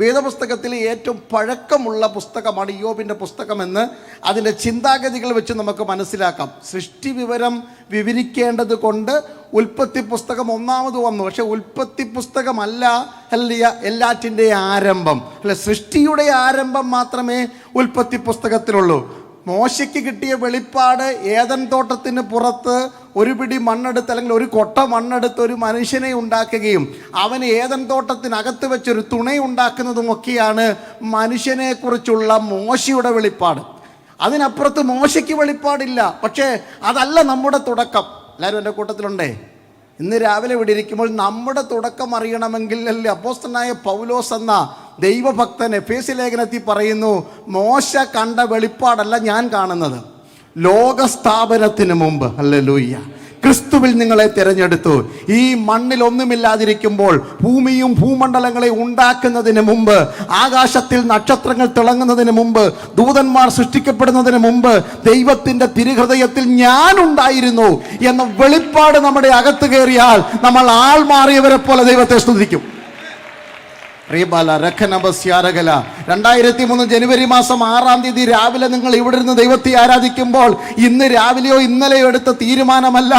വേദപുസ്തകത്തിലെ ഏറ്റവും പഴക്കമുള്ള പുസ്തകമാണ് ഇയ്യോബിൻ്റെ പുസ്തകമെന്ന് അതിൻ്റെ ചിന്താഗതികൾ വെച്ച് നമുക്ക് മനസ്സിലാക്കാം. സൃഷ്ടി വിവരം വിവരിക്കേണ്ടത് കൊണ്ട് ഉൽപ്പത്തി പുസ്തകം ഒന്നാമത് വന്നു. പക്ഷെ ഉൽപ്പത്തി പുസ്തകമല്ല എല്ലാറ്റിൻ്റെ ആരംഭം. സൃഷ്ടിയുടെ ആരംഭം മാത്രമേ ഉൽപ്പത്തി പുസ്തകത്തിലുള്ളൂ. മോശയ്ക്ക് കിട്ടിയ വെളിപ്പാട് ഏദൻ തോട്ടത്തിന് പുറത്ത് ഒരു പിടി മണ്ണെടുത്ത് അല്ലെങ്കിൽ ഒരു കൊട്ട മണ്ണെടുത്ത് ഒരു മനുഷ്യനെ ഉണ്ടാക്കുകയും അവന് ഏദൻ തോട്ടത്തിനകത്ത് വെച്ചൊരു തുണയുണ്ടാക്കുന്നതുമൊക്കെയാണ് മനുഷ്യനെക്കുറിച്ചുള്ള മോശയുടെ വെളിപ്പാട്. അതിനപ്പുറത്ത് മോശയ്ക്ക് വെളിപ്പാടില്ല. പക്ഷേ അതല്ല നമ്മുടെ തുടക്കം. എല്ലാവരും എൻ്റെ കൂട്ടത്തിലുണ്ടേ? ഇന്ന് രാവിലെ ഇവിടെ ഇരിക്കുമ്പോൾ നമ്മുടെ തുടക്കം അറിയണമെങ്കിൽ അപ്പോസ്തലനായ പൗലോസ് എന്ന ദൈവഭക്തൻ എഫേസ്യ ലേഖനത്തിൽ പറയുന്നു, മോശ കണ്ട വെളിപ്പാടല്ല ഞാൻ കാണുന്നത്. ലോകസ്ഥാപനത്തിന് മുമ്പ് ഹല്ലേലൂയ ക്രിസ്തുവിൽ നിങ്ങളെ തിരഞ്ഞെടുത്തു. ഈ മണ്ണിൽ ഒന്നുമില്ലാതിരിക്കുമ്പോൾ ഭൂമിയും ഭൂമണ്ഡലങ്ങളെ ഉണ്ടാക്കുന്നതിന് മുമ്പ്, ആകാശത്തിൽ നക്ഷത്രങ്ങൾ തിളങ്ങുന്നതിന് മുമ്പ്, ദൂതന്മാർ സൃഷ്ടിക്കപ്പെടുന്നതിന് മുമ്പ് ദൈവത്തിൻ്റെ തിരുഹൃദയത്തിൽ ഞാനുണ്ടായിരുന്നു എന്ന വെളിപ്പാട് നമ്മുടെ അകത്ത് കയറിയാൽ നമ്മൾ ആൾ മാറിയവരെ പോലെ ദൈവത്തെ സ്തുതിക്കും. 2003 ജനുവരി മാസം 6-ാം തീയതി രാവിലെ നിങ്ങൾ ഇവിടെ നിന്ന് ദൈവത്തെ ആരാധിക്കുമ്പോൾ ഇന്ന് രാവിലെയോ ഇന്നലെയോ എടുത്ത തീരുമാനമല്ല.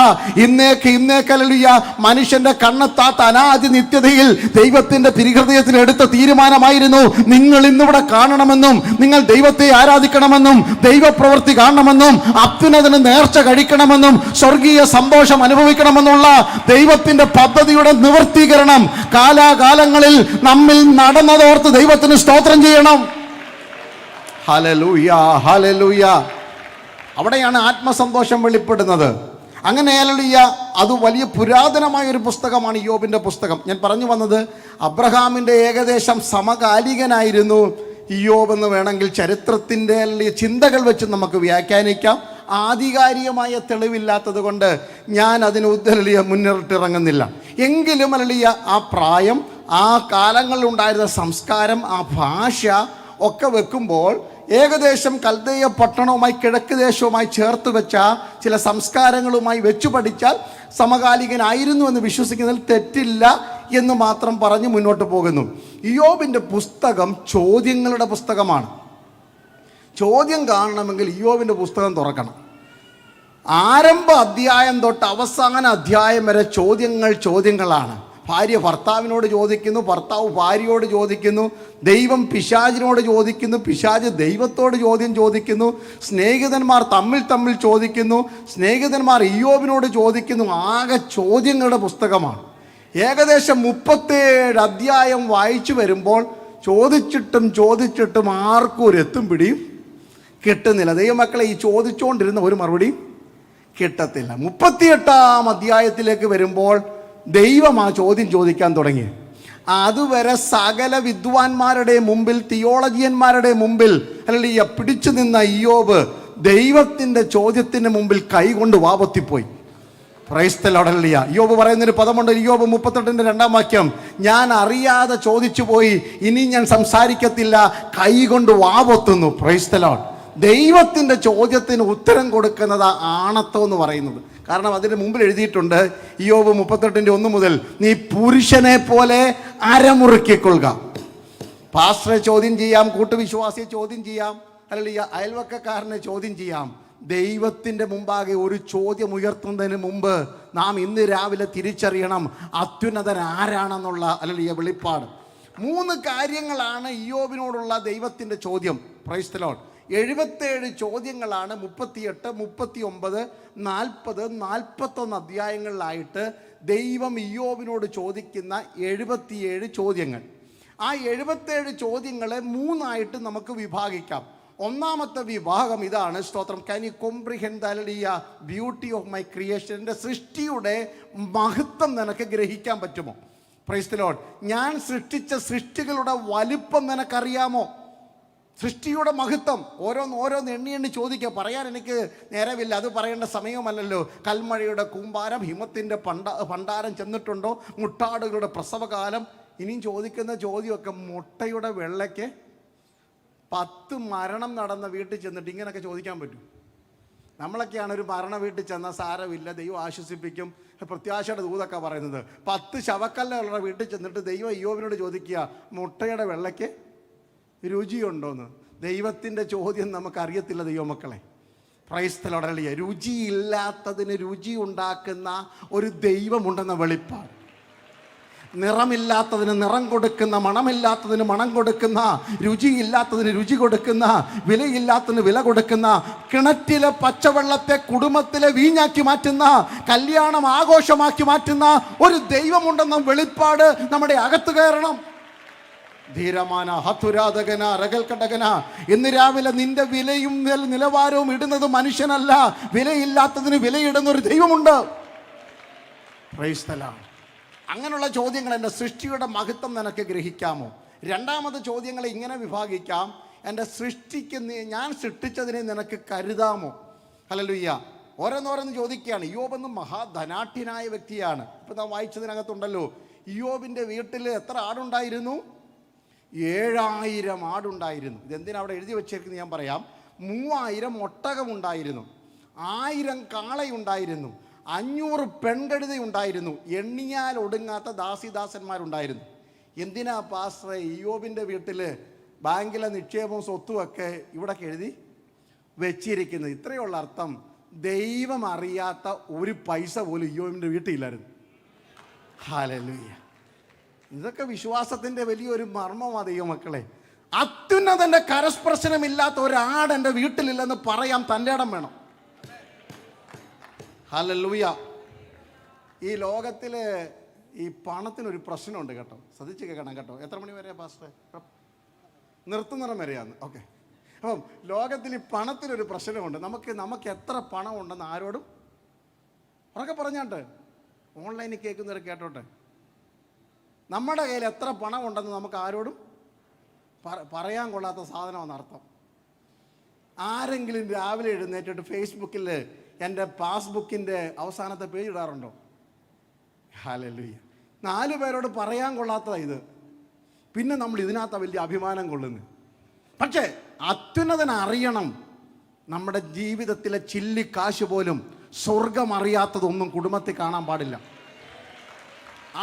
ഇന്നേക്കല്ലുയ മനുഷ്യന്റെ കണ്ണെത്താത്ത അനാദി നിത്യതയിൽ ദൈവത്തിന്റെ തിരുഹൃദയത്തിൽ എടുത്ത തീരുമാനമായിരുന്നു. നിങ്ങൾ ഇന്നിവിടെ കാണണമെന്നും നിങ്ങൾ ദൈവത്തെ ആരാധിക്കണമെന്നും ദൈവപ്രവൃത്തി കാണണമെന്നും അത്യുന്നതന് നേർച്ച കഴിക്കണമെന്നും സ്വർഗീയ സന്തോഷം അനുഭവിക്കണമെന്നുള്ള ദൈവത്തിന്റെ പദ്ധതിയുടെ നിവർത്തീകരണം കാലാകാലങ്ങളിൽ നമ്മിൽ നടന്നതോർത്ത് ദൈവത്തിന് സ്തോത്രം ചെയ്യണം. Hallelujah, hallelujah. അവിടെയാണ് ആത്മസന്തോഷം വെളിപ്പെടുന്നത്. അങ്ങനെ ഹല്ലേലൂയ, അത് വലിയ പുരാതനമായ ഒരു പുസ്തകമാണ് ഇയ്യോബിൻ്റെ പുസ്തകം. ഞാൻ പറഞ്ഞു വന്നത് അബ്രഹാമിൻ്റെ ഏകദേശം സമകാലികനായിരുന്നു ഇയ്യോബ് എന്ന് വേണമെങ്കിൽ ചരിത്രത്തിൻ്റെ ചിന്തകൾ വെച്ച് നമുക്ക് വ്യാഖ്യാനിക്കാം. ആധികാരികമായ തെളിവില്ലാത്തത് കൊണ്ട് ഞാൻ അതിന് മുന്നിട്ടിറങ്ങുന്നില്ല. എങ്കിലും ആ പ്രായം, ആ കാലങ്ങളിലുണ്ടായിരുന്ന സംസ്കാരം, ആ ഭാഷ ഒക്കെ വെക്കുമ്പോൾ ഏകദേശം കൽദയ പട്ടണവുമായി കിഴക്ക് ദേശവുമായി ചേർത്ത് വെച്ച ചില സംസ്കാരങ്ങളുമായി വെച്ചു പഠിച്ചാൽ സമകാലികനായിരുന്നു എന്ന് വിശ്വസിക്കുന്നതിൽ തെറ്റില്ല എന്ന് മാത്രം പറഞ്ഞ് മുന്നോട്ട് പോകുന്നു. ഇയ്യോബിൻ്റെ പുസ്തകം ചോദ്യങ്ങളുടെ പുസ്തകമാണ്. ചോദ്യം കാണണമെങ്കിൽ ഇയ്യോബിൻ്റെ പുസ്തകം തുറക്കണം. ആരംഭ അധ്യായം തൊട്ട് അവസാന അധ്യായം വരെ ചോദ്യങ്ങളാണ്. ഭാര്യ ഭർത്താവിനോട് ചോദിക്കുന്നു, ഭർത്താവ് ഭാര്യയോട് ചോദിക്കുന്നു, ദൈവം പിശാചിനോട് ചോദിക്കുന്നു, പിശാച് ദൈവത്തോട് ചോദ്യം ചോദിക്കുന്നു, സ്നേഹിതന്മാർ തമ്മിൽ ചോദിക്കുന്നു, സ്നേഹിതന്മാർ ഇയ്യോബിനോട് ചോദിക്കുന്നു. ആകെ ചോദ്യങ്ങളുടെ പുസ്തകമാണ്. ഏകദേശം 37 അധ്യായം വായിച്ചു വരുമ്പോൾ ചോദിച്ചിട്ടും ആർക്കും ഒരു എത്തും പിടിയും കിട്ടുന്നില്ല. ദൈവമക്കളെ, ഈ ചോദിച്ചുകൊണ്ടിരുന്ന ഒരു മറുപടിയും കിട്ടത്തില്ല. 38-ാം അധ്യായത്തിലേക്ക് വരുമ്പോൾ ദൈവം ആ ചോദ്യം ചോദിക്കാൻ തുടങ്ങി. അതുവരെ സകല വിദ്വാൻമാരുടെ മുമ്പിൽ, തിയോളജിയന്മാരുടെ മുമ്പിൽ പിടിച്ചു നിന്ന ഇയ്യോബ് ദൈവത്തിൻ്റെ ചോദ്യത്തിന് മുമ്പിൽ കൈകൊണ്ട് വാപത്തിപ്പോയി. Praise the Lord. ഹല്ലേലൂയ. ഇയ്യോബ് പറയുന്നൊരു പദമുണ്ട്, ഇയ്യോബ് 38-ന്റെ 2-ാം വാക്യം, ഞാൻ അറിയാതെ ചോദിച്ചു പോയി, ഇനി ഞാൻ സംസാരിക്കത്തില്ല, കൈകൊണ്ട് വാപൊത്തുന്നു. Price the Lord. ദൈവത്തിൻ്റെ ചോദ്യത്തിന് ഉത്തരം കൊടുക്കുന്നത് ആണത്വം എന്ന് പറയുന്നത്. കാരണം അതിന് മുമ്പിൽ എഴുതിയിട്ടുണ്ട്, ഇയ്യോബ് 38-ന്റെ 1 മുതൽ, നീ പുരുഷനെ പോലെ അരമുറുക്കിക്കൊള്ളുക. പാസ്റ്ററെ ചോദ്യം ചെയ്യാം, കൂട്ടുവിശ്വാസിയെ ചോദ്യം ചെയ്യാം, അല്ലെങ്കിൽ അയൽവക്കക്കാരനെ ചോദ്യം ചെയ്യാം. ദൈവത്തിൻ്റെ മുമ്പാകെ ഒരു ചോദ്യം ഉയർത്തുന്നതിന് മുമ്പ് നാം ഇന്ന് രാവിലെ തിരിച്ചറിയണം അത്യുന്നതൻ ആരാണെന്നുള്ള വെളിപ്പാട്. 3 കാര്യങ്ങളാണ് ഇയ്യോബിനോടുള്ള ദൈവത്തിൻ്റെ ചോദ്യം. Price the Lord. 77 ചോദ്യങ്ങളാണ് 38, 39, 40, 41 അധ്യായങ്ങളിലായിട്ട് ദൈവം ഇയ്യോബിനോട് ചോദിക്കുന്ന 77 ചോദ്യങ്ങൾ. ആ 77 ചോദ്യങ്ങളെ 3ആയിട്ട് നമുക്ക് വിഭാഗിക്കാം. ഒന്നാമത്തെ വിഭാഗം ഇതാണ്. സ്തോത്രം. Can you comprehend the beauty of my creation? എൻ്റെ സൃഷ്ടിയുടെ മഹത്വം നിനക്ക് ഗ്രഹിക്കാൻ പറ്റുമോ? Price the Lord. ഞാൻ സൃഷ്ടിച്ച സൃഷ്ടികളുടെ വലിപ്പം നിനക്കറിയാമോ? സൃഷ്ടിയുടെ മഹത്വം ഓരോന്ന് എണ്ണി ചോദിക്കുക. പറയാൻ എനിക്ക് നേരമില്ല, അത് പറയേണ്ട സമയമല്ലല്ലോ. കൽമഴയുടെ കൂമ്പാരം, ഹിമത്തിൻ്റെ ഭണ്ഡാരം ചെന്നിട്ടുണ്ടോ? മുട്ടാടുകളുടെ പ്രസവകാലം. ഇനിയും ചോദിക്കുന്ന ചോദ്യമൊക്കെ, മുട്ടയുടെ വെള്ളയ്ക്ക് 10 മരണം നടന്ന വീട്ടിൽ ചെന്നിട്ട് ഇങ്ങനെയൊക്കെ ചോദിക്കാൻ പറ്റും? നമ്മളൊക്കെയാണ് ഒരു മരണ വീട്ടിൽ ചെന്നാൽ സാരമില്ല, ദൈവം ആശ്വസിപ്പിക്കും, പ്രത്യാശയുടെ ദൂതൊക്കെ പറയുന്നത്. 10 ശവക്കല്ലുള്ള വീട്ടിൽ ചെന്നിട്ട് ദൈവം ഇയ്യോബിനോട് ചോദിക്കുക, മുട്ടയുടെ വെള്ളയ്ക്ക് രുചിയുണ്ടോന്ന്. ദൈവത്തിൻ്റെ ചോദ്യം നമുക്കറിയത്തില്ല ദൈവമക്കളെ. Price the Lord. ഹല്ലേലൂയ. രുചിയില്ലാത്തതിന് രുചി ഉണ്ടാക്കുന്ന ഒരു ദൈവമുണ്ടെന്ന വെളിപ്പാട്. നിറമില്ലാത്തതിന് നിറം കൊടുക്കുന്ന, മണമില്ലാത്തതിന് മണം കൊടുക്കുന്ന, രുചിയില്ലാത്തതിന് രുചി കൊടുക്കുന്ന, വിലയില്ലാത്തതിന് വില കൊടുക്കുന്ന, കിണറ്റിലെ പച്ചവെള്ളത്തെ കുടുംബത്തിലെ വീഞ്ഞാക്കി മാറ്റുന്ന, കല്യാണം ആഘോഷമാക്കി മാറ്റുന്ന ഒരു ദൈവമുണ്ടെന്ന വെളിപ്പാട് നമ്മുടെ അകത്ത് കയറണം. ധീരമാന ഹത്തുരാധകന രകൽക്കടകന. ഇന്ന് രാവിലെ നിന്റെ വിലയും നിലവാരവും ഇടുന്നത് മനുഷ്യനല്ല, വിലയില്ലാത്തതിന് വിലയിടുന്ന ഒരു ദൈവമുണ്ട്. Price the Lord. അങ്ങനെയുള്ള ചോദ്യങ്ങൾ, എൻ്റെ സൃഷ്ടിയുടെ മഹത്വം നിനക്ക് ഗ്രഹിക്കാമോ? രണ്ടാമത് ചോദ്യങ്ങളെ ഇങ്ങനെ വിഭാഗിക്കാം, എൻ്റെ സൃഷ്ടിക്ക് ഞാൻ സൃഷ്ടിച്ചതിനെ നിനക്ക് കരുതാമോ? ഹല്ലേലൂയ. ഓരോന്നോരോന്ന് ചോദിക്കുകയാണ്. ഇയ്യോബെന്ന് മഹാധനാഢ്യനായ വ്യക്തിയാണ്. ഇപ്പം നാം വായിച്ചതിനകത്തുണ്ടല്ലോ, ഇയ്യോബിൻ്റെ വീട്ടിൽ എത്ര ആടുണ്ടായിരുന്നു? 7000 ആടുണ്ടായിരുന്നു. ഇതെന്തിനാ അവിടെ എഴുതി വെച്ചേക്കുന്നത് ഞാൻ പറയാം. 3000 ഒട്ടകമുണ്ടായിരുന്നു, 1000 കാളയുണ്ടായിരുന്നു, 500 പെൺകഴുത ഉണ്ടായിരുന്നു, എണ്ണിയാൽ ഒടുങ്ങാത്ത ദാസിദാസന്മാരുണ്ടായിരുന്നു. എന്തിനാ പാസ്റ്ററെ ഇയ്യോബിൻ്റെ വീട്ടിൽ ബാങ്കിലെ നിക്ഷേപവും സ്വത്തുമൊക്കെ ഇവിടെ എഴുതി വെച്ചിരിക്കുന്നത്? ഇത്രയുള്ള അർത്ഥം, ദൈവം അറിയാത്ത ഒരു പൈസ പോലും ഇയ്യോബിൻ്റെ വീട്ടിലില്ലായിരുന്നു. ഹല്ലേലൂയ. ഇതൊക്കെ വിശ്വാസത്തിൻ്റെ വലിയൊരു മർമ്മമാണ് ദൈവമക്കളെ. അത്യുന്നതൻ്റെ കരസ്പർശനമില്ലാത്ത ഒരാട് എൻ്റെ വീട്ടിലില്ലെന്ന് പറയാൻ തൻ്റെ ഇടം വേണം. ഹല്ലേലൂയ. ഈ ലോകത്തിൽ ഈ പണത്തിനൊരു പ്രശ്നമുണ്ട് കേട്ടോ, ശ്രദ്ധിച്ച് കേൾക്കണം കേട്ടോ. എത്ര മണി വരെയാണ് പാസ്റ്റർ? നിർത്തുന്നിടം വരെയാണ്. ഓക്കെ. അപ്പം ലോകത്തിൽ ഈ പണത്തിനൊരു പ്രശ്നമുണ്ട്. നമുക്ക് എത്ര പണം ഉണ്ടെന്ന് ആരോടും ഉറക്കെ പറഞ്ഞാട്ട്, ഓൺലൈനിൽ കേൾക്കുന്നവർ കേട്ടോട്ടെ. നമ്മുടെ കയ്യിൽ എത്ര പണം ഉണ്ടെന്ന് നമുക്ക് ആരോടും പറയാൻ കൊള്ളാത്ത സാധനമെന്ന് അർത്ഥം. ആരെങ്കിലും രാവിലെ എഴുന്നേറ്റിട്ട് ഫേസ്ബുക്കിൽ എൻ്റെ പാസ്ബുക്കിൻ്റെ അവസാനത്തെ പേജ് ഇടാറുണ്ടോ? ഹല്ലേലൂയ. 4 പേരോട് പറയാൻ കൊള്ളാത്തതാണ് ഇത്. പിന്നെ നമ്മൾ ഇതിനകത്ത് വലിയ അഭിമാനം കൊള്ളുന്നു. പക്ഷേ അത്യുന്നതൻ അറിയണം, നമ്മുടെ ജീവിതത്തിലെ ചില്ലിക്കാശ് പോലും സ്വർഗം അറിയാത്തതൊന്നും കുടുംബത്തിൽ കാണാൻ പാടില്ല.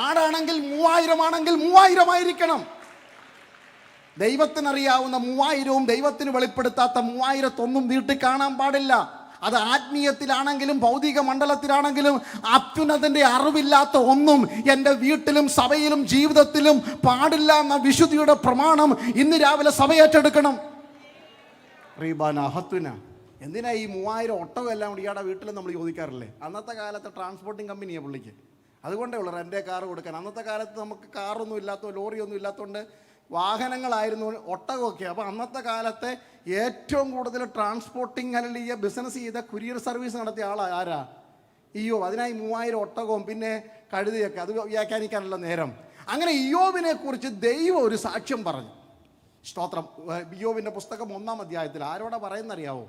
ആടാണെങ്കിൽ 3000 ആണെങ്കിൽ 3000 ആയിരിക്കണം. ദൈവത്തിനറിയാവുന്ന 3000വും ദൈവത്തിന് വെളിപ്പെടുത്താത്ത 3000 വീട്ടിൽ കാണാൻ പാടില്ല. അത് ആത്മീയത്തിലാണെങ്കിലും ഭൗതിക മണ്ഡലത്തിലാണെങ്കിലും അത്യുന്നതൻ്റെ അറിവില്ലാത്ത ഒന്നും എൻ്റെ വീട്ടിലും സഭയിലും ജീവിതത്തിലും പാടില്ല എന്ന വിശുദ്ധിയുടെ പ്രമാണം ഇന്ന് രാവിലെ സഭ ഏറ്റെടുക്കണം. എന്തിനാ ഈ 3000 ഒട്ടകം എല്ലാം കൂടി ഇയാളുടെ വീട്ടിൽ നമ്മൾ ചോദിക്കാറില്ലേ? അന്നത്തെ കാലത്തെ ട്രാൻസ്പോർട്ടിങ് കമ്പനിയാണ് പുള്ളിക്ക്. അതുകൊണ്ടേ ഉള്ളൂ റെൻ്റെ കാറ് കൊടുക്കാൻ. അന്നത്തെ കാലത്ത് നമുക്ക് കാറൊന്നും ഇല്ലാത്തോ ലോറിയൊന്നും ഇല്ലാത്തതുകൊണ്ട് വാഹനങ്ങളായിരുന്നു ഒട്ടകമൊക്കെ. അപ്പോൾ അന്നത്തെ കാലത്തെ ഏറ്റവും കൂടുതൽ ട്രാൻസ്പോർട്ടിങ് അല്ലെങ്കിൽ ബിസിനസ് ചെയ്ത കുരിയർ സർവീസ് നടത്തിയ ആരാ? ഇയ്യോബ്. അതിനായി 3000 ഒട്ടകവും പിന്നെ കഴുതയൊക്കെ. അത് വ്യാഖ്യാനിക്കാനുള്ള നേരം. അങ്ങനെ ഇയ്യോബിനെ കുറിച്ച് ദൈവം ഒരു സാക്ഷ്യം പറഞ്ഞു. സ്തോത്രം. ഇയ്യോബിൻ്റെ പുസ്തകം 1-ാം അധ്യായത്തിൽ ആരോടാ പറയുന്നറിയാവോ?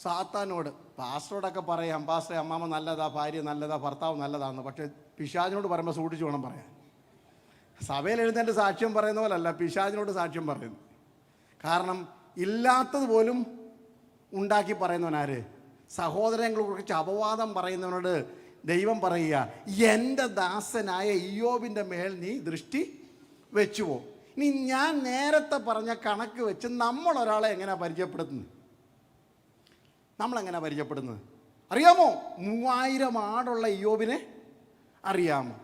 സാത്താനോട്. പാസ്റ്ററോടൊക്കെ പറയാം, പാസ്റ്ററെ അമ്മാമ്മ നല്ലതാ, ഭാര്യ നല്ലതാ, ഭർത്താവ് നല്ലതാന്ന്. പക്ഷേ പിശാചിനോട് പറയുമ്പോൾ സൂക്ഷിച്ച് വേണം പറയാൻ. സഭയിൽ എഴുന്നേറ്റ് സാക്ഷ്യം പറയുന്ന പോലല്ല പിശാചിനോട് സാക്ഷ്യം പറയുന്നു. കാരണം ഇല്ലാത്തത് പോലും ഉണ്ടാക്കി പറയുന്നവനാര്? സഹോദരങ്ങളെ കുറിച്ച് അപവാദം പറയുന്നവനോട് ദൈവം പറയുക, എൻ്റെ ദാസനായ ഇയ്യോബിൻ്റെ മേൽ നീ ദൃഷ്ടി വെച്ചുവോ? ഇനി ഞാൻ നേരത്തെ പറഞ്ഞ കണക്ക് വെച്ച് നമ്മളൊരാളെ എങ്ങനെയാണ് പരിചയപ്പെടുത്തുന്നത്? നമ്മളെങ്ങനെ പരിചയപ്പെടുന്നത് അറിയാമോ? 3000 ആടുള്ള ഇയ്യോബിനെ അറിയാമോ?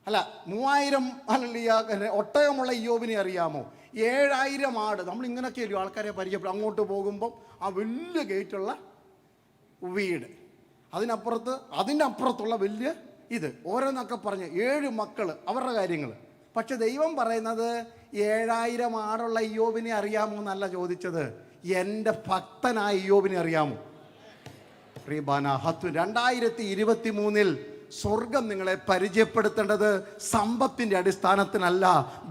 അല്ല, 3000 ഒട്ടകമുള്ള ഇയ്യോബിനെ അറിയാമോ? 7000 ആട്. നമ്മൾ ഇങ്ങനെയൊക്കെയല്ലോ ആൾക്കാരെ പരിചയപ്പെടും. അങ്ങോട്ട് പോകുമ്പം ആ വലിയ ഗേറ്റുള്ള വീട്, അതിൻ്റെ അപ്പുറത്തുള്ള വലിയ ഇത്, ഓരോന്നൊക്കെ പറഞ്ഞ് 7 മക്കൾ, അവരുടെ കാര്യങ്ങൾ. പക്ഷെ ദൈവം പറയുന്നത് 7000 ആടുള്ള ഇയ്യോബിനെ അറിയാമോ എന്നല്ല ചോദിച്ചത്, എൻ്റെ ഭക്തനായ ഇയ്യോബിനെ അറിയാമോ? 2023 സ്വർഗം നിങ്ങളെ പരിചയപ്പെടുത്തേണ്ടത് സമ്പത്തിൻ്റെ അടിസ്ഥാനത്തിനല്ല,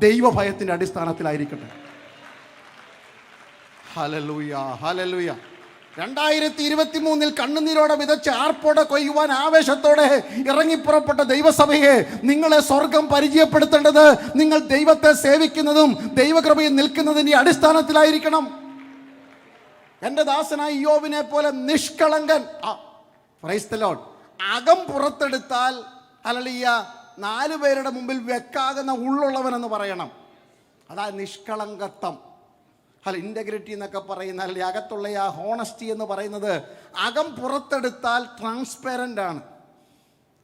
ദൈവഭയത്തിൻ്റെ അടിസ്ഥാനത്തിലായിരിക്കട്ടെ. Hallelujah, hallelujah. 2023 കണ്ണുനീരോടെ വിതച്ച് ആർപ്പോടെ കൊയ്യുവാൻ ആവേശത്തോടെ ഇറങ്ങിപ്പുറപ്പെട്ട ദൈവസഭയെ നിങ്ങളെ സ്വർഗം പരിചയപ്പെടുത്തേണ്ടത് നിങ്ങൾ ദൈവത്തെ സേവിക്കുന്നതും ദൈവകൃപയിൽ നിൽക്കുന്നതിൻ്റെ അടിസ്ഥാനത്തിലായിരിക്കണം. എൻ്റെ ദാസനായ ഇയ്യോബിനെ പോലെ നിഷ്കളങ്കൻ. Price the Lord. അകം പുറത്തെടുത്താൽ ഹല്ലേലൂയ 4 പേരുടെ മുമ്പിൽ വെക്കാകുന്ന ഉള്ളുള്ളവനെന്ന് പറയണം. അതാ നിഷ്കളങ്കത്വം. ഇൻറ്റഗ്രിറ്റി എന്നൊക്കെ പറയുന്ന അല്ലെങ്കിൽ അകത്തുള്ള ആ ഹോണസ്റ്റി എന്ന് പറയുന്നത് അകം പുറത്തെടുത്താൽ ട്രാൻസ്പെറൻ്റ് ആണ്.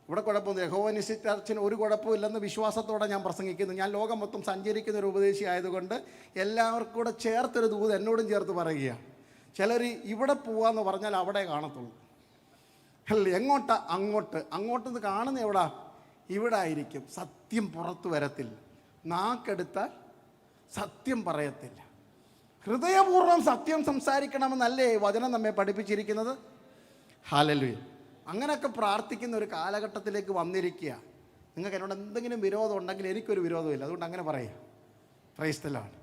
ഇവിടെ കുഴപ്പമൊന്നും യഹോവ നിസി ചർച്ചിന് ഒരു കുഴപ്പമില്ലെന്ന് വിശ്വാസത്തോടെ ഞാൻ പ്രസംഗിക്കുന്നു. ഞാൻ ലോകം മൊത്തം സഞ്ചരിക്കുന്ന ഒരു ഉപദേശി ആയതുകൊണ്ട് എല്ലാവർക്കും കൂടെ ചേർത്തൊരു ദൂത് എന്നോടും ചേർത്ത് പറയുകയാണ്. ചിലർ ഇവിടെ പോവാന്ന് പറഞ്ഞാൽ അവിടെ കാണത്തുള്ളൂ. എങ്ങോട്ടാ? അങ്ങോട്ട് കാണുന്ന എവിടാ? ഇവിടെ ആയിരിക്കും. സത്യം പുറത്തു വരത്തില്ല. നാക്കെടുത്താൽ സത്യം പറയത്തില്ല. ഹൃദയപൂർവ്വം സത്യം സംസാരിക്കണമെന്നല്ലേ വചനം നമ്മെ പഠിപ്പിച്ചിരിക്കുന്നത്? ഹല്ലേലൂയ. അങ്ങനെയൊക്കെ പ്രാർത്ഥിക്കുന്ന ഒരു കാലഘട്ടത്തിലേക്ക് വന്നിരിക്കുക. നിങ്ങൾക്ക് എന്നോട് എന്തെങ്കിലും വിരോധം ഉണ്ടെങ്കിൽ എനിക്കൊരു വിരോധമില്ല, അതുകൊണ്ട് അങ്ങനെ പറയുക. Price the Lord.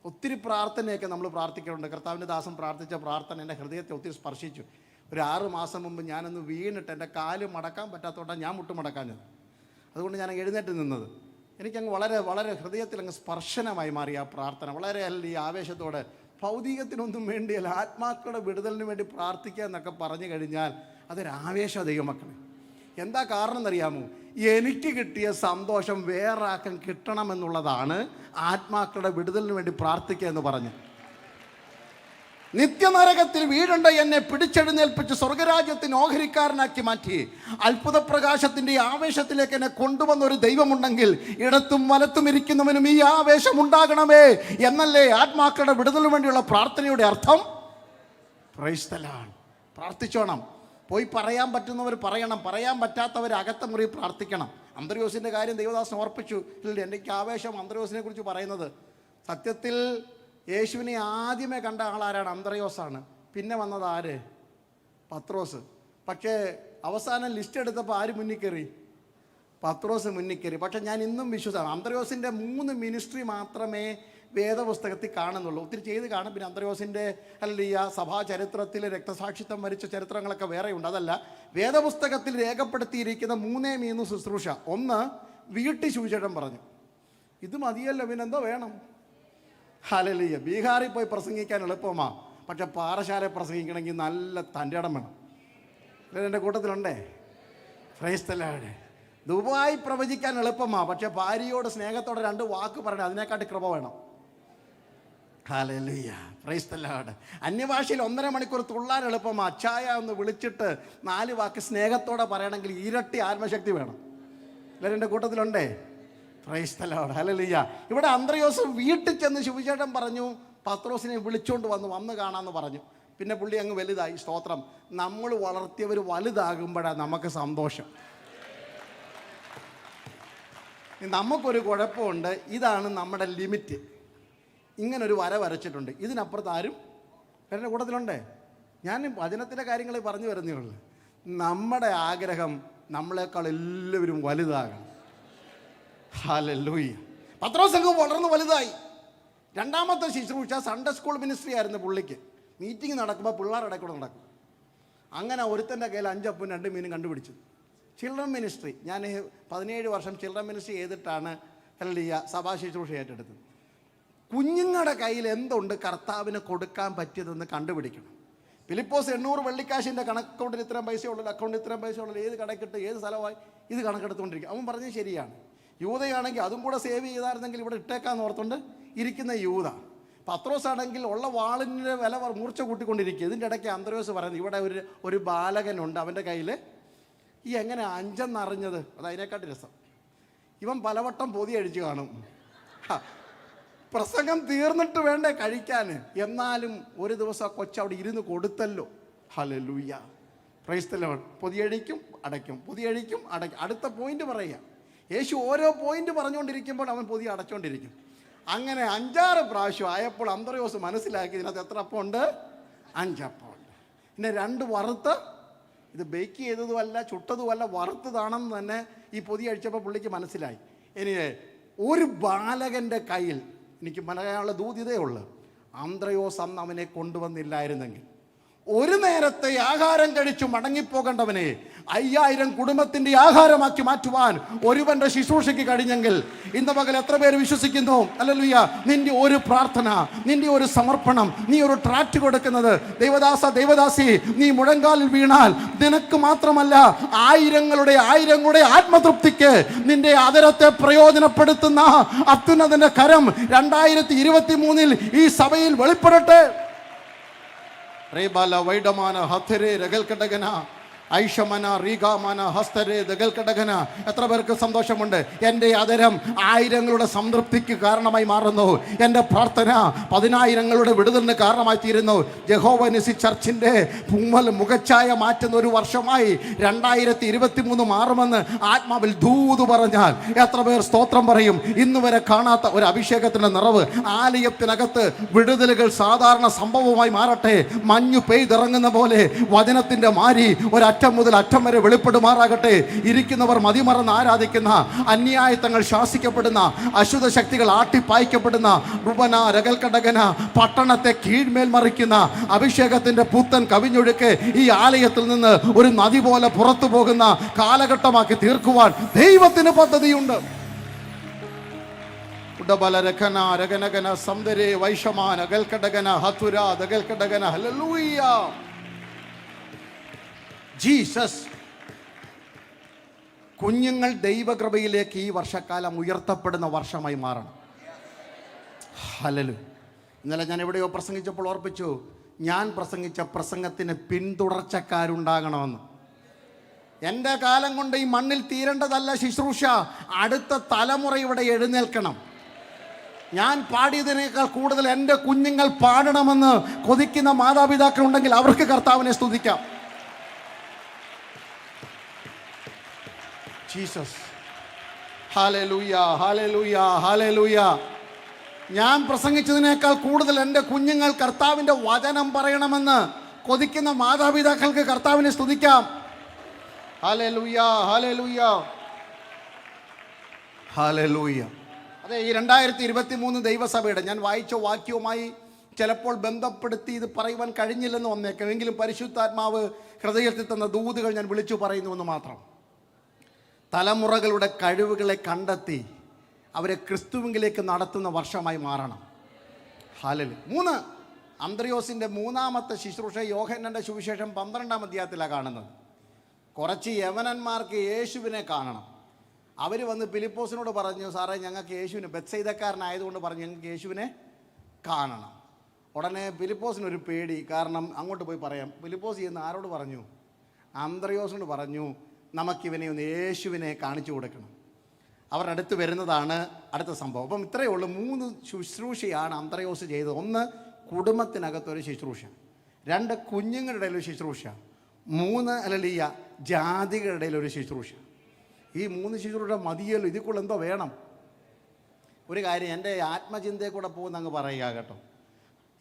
ഒത്തിരി പ്രാർത്ഥനയൊക്കെ നമ്മൾ പ്രാർത്ഥിക്കാറുണ്ട്. കർത്താവിൻ്റെ ദാസൻ പ്രാർത്ഥിച്ച പ്രാർത്ഥന എൻ്റെ ഹൃദയത്തെ ഒത്തിരി സ്പർശിച്ചു. ഒരു 6 മാസം മുമ്പ് ഞാനൊന്ന് വീണിട്ട് എൻ്റെ കാല് മടക്കാൻ പറ്റാത്തതുകൊണ്ടാണ് ഞാൻ മുട്ടുമടക്കാഞ്ഞത്. അതുകൊണ്ട് ഞാൻ എഴുന്നേറ്റ് നിന്നത്. എനിക്കങ്ങ് വളരെ വളരെ ഹൃദയത്തിൽ അങ്ങ് സ്പർശനമായി മാറി ആ പ്രാർത്ഥന. വളരെ ഈ ആവേശത്തോടെ ഭൗതികത്തിനൊന്നും വേണ്ടിയല്ല, ആത്മാക്കളുടെ വിടുതലിന് വേണ്ടി പ്രാർത്ഥിക്കുക എന്നൊക്കെ പറഞ്ഞു കഴിഞ്ഞാൽ അതൊരാവേശം ദൈവമക്കളെ. എന്താ കാരണം എന്നറിയാമോ? എനിക്ക് കിട്ടിയ സന്തോഷം വേറെ ആക്കാൻ കിട്ടണമെന്നുള്ളതാണ് ആത്മാക്കളുടെ വിടുതലിന് വേണ്ടി പ്രാർത്ഥിക്കുക എന്ന് പറഞ്ഞു. നിത്യനരകത്തിൽ വീഴുണ്ട എന്നെ പിടിച്ചെഴുന്നേൽപ്പിച്ച് സ്വർഗരാജ്യത്തിന് ഓഹരിക്കാരനാക്കി മാറ്റി അത്ഭുത പ്രകാശത്തിൻ്റെ ആവേശത്തിലേക്ക് എന്നെ കൊണ്ടുവന്ന ഒരു ദൈവമുണ്ടെങ്കിൽ ഇടത്തും വലത്തും ഇരിക്കുന്നവനും ഈ ആവേശം ഉണ്ടാകണമേ എന്നല്ലേ ആത്മാക്കളുടെ വിടുതലിന് വേണ്ടിയുള്ള പ്രാർത്ഥനയുടെ അർത്ഥം. Praise the Lord. പ്രാർത്ഥിച്ചോണം. പോയി പറയാൻ പറ്റുന്നവർ പറയണം, പറയാൻ പറ്റാത്തവർ അകത്ത മുറി പ്രാർത്ഥിക്കണം. അന്ത്രയോസിൻ്റെ കാര്യം ദൈവദാസൻ ഓർപ്പിച്ചു. ഇല്ല, എനിക്ക് ആവേശം അന്ത്രയോസിനെ കുറിച്ച് പറയുന്നത്. സത്യത്തിൽ യേശുവിനെ ആദ്യമേ കണ്ട ആളാരാണ്? അന്ത്രയോസാണ്. പിന്നെ വന്നത് ആര്? പത്രോസ്. പക്ഷേ അവസാനം ലിസ്റ്റ് എടുത്തപ്പോൾ ആര് മുന്നിൽ കയറി? പത്രോസ് മുന്നിൽ കയറി. പക്ഷെ ഞാൻ ഇന്നും വിശ്വസിക്കുന്നു അന്ത്രയോസിൻ്റെ 3 മിനിസ്ട്രി മാത്രമേ വേദപുസ്തകത്തിൽ കാണുന്നുള്ളൂ. ഒത്തിരി ചെയ്ത് കാണും. പിന്നെ അന്ത്രയോസിൻ്റെ അല്ലെങ്കിൽ സഭാ ചരിത്രത്തിൽ രക്തസാക്ഷിത്വം വരിച്ച ചരിത്രങ്ങളൊക്കെ വേറെയുണ്ട്. അതല്ല, വേദപുസ്തകത്തിൽ രേഖപ്പെടുത്തിയിരിക്കുന്ന 3 ശുശ്രൂഷ. ഒന്ന്, വീട്ടിൽ സുവിശേഷം പറഞ്ഞു. ഇത് മതിയല്ലോ, പിന്നെന്തോ വേണം? ഹല്ലേലൂയ. ബീഹാറിൽ പോയി പ്രസംഗിക്കാൻ എളുപ്പമാ, പക്ഷെ പാറശാല പ്രസംഗിക്കണമെങ്കിൽ നല്ല തൻ്റെ ഇടം വേണം. എൻ്റെ കൂട്ടത്തിലുണ്ടേ? Praise the Lord. ദുബായ് പ്രവചിക്കാൻ എളുപ്പമാ, പക്ഷെ ഭാര്യയോട് സ്നേഹത്തോടെ 2 വാക്ക് പറയണം, അതിനെക്കാട്ടി കൃപ വേണം. ഹല്ലേലൂയ. Praise the Lord. അന്യഭാഷയിൽ 1.5 മണിക്കൂർ തുള്ളാൻ എളുപ്പമാ, അച്ചായ ഒന്ന് വിളിച്ചിട്ട് 4 വാക്ക് സ്നേഹത്തോടെ പറയണമെങ്കിൽ ഇരട്ടി ആത്മശക്തി വേണം. എല്ലാവരും എൻ്റെ കൂട്ടത്തിലുണ്ടേ? Praise the Lord. ഹല്ലേലൂയ. ഇവിടെ അന്ത്രയോസ് വീട്ടിൽ ചെന്ന് സുവിശേഷം പറഞ്ഞു. പത്രോസിനെ വിളിച്ചോണ്ട് വന്ന് കാണാമെന്ന് പറഞ്ഞു. പിന്നെ പുള്ളി അങ്ങ് വലുതായി. സ്തോത്രം. നമ്മൾ വളർത്തിയവർ വലുതാകുമ്പോഴാണ് നമുക്ക് സന്തോഷം. നമുക്കൊരു കുഴപ്പമുണ്ട്. ഇതാണ് നമ്മുടെ ലിമിറ്റ്. ഇങ്ങനൊരു വര വരച്ചിട്ടുണ്ട്. ഇതിനപ്പുറത്ത് ആരും എൻ്റെ കൂട്ടത്തിലുണ്ടേ? ഞാൻ വചനത്തിൻ്റെ കാര്യങ്ങൾ പറഞ്ഞു വരുന്നേ ഉള്ളൂ. നമ്മുടെ ആഗ്രഹം നമ്മളെക്കാൾ എല്ലാവരും വലുതാകണം. ഹല്ലേലൂയ. പത്രോസ് അങ്ങ് വളർന്ന് വലുതായി. 2ാമത്തെ ശുശ്രൂഷ സൺഡേ സ്കൂൾ മിനിസ്ട്രി ആയിരുന്നു പുള്ളിക്ക്. മീറ്റിംഗ് നടക്കുമ്പോൾ പിള്ളേരുടെ കൂടെ നടക്കും. അങ്ങനെ ഒരുത്തൻ്റെ കയ്യിൽ 5 അപ്പവും 2 മീനും കണ്ടുപിടിച്ചു. Children ministry. ഞാൻ 17 വർഷം ചിൽഡ്രൻ മിനിസ്ട്രി ചെയ്തിട്ടാണ് സഭാ ശുശ്രൂഷ ഏറ്റെടുത്തത്. കുഞ്ഞുങ്ങളുടെ കയ്യിൽ എന്തുണ്ട് കർത്താവിന് കൊടുക്കാൻ പറ്റിയതെന്ന് കണ്ടുപിടിക്കണം. ഫിലിപ്പോസ് 800 വെള്ളിക്കാശിൻ്റെ കണക്കൗണ്ടിൽ ഇത്രയും പൈസ ഉള്ളൂ, അക്കൗണ്ടിൽ ഇത്രയും പൈസ ഉള്ളൂ, ഏത് കണക്കിട്ട് ഏത് സ്ഥലമായി ഇത് കണക്കെടുത്തുകൊണ്ടിരിക്കും. അവൻ പറഞ്ഞത് ശരിയാണ്. യൂതയാണെങ്കിൽ അതും കൂടെ സേവ് ചെയ്തായിരുന്നെങ്കിൽ ഇവിടെ ഇട്ടേക്കാന്ന് ഓർത്തുകൊണ്ട് ഇരിക്കുന്ന യൂത. പത്രോസ് ആണെങ്കിൽ ഉള്ള വാളിൻ്റെ വില മൂർച്ച കൂട്ടിക്കൊണ്ടിരിക്കുക. ഇതിൻ്റെ ഇടയ്ക്ക് അന്ത്രയോസ് പറയുന്നത് ഇവിടെ ഒരു ബാലകനുണ്ട്, അവൻ്റെ കയ്യിൽ ഈ എങ്ങനെ 5 എന്നറിഞ്ഞത്? അത് അതിനെക്കാട്ടി രസം. ഇവൻ പലവട്ടം പൊതി അഴിച്ചു കാണും. പ്രസംഗം തീർന്നിട്ട് വേണ്ടേ കഴിക്കാൻ? എന്നാലും ഒരു ദിവസം കൊച്ചവിടെ ഇരുന്ന് കൊടുത്തല്ലോ. ഹല്ലേലൂയ. Praise the Lord. പൊതിയഴിക്കും അടയ്ക്കും, പൊതിയഴിക്കും അടയ്ക്കും. അടുത്ത പോയിന്റ് പറയുക. യേശു ഓരോ പോയിന്റ് പറഞ്ഞുകൊണ്ടിരിക്കുമ്പോൾ അവൻ പൊതി അടച്ചുകൊണ്ടിരിക്കും. അങ്ങനെ 5-6 പ്രാവശ്യം ആയപ്പോൾ അന്ത്രയോസ് മനസ്സിലാക്കി ഇതിനകത്ത് എത്ര അപ്പമുണ്ട്? 5 അപ്പമുണ്ട്. പിന്നെ 2 വറുത്ത്, ഇത് ബേക്ക് ചെയ്തതുമല്ല ചുട്ടതുമല്ല, വറുത്തതാണെന്ന് തന്നെ ഈ പൊതി അഴിച്ചപ്പോൾ പുള്ളിക്ക് മനസ്സിലായി. ഇനി ഒരു ബാലകൻ്റെ കയ്യിൽ എനിക്ക് മനസ്സിലായുള്ള ദൂത് ഇതേ ഉള്ളു. അന്ത്രയോസ് അന്ന് അവനെ കൊണ്ടുവന്നില്ലായിരുന്നെങ്കിൽ ഒരു നേരത്തെ ആഹാരം കഴിച്ചു മടങ്ങിപ്പോകേണ്ടവനെ 5000 കുടുംബത്തിന്റെ ആഹാരമാക്കി മാറ്റുവാൻ ഒരുവന്റെ ശുശ്രൂഷയ്ക്ക് കഴിഞ്ഞെങ്കിൽ ഇന്ന് പകൽ എത്ര പേര് വിശ്വസിക്കുന്നു? ഹല്ലേലൂയ. നിന്റെ ഒരു പ്രാർത്ഥന, നിന്റെ ഒരു സമർപ്പണം, നീ ഒരു ട്രാക്റ്റ് കൊടുക്കുന്നത്, ദൈവദാസി, നീ മുഴങ്കാലിൽ വീണാൽ നിനക്ക് മാത്രമല്ല, ആയിരങ്ങളുടെ ആത്മതൃപ്തിക്ക് നിന്റെ അതരത്തെ പ്രയോജനപ്പെടുത്തുന്ന അത്യുന്നതന്റെ കരം 2023 ഈ സഭയിൽ വെളിപ്പെടട്ടെ. റേബാല വൈഡമാന ഹത്തരേ രഗൽക്കടകന ഐഷമന റീഗാമന ഹസ്തരേ ദഗൽക്കടകന. എത്ര പേർക്ക് സന്തോഷമുണ്ട്? എൻ്റെ അതരം 1000ങ്ങളുടെ സംതൃപ്തിക്ക് കാരണമായി മാറുന്നു. എൻ്റെ പ്രാർത്ഥന 10000ങ്ങളുടെ വിടുതലിന് കാരണമായി തീരുന്നു. യഹോവ നിസി ചർച്ചിൻ്റെ മുഖച്ഛായ മാറ്റുന്ന ഒരു വർഷമായി 2023 മാറുമെന്ന് ആത്മാവിൽ ദൂത് പറഞ്ഞാൽ എത്ര പേർ സ്തോത്രം പറയും? ഇന്ന് വരെ കാണാത്ത ഒരു അഭിഷേകത്തിൻ്റെ നിറവ് ആലയത്തിനകത്ത് വിടുതലുകൾ സാധാരണ സംഭവമായി മാറട്ടെ. മഞ്ഞു പെയ്തിറങ്ങുന്ന പോലെ വചനത്തിൻ്റെ മാരി ഒരറ്റം മുതൽ അറ്റം വരെ വെളിപ്പെടുമാറാകട്ടെ. ഇരിക്കുന്നവർ മതിമറന്ന് ആരാധിക്കുന്ന, അന്യായത്തങ്ങൾ ശാസിക്കപ്പെടുന്ന, അശുദ്ധ ശക്തികൾ ആട്ടിപ്പായിക്കപ്പെടുന്ന, റുബന രഗൽക്കടകന പട്ടണത്തെ കീഴ്മേൽ മറിക്കുന്ന അഭിഷേകത്തിന്റെ പുത്തൻ കവിഞ്ഞൊഴുക്ക് ഈ ആലയത്തിൽ നിന്ന് ഒരു നദി പോലെ പുറത്തു പോകുന്ന കാലഘട്ടമാക്കി തീർക്കുവാൻ ദൈവത്തിന് പദ്ധതിയുണ്ട്. ജീസസ്. കുഞ്ഞുങ്ങൾ ദൈവകൃപയിലേക്ക് ഈ വർഷക്കാലം ഉയർത്തപ്പെടുന്ന വർഷമായി മാറണം. ഹല്ലേലൂയ. ഇന്നലെ ഞാൻ എവിടെയോ പ്രസംഗിച്ചപ്പോൾ ഓർപ്പിച്ചു, ഞാൻ പ്രസംഗിച്ച പ്രസംഗത്തിന് പിന്തുടർച്ചക്കാരുണ്ടാകണമെന്ന്. എൻ്റെ കാലം കൊണ്ട് ഈ മണ്ണിൽ തീരേണ്ടതല്ല ശുശ്രൂഷ, അടുത്ത തലമുറ ഇവിടെ എഴുന്നേൽക്കണം. ഞാൻ പാടിയതിനേക്കാൾ കൂടുതൽ എൻ്റെ കുഞ്ഞുങ്ങൾ പാടണമെന്ന് കൊതിക്കുന്ന മാതാപിതാക്കൾ ഉണ്ടെങ്കിൽ അവർക്ക് കർത്താവിനെ സ്തുതിക്കാം. ജീസസ്. Hallelujah, hallelujah, hallelujah. ഞാൻ പ്രസംഗിച്ചതിനേക്കാൾ കൂടുതൽ എൻ്റെ കുഞ്ഞുങ്ങൾ കർത്താവിൻ്റെ വചനം പറയണമെന്ന് കൊതിക്കുന്ന മാതാപിതാക്കൾക്ക് കർത്താവിനെ സ്തുതിക്കാം. Hallelujah, hallelujah, hallelujah. അതെ, ഈ 2023 ദൈവസഭയുടെ ഞാൻ വായിച്ച വാക്യവുമായി ചിലപ്പോൾ ബന്ധപ്പെടുത്തി ഇത് പറയുവാൻ കഴിഞ്ഞില്ലെന്ന് വന്നേക്കാം. എങ്കിലും പരിശുദ്ധാത്മാവ് ഹൃദയത്തിൽ തന്ന ദൂതുകൾ ഞാൻ വിളിച്ചു പറയുന്നുവെന്ന് മാത്രം. തലമുറകളുടെ കഴിവുകളെ കണ്ടെത്തി അവരെ ക്രിസ്തുവിലേക്ക് നടത്തുന്ന വർഷമായി മാറണം. ഹല്ലേലൂയ. 3 അന്ത്രയോസിൻ്റെ 3ാമത്തെ ശുശ്രൂഷ യോഹന്നാന്റെ സുവിശേഷം 12-ാം അധ്യായത്തിലാണ് കാണുന്നത്. കുറച്ച് യവനന്മാർക്ക് യേശുവിനെ കാണണം. അവർ വന്ന് ഫിലിപ്പോസിനോട് പറഞ്ഞു, സാറേ ഞങ്ങൾക്ക് യേശുവിനെ, ബെത്സയിദക്കാരനായതുകൊണ്ട് പറഞ്ഞു ഞങ്ങൾക്ക് യേശുവിനെ കാണണം. ഉടനെ ഫിലിപ്പോസിനൊരു പേടി, കാരണം അങ്ങോട്ട് പോയി പറയാം. ഫിലിപ്പോസ് ചെന്ന് ആരോട് പറഞ്ഞു? അന്ത്രയോസിനോട് പറഞ്ഞു, നമുക്കിവനെ ഒന്ന് യേശുവിനെ കാണിച്ചു കൊടുക്കണം. അവരുടെ അടുത്ത് വരുന്നതാണ് അടുത്ത സംഭവം. അപ്പം ഇത്രയേ ഉള്ളൂ. 3 ശുശ്രൂഷയാണ് അന്ത്രയോസ് ചെയ്തത്. 1 കുടുംബത്തിനകത്തൊരു ശുശ്രൂഷ, 2 കുഞ്ഞുങ്ങളുടെ ഇടയിലൊരു ശുശ്രൂഷ, 3 ഹല്ലേലൂയ ജാതികളുടെ ഇടയിലൊരു ശുശ്രൂഷ. ഈ 3 ശുശ്രൂഷ മതിയല്ലോ, ഇതിൽക്കുള്ള എന്തോ വേണം. ഒരു കാര്യം എൻ്റെ ആത്മചിന്തയെ കൂടെ പോകുന്ന അങ്ങ് പറയുക കേട്ടോ.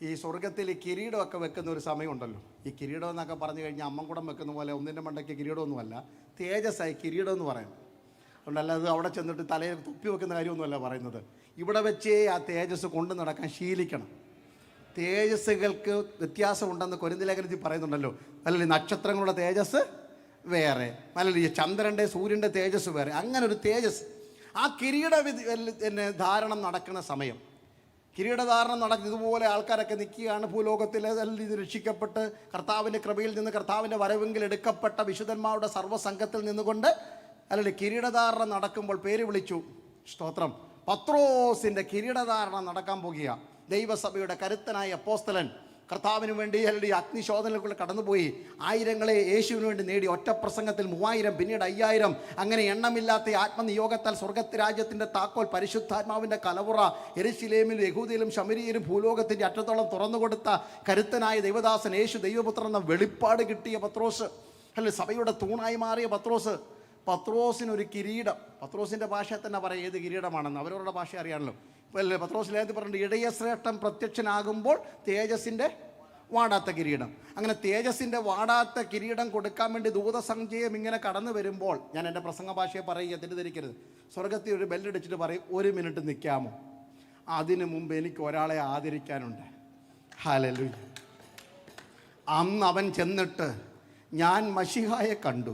ഈ സ്വർഗത്തിൽ ഈ കിരീടമൊക്കെ വെക്കുന്ന ഒരു സമയമുണ്ടല്ലോ. ഈ കിരീടം എന്നൊക്കെ പറഞ്ഞു കഴിഞ്ഞാൽ അമ്മൻകുടം വെക്കുന്ന പോലെ ഒന്നിൻ്റെ മണ്ടയ്ക്ക് കിരീടമൊന്നുമല്ല, തേജസ്സായി കിരീടം എന്ന് പറയുന്നത്. അതുകൊണ്ടല്ല അത് അവിടെ ചെന്നിട്ട് തലയിൽ തുപ്പി വെക്കുന്ന കാര്യമൊന്നുമല്ല പറയുന്നത്. ഇവിടെ വെച്ചേ ആ തേജസ് കൊണ്ടു നടക്കാൻ ശീലിക്കണം. തേജസ്സുകൾക്ക് വ്യത്യാസമുണ്ടെന്ന് കൊരിന്ത്യർ ലേഖനത്തിൽ പറയുന്നുണ്ടല്ലോ. അല്ലെങ്കിൽ നക്ഷത്രങ്ങളുടെ തേജസ് വേറെ, അല്ലെങ്കിൽ ചന്ദ്രൻ്റെ സൂര്യൻ്റെ തേജസ് വേറെ. അങ്ങനെ ഒരു തേജസ്, ആ കിരീട ധാരണം നടക്കുന്ന സമയം, കിരീടധാരണം നടക്കുന്ന ഇതുപോലെ ആൾക്കാരൊക്കെ നിൽക്കുകയാണ് ഭൂലോകത്തിൽ. ഇത് രക്ഷിക്കപ്പെട്ട് കർത്താവിൻ്റെ കൃപയിൽ നിന്ന് കർത്താവിൻ്റെ വരവെങ്കിൽ എടുക്കപ്പെട്ട വിശുദ്ധന്മാരുടെ സർവ്വസംഘത്തിൽ നിന്നുകൊണ്ട് അല്ലെങ്കിൽ കിരീടധാരണം നടക്കുമ്പോൾ പേര് വിളിച്ചു. സ്തോത്രം. പത്രോസിൻ്റെ കിരീടധാരണം നടക്കാൻ പോകുക. ദൈവസഭയുടെ കരുത്തനായ അപ്പോസ്തലൻ കർത്താവിന് വേണ്ടി അല്ലെങ്കിൽ അഗ്നിശോധനകളിലൂടെ കടന്നുപോയി ആയിരങ്ങളെ യേശുവിന് വേണ്ടി നേടി. ഒറ്റ പ്രസംഗത്തിൽ 3000, പിന്നീട് 5000, അങ്ങനെ എണ്ണമില്ലാത്ത ആത്മനിയോഗത്താൽ സ്വർഗത്ത് രാജ്യത്തിൻ്റെ താക്കോൽ പരിശുദ്ധാത്മാവിൻ്റെ കലവുറ യെരുശലേമിലും യഹൂദയിലും ശമരിയിലും ഭൂലോകത്തിൻ്റെ അറ്റത്തോളം തുറന്നുകൊടുത്ത കരുത്തനായ ദൈവദാസൻ യേശു ദൈവപുത്രൻ എന്ന വെളിപ്പാട് കിട്ടിയ പത്രോസ്, അല്ലെ സഭയുടെ തൂണായി മാറിയ പത്രോസ്. പത്രോസിനൊരു കിരീടം, പത്രോസിൻ്റെ ഭാഷ തന്നെ പറയാം ഏത് കിരീടമാണെന്ന്, അവരവരുടെ ഭാഷ അറിയാമല്ലോ. അല്ലേ പത്രോസ് ലേഖനത്തിൽ പറഞ്ഞിട്ട് ഇടയശ്രേഷ്ഠൻ പ്രത്യക്ഷനാകുമ്പോൾ തേജസ്സിൻ്റെ വാടാത്ത കിരീടം. അങ്ങനെ തേജസ്സിൻ്റെ വാടാത്ത കിരീടം കൊടുക്കാൻ വേണ്ടി ദൂതസഞ്ചയം ഇങ്ങനെ കടന്നു വരുമ്പോൾ, ഞാൻ എൻ്റെ പ്രസംഗ ഭാഷയെ പറയുക, തെറ്റിദ്ധരിക്കരുത്. സ്വർഗത്തിൽ ഒരു ബെല്ലടിച്ചിട്ട് പറയും, 1 മിനിറ്റ് നിൽക്കാമോ, അതിനു മുമ്പ് എനിക്ക് ഒരാളെ ആദരിക്കാനുണ്ട്. ഹല്ലേലൂയ. അന്ന് അവൻ ചെന്നിട്ട് ഞാൻ മശിഹായെ കണ്ടു,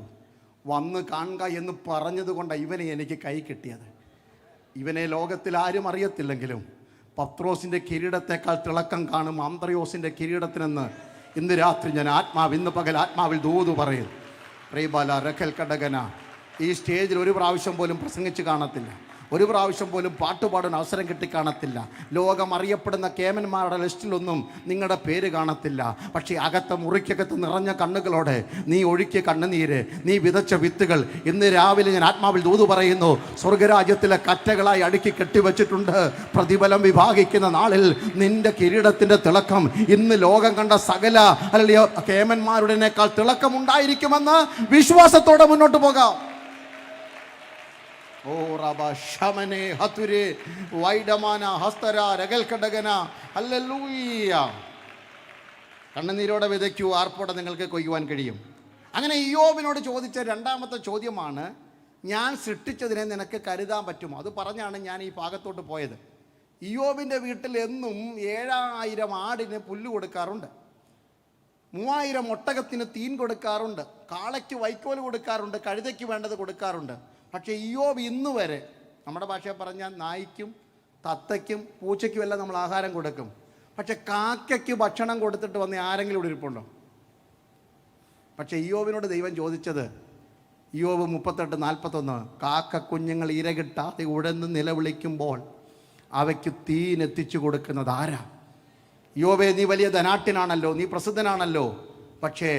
വന്ന് കാണുക എന്ന് പറഞ്ഞതുകൊണ്ടാണ് ഇവനെ എനിക്ക് കൈ കിട്ടിയത്. ഇവനെ ലോകത്തിൽ ആരും അറിയത്തില്ലെങ്കിലും പത്രോസിൻ്റെ കിരീടത്തേക്കാൾ തിളക്കം കാണും അന്ത്രയോസിൻ്റെ കിരീടത്തിനെന്ന് ഇന്ന് രാത്രി ഞാൻ ഇന്ന് പകൽ ആത്മാവിൽ ദൂത് പറയും. പ്രിയബാല റഖൽ കടകന ഈ സ്റ്റേജിൽ ഒരു പ്രാവശ്യം പോലും പ്രസംഗിച്ച് കാണത്തില്ല, ഒരു പ്രാവശ്യം പോലും പാട്ടുപാടാൻ അവസരം കിട്ടി കാണത്തില്ല. ലോകം അറിയപ്പെടുന്ന കേമന്മാരുടെ ലിസ്റ്റിലൊന്നും നിങ്ങളുടെ പേര് കാണത്തില്ല. പക്ഷേ അകത്ത മുറിക്കകത്ത് നിറഞ്ഞ കണ്ണുകളോടെ നീ ഒഴുക്കിയ കണ്ണുനീര്, നീ വിതച്ച വിത്തുകൾ ഇന്ന് രാവിലെ ഞാൻ ആത്മാവിൽ ദൂത് പറയുന്നു, സ്വർഗരാജ്യത്തിലെ കറ്റകളായി അടുക്കി കെട്ടിവെച്ചിട്ടുണ്ട്. പ്രതിഫലം വിഭാഗിക്കുന്ന നാളിൽ നിന്റെ കിരീടത്തിൻ്റെ തിളക്കം ഇന്ന് ലോകം കണ്ട സകല അല്ലെങ്കിൽ കേമന്മാരുടേക്കാൾ തിളക്കമുണ്ടായിരിക്കുമെന്ന് വിശ്വാസത്തോടെ മുന്നോട്ട് പോകാം. ഓ റബ ശമനെ ഹതുരെ വൈഡമാന ഹസ്തര രഗൽ കടകന ഹല്ലേലൂയ. കണ്ണുനീരോടെ വിതയ്ക്കൂ, ആർപ്പോടെ നിങ്ങൾക്ക് കൊയ്യുവാൻ കഴിയും. അങ്ങനെ ഇയ്യോബിനോട് ചോദിച്ച രണ്ടാമത്തെ ചോദ്യമാണ്, ഞാൻ സൃഷ്ടിച്ചതിനെ നിനക്ക് കരുതാൻ പറ്റുമോ? അത് പറഞ്ഞാണ് ഞാൻ ഈ ഭാഗത്തോട്ട് പോയത്. ഇയ്യോബിൻ്റെ വീട്ടിൽ എന്നും 7000 ആടിന് പുല്ല് കൊടുക്കാറുണ്ട്, 3000 ഒട്ടകത്തിന് തീൻ കൊടുക്കാറുണ്ട്, കാളയ്ക്ക് വൈക്കോൽ കൊടുക്കാറുണ്ട്, കഴുതയ്ക്ക് വേണ്ടത് കൊടുക്കാറുണ്ട്. പക്ഷേ ഇയ്യോബ് ഇന്ന് വരെ, നമ്മുടെ ഭാഷ പറഞ്ഞാൽ നായ്ക്കും തത്തയ്ക്കും പൂച്ചയ്ക്കും എല്ലാം നമ്മൾ ആഹാരം കൊടുക്കും. പക്ഷെ കാക്കയ്ക്ക് ഭക്ഷണം കൊടുത്തിട്ട് വന്ന് ആരെങ്കിലും ഇവിടെ ഇരിപ്പുണ്ടോ? പക്ഷെ ഇയ്യോബിനോട് ദൈവം ചോദിച്ചത്, ഇയ്യോബ് 38:41, കാക്ക കുഞ്ഞുങ്ങൾ ഇരകിട്ടാതെ ഉഴന്ന് നിലവിളിക്കുമ്പോൾ അവയ്ക്ക് തീനെത്തിച്ചു കൊടുക്കുന്നത് ആരാ? ഇയ്യോബേ, നീ വലിയ ധനാട്ടിനാണല്ലോ, നീ പ്രസിദ്ധനാണല്ലോ, പക്ഷേ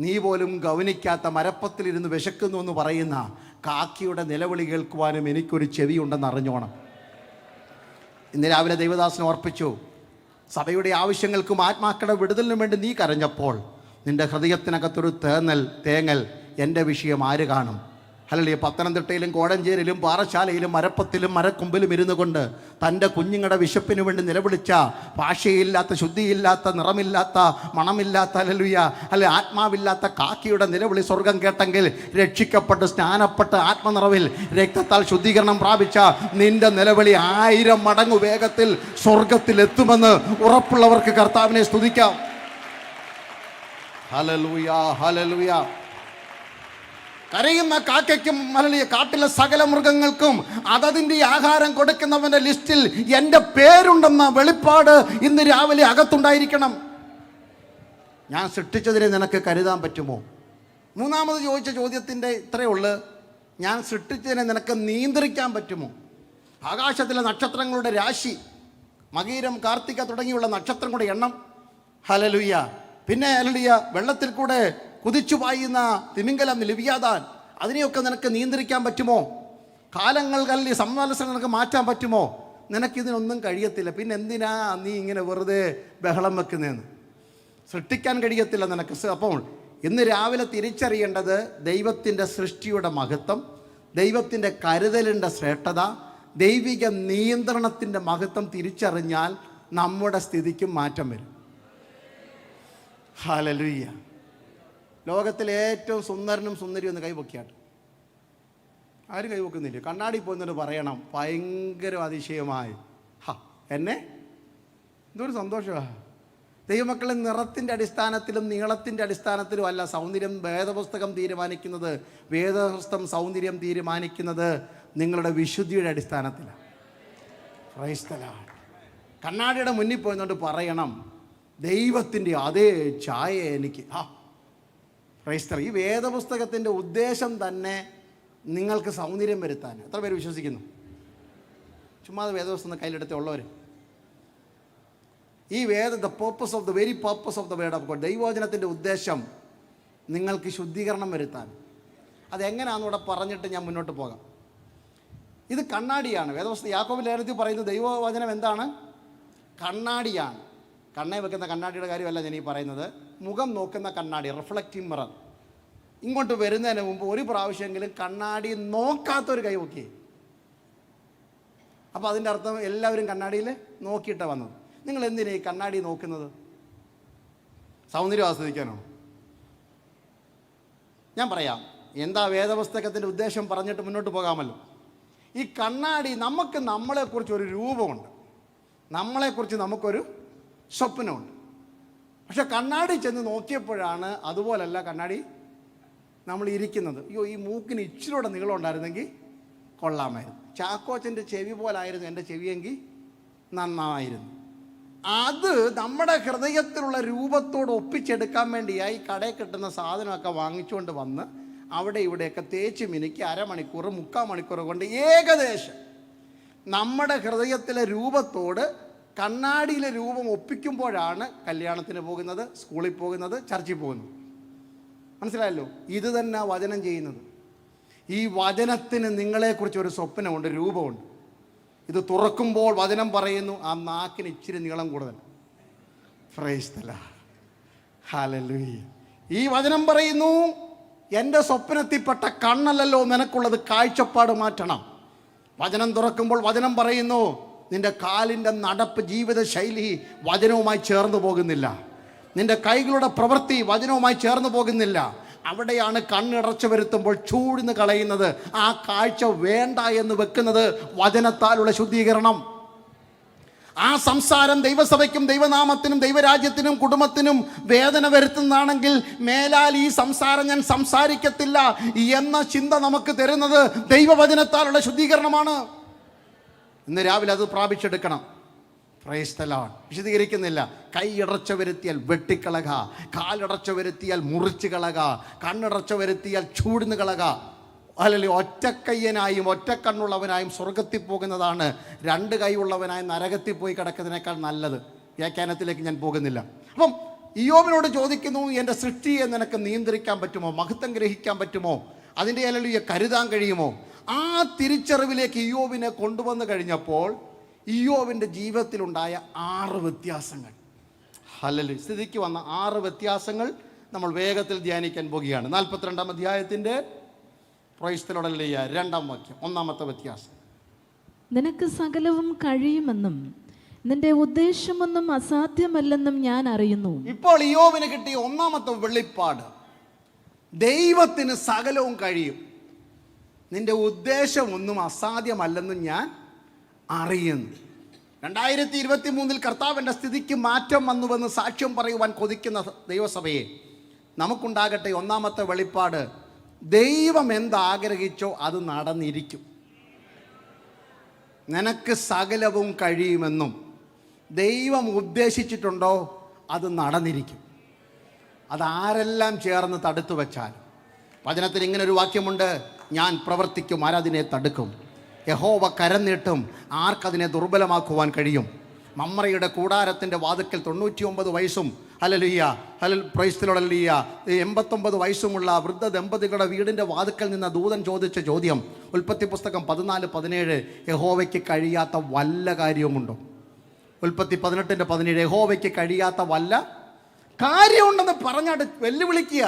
നീ പോലും ഗൗനിക്കാത്ത മരപ്പത്തിലിരുന്ന് വിശക്കുന്നു എന്ന് പറയുന്ന കാക്കിയുടെ നിലവിളി കേൾക്കുവാനും എനിക്കൊരു ചെവിയുണ്ടെന്ന് അറിഞ്ഞോണം. ഇന്ന് രാവിലെ ദൈവദാസനെ ഓർപ്പിച്ചു, സഭയുടെ ആവശ്യങ്ങൾക്കും ആത്മാക്കളുടെ വിടുതലിനും വേണ്ടി നീ കരഞ്ഞപ്പോൾ നിന്റെ ഹൃദയത്തിനകത്തൊരു തേങ്ങൽ എൻ്റെ വിഷയം ആര് കാണും? അല്ലെങ്കിൽ പത്തനംതിട്ടയിലും കോഴഞ്ചേരിയിലും പാറശാലയിലും മരപ്പത്തിലും മരക്കൊമ്പിലും ഇരുന്നു കൊണ്ട് തൻ്റെ കുഞ്ഞുങ്ങളുടെ വിശപ്പിന് വേണ്ടി നിലവിളിച്ച, ഭാഷയില്ലാത്ത, ശുദ്ധിയില്ലാത്ത, നിറമില്ലാത്ത, മണമില്ലാത്ത, അല്ലെ ആത്മാവില്ലാത്ത കാക്കിയുടെ നിലവിളി സ്വർഗം കേട്ടെങ്കിൽ രക്ഷിക്കപ്പെട്ട് സ്നാനപ്പെട്ട് ആത്മനിറവിൽ രക്തത്താൽ ശുദ്ധീകരണം പ്രാപിച്ച നിന്റെ നിലവിളി 1000 മടങ്ങ് വേഗത്തിൽ സ്വർഗത്തിൽ എത്തുമെന്ന് ഉറപ്പുള്ളവർക്ക് കർത്താവിനെ സ്തുതിക്കാം. Hallelujah, hallelujah. കരയുന്ന കാക്കയ്ക്കും അല്ലെങ്കിൽ കാട്ടിലെ സകല മൃഗങ്ങൾക്കും അതതിൻ്റെ ആഹാരം കൊടുക്കുന്നവൻ്റെ ലിസ്റ്റിൽ എൻ്റെ പേരുണ്ടെന്ന വെളിപ്പാട് ഇന്ന് രാവിലെ അകത്തുണ്ടായിരിക്കണം. ഞാൻ സൃഷ്ടിച്ചതിനെ നിനക്ക് കരുതാൻ പറ്റുമോ? മൂന്നാമത് ചോദിച്ച ചോദ്യത്തിൻ്റെ ഇത്രയേ ഉള്ളൂ, ഞാൻ സൃഷ്ടിച്ചതിനെ നിനക്ക് നിയന്ത്രിക്കാൻ പറ്റുമോ? ആകാശത്തിലെ നക്ഷത്രങ്ങളുടെ രാശി, മകീരം, കാർത്തിക തുടങ്ങിയുള്ള നക്ഷത്രങ്ങളുടെ എണ്ണം, ഹല്ലേലൂയ. പിന്നെ ഹല്ലേലൂയ, വെള്ളത്തിൽ കൂടെ കുതിച്ചു പായുന്ന തിമിംഗലം, ലിവ്യാതാൻ, അതിനെയൊക്കെ നിനക്ക് നിയന്ത്രിക്കാൻ പറ്റുമോ? കാലങ്ങൾ കല്ലി സംവത്സരം നിനക്ക് മാറ്റാൻ പറ്റുമോ? നിനക്കിതിനൊന്നും കഴിയത്തില്ല. പിന്നെ എന്തിനാ നീ ഇങ്ങനെ വെറുതെ ബഹളം വെക്കുന്നതെന്ന്? സൃഷ്ടിക്കാൻ കഴിയത്തില്ല നിനക്ക്. അപ്പോൾ ഇന്ന് രാവിലെ തിരിച്ചറിയേണ്ടത് ദൈവത്തിൻ്റെ സൃഷ്ടിയുടെ മഹത്വം, ദൈവത്തിൻ്റെ കരുതലിൻ്റെ ശ്രേഷ്ഠത, ദൈവിക നിയന്ത്രണത്തിൻ്റെ മഹത്വം തിരിച്ചറിഞ്ഞാൽ നമ്മുടെ സ്ഥിതിക്കും മാറ്റം വരും. ഹല്ലേലൂയ. ലോകത്തിലെ ഏറ്റവും സുന്ദരനും സുന്ദരിയും ഒന്ന് കൈപൊക്കിയാട്ട്. ആരും കൈപൊക്കുന്നില്ല. കണ്ണാടി പോയിന്നിട്ട് പറയണം ഭയങ്കര അതിശയമായി, എന്നെ എന്തൊരു സന്തോഷമാണ്. ദൈവമക്കളെ, നിറത്തിൻ്റെ അടിസ്ഥാനത്തിലും നീളത്തിൻ്റെ അടിസ്ഥാനത്തിലും അല്ല സൗന്ദര്യം വേദപുസ്തകം തീരുമാനിക്കുന്നത്. വേദപുസ്തകം സൗന്ദര്യം തീരുമാനിക്കുന്നത് നിങ്ങളുടെ വിശുദ്ധിയുടെ അടിസ്ഥാനത്തിലാണ്. Price the Lord. കണ്ണാടിയുടെ മുന്നിൽ പോയിന്നുകൊണ്ട് പറയണം, ദൈവത്തിൻ്റെ അതേ ഛായ എനിക്ക്. Price the Lord. ഈ വേദപുസ്തകത്തിൻ്റെ ഉദ്ദേശം തന്നെ നിങ്ങൾക്ക് സൗന്ദര്യം വരുത്താൻ. എത്ര പേര് വിശ്വസിക്കുന്നു? ചുമ്മാ വേദപുസ്തകം കയ്യിലെടുത്ത് ഉള്ളവർ ഈ the purpose of the very purpose of the word of God, ദൈവവചനത്തിൻ്റെ ഉദ്ദേശം നിങ്ങൾക്ക് ശുദ്ധീകരണം വരുത്താൻ. അതെങ്ങനെയാണെന്ന് ഇവിടെ പറഞ്ഞിട്ട് ഞാൻ മുന്നോട്ട് പോകാം. ഇത് കണ്ണാടിയാണ്. വേദപുസ്തകം യാക്കോബ് ലേഖനത്തിൽ പറയുന്നത് ദൈവവചനം എന്താണ്? കണ്ണാടിയാണ്. കണ്ണേ വെക്കുന്ന കണ്ണാടിയുടെ കാര്യമല്ല ഞാൻ ഈ പറയുന്നത്, മുഖം നോക്കുന്ന കണ്ണാടി, റിഫ്ലക്റ്റീവ് മിറർ. ഇങ്ങോട്ട് വരുന്നതിന് മുമ്പ് ഒരു പ്രാവശ്യമെങ്കിലും കണ്ണാടി നോക്കാത്തൊരു കൈ നോക്കി. അപ്പോൾ അതിൻ്റെ അർത്ഥം എല്ലാവരും കണ്ണാടിയിൽ നോക്കിയിട്ടാണ് വന്നത്. നിങ്ങൾ എന്തിനാണ് ഈ കണ്ണാടി നോക്കുന്നത്? സൗന്ദര്യം ആസ്വദിക്കാനോ? ഞാൻ പറയാം എന്താ വേദപുസ്തകത്തിൻ്റെ ഉദ്ദേശം പറഞ്ഞിട്ട് മുന്നോട്ട് പോകാമല്ലോ. ഈ കണ്ണാടി നമുക്ക് നമ്മളെക്കുറിച്ചൊരു രൂപമുണ്ട്, നമ്മളെക്കുറിച്ച് നമുക്കൊരു സ്വപ്നമുണ്ട്. പക്ഷെ കണ്ണാടി ചെന്ന് നോക്കിയപ്പോഴാണ് അതുപോലല്ല കണ്ണാടി നമ്മൾ ഇരിക്കുന്നത്. അയ്യോ, ഈ മൂക്കിന് ഇച്ചിരൂടെ നീളം ഉണ്ടായിരുന്നെങ്കിൽ കൊള്ളാമായിരുന്നു. ചാക്കോച്ചൻ്റെ ചെവി പോലായിരുന്നു എൻ്റെ ചെവിയെങ്കിൽ നന്നായിരുന്നു. അത് നമ്മുടെ ഹൃദയത്തിലുള്ള രൂപത്തോട് ഒപ്പിച്ചെടുക്കാൻ വേണ്ടിയായി കടയിൽ കിട്ടുന്ന സാധനമൊക്കെ വാങ്ങിച്ചുകൊണ്ട് വന്ന് അവിടെ ഇവിടെയൊക്കെ തേച്ച് മിനുക്കി അരമണിക്കൂർ 3/4 മണിക്കൂർ കൊണ്ട് ഏകദേശം നമ്മുടെ ഹൃദയത്തിലെ രൂപത്തോട് കണ്ണാടിയിലെ രൂപം ഒപ്പിക്കുമ്പോഴാണ് കല്യാണത്തിന് പോകുന്നത്, സ്കൂളിൽ പോകുന്നത്, ചർച്ചിൽ പോകുന്നത്. മനസ്സിലായല്ലോ? ഇത് തന്നെ വചനം ചെയ്യുന്നത്. ഈ വചനത്തിന് നിങ്ങളെക്കുറിച്ച് ഒരു സ്വപ്നമുണ്ട്, രൂപമുണ്ട്. ഇത് തുറക്കുമ്പോൾ വചനം പറയുന്നു, ആ നാക്കിന് ഇച്ചിരി നീളം കൂടുതൽ. Price the Lord, hallelujah. ഈ വചനം പറയുന്നു, എൻ്റെ സ്വപ്നത്തിൽപ്പെട്ട കണ്ണല്ലല്ലോ നിനക്കുള്ളത്, കാഴ്ചപ്പാട് മാറ്റണം. വചനം തുറക്കുമ്പോൾ വചനം പറയുന്നു, നിന്റെ കാലിൻ്റെ നടപ്പ്, ജീവിത ശൈലി വചനവുമായി ചേർന്ന് പോകുന്നില്ല. നിന്റെ കൈകളുടെ പ്രവൃത്തി വചനവുമായി ചേർന്ന് പോകുന്നില്ല. അവിടെയാണ് കണ്ണിടർച്ച വരുത്തുമ്പോൾ ചൂഴ്ന്ന് കളയുന്നത്. ആ കാഴ്ച വേണ്ട എന്ന് വെക്കുന്നത് വചനത്താലുള്ള ശുദ്ധീകരണം. ആ സംസാരം ദൈവസഭയ്ക്കും ദൈവനാമത്തിനും ദൈവരാജ്യത്തിനും കുടുംബത്തിനും വേദന വരുത്തുന്നതാണെങ്കിൽ മേലാൽ ഈ സംസാരം ഞാൻ സംസാരിക്കത്തില്ല എന്ന ചിന്ത നമുക്ക് തരുന്നത് ദൈവവചനത്താലുള്ള ശുദ്ധീകരണമാണ്. ഇന്ന് രാവിലെ അത് പ്രാപിച്ചെടുക്കണം. Price the Lord. വിശദീകരിക്കുന്നില്ല. കൈ ഇടർച്ച വരുത്തിയാൽ വെട്ടിക്കളക, കാലിടർച്ച വരുത്തിയാൽ മുറിച്ച് കളക, കണ്ണിടർച്ച വരുത്തിയാൽ ചൂടുന്ന് കളക. അല്ലെങ്കിൽ ഒറ്റക്കയ്യനായും ഒറ്റക്കണ്ണുള്ളവനായും സ്വർഗത്തിൽ പോകുന്നതാണ് 2 കൈയുള്ളവനായി നരകത്തിൽ പോയി കിടക്കുന്നതിനേക്കാൾ നല്ലത്. വ്യാഖ്യാനത്തിലേക്ക് ഞാൻ പോകുന്നില്ല. അപ്പം ഇയ്യോബിനോട് ചോദിക്കുന്നു, എൻ്റെ സൃഷ്ടിയെ നിനക്ക് നിയന്ത്രിക്കാൻ പറ്റുമോ? മഹത്വം ഗ്രഹിക്കാൻ പറ്റുമോ? അതിൻ്റെ അല്ലെങ്കിൽ കരുതാൻ കഴിയുമോ? ആ തിരിച്ചറിവിലേക്ക് ഇയ്യോബിനെ കൊണ്ടുവന്നു കഴിഞ്ഞപ്പോൾ ഇയ്യോബിൻ്റെ ജീവിതത്തിലുണ്ടായ 6 വ്യത്യാസങ്ങൾ, ഹല്ലേലൂയ, സ്ഥിതിക്ക് വന്ന 6 വ്യത്യാസങ്ങൾ നമ്മൾ വേഗത്തിൽ ധ്യാനിക്കാൻ പോകുകയാണ്. 42-ാം അധ്യായത്തിൻ്റെ പ്രൈസ് ദി ലോർഡ് 2-ാം വാക്യം, 1-ാമത്തെ വ്യത്യാസം. നിനക്ക് സകലവും കഴിയുമെന്നും നിന്റെ ഉദ്ദേശമൊന്നും അസാധ്യമല്ലെന്നും ഞാൻ അറിയുന്നു. ഇപ്പോൾ ഇയ്യോബിന് കിട്ടിയ 1-ാമത്തെ വെളിപ്പാട്, ദൈവത്തിന് സകലവും കഴിയും, നിന്റെ ഉദ്ദേശമൊന്നും അസാധ്യമല്ലെന്നും ഞാൻ അറിയുന്നു. 2023 കർത്താവിൻ്റെ സ്ഥിതിക്ക് മാറ്റം വന്നുവെന്ന് സാക്ഷ്യം പറയുവാൻ കൊതിക്കുന്ന ദൈവസഭയെ നമുക്കുണ്ടാകട്ടെ 1-ാമത്തെ വെളിപ്പാട്, ദൈവം എന്താഗ്രഹിച്ചോ അത് നടന്നിരിക്കും. നിനക്ക് സകലവും കഴിയുമെന്നും ദൈവം ഉദ്ദേശിച്ചിട്ടുണ്ടോ അത് നടന്നിരിക്കും. അതാരെല്ലാം ചേർന്ന് തടുത്തു വെച്ചാൽ. വചനത്തിൽ ഇങ്ങനൊരു വാക്യമുണ്ട്, ഞാൻ പ്രവർത്തിക്കും, ആരതിനെ തടുക്കും. യഹോവ കരം നീട്ടും, ആർക്കതിനെ ദുർബലമാക്കുവാൻ കഴിയും. മമ്രയുടെ കൂടാരത്തിൻ്റെ വാതിക്കൽ 99 വയസ്സും പ്രൈസ് ദി ലോർഡ് 89 വയസ്സുമുള്ള വൃദ്ധ ദമ്പതികളുടെ വീടിൻ്റെ വാതിക്കൽ നിന്ന് ദൂതൻ ചോദിച്ച ചോദ്യം, ഉൽപ്പത്തി പുസ്തകം 14:17, യഹോവയ്ക്ക് കഴിയാത്ത വല്ല കാര്യവുമുണ്ടോ? ഉൽപ്പത്തി 18:17, യഹോവയ്ക്ക് കഴിയാത്ത വല്ല കാര്യമുണ്ടെന്ന് പറഞ്ഞാട്ട് വെല്ലുവിളിക്കുക.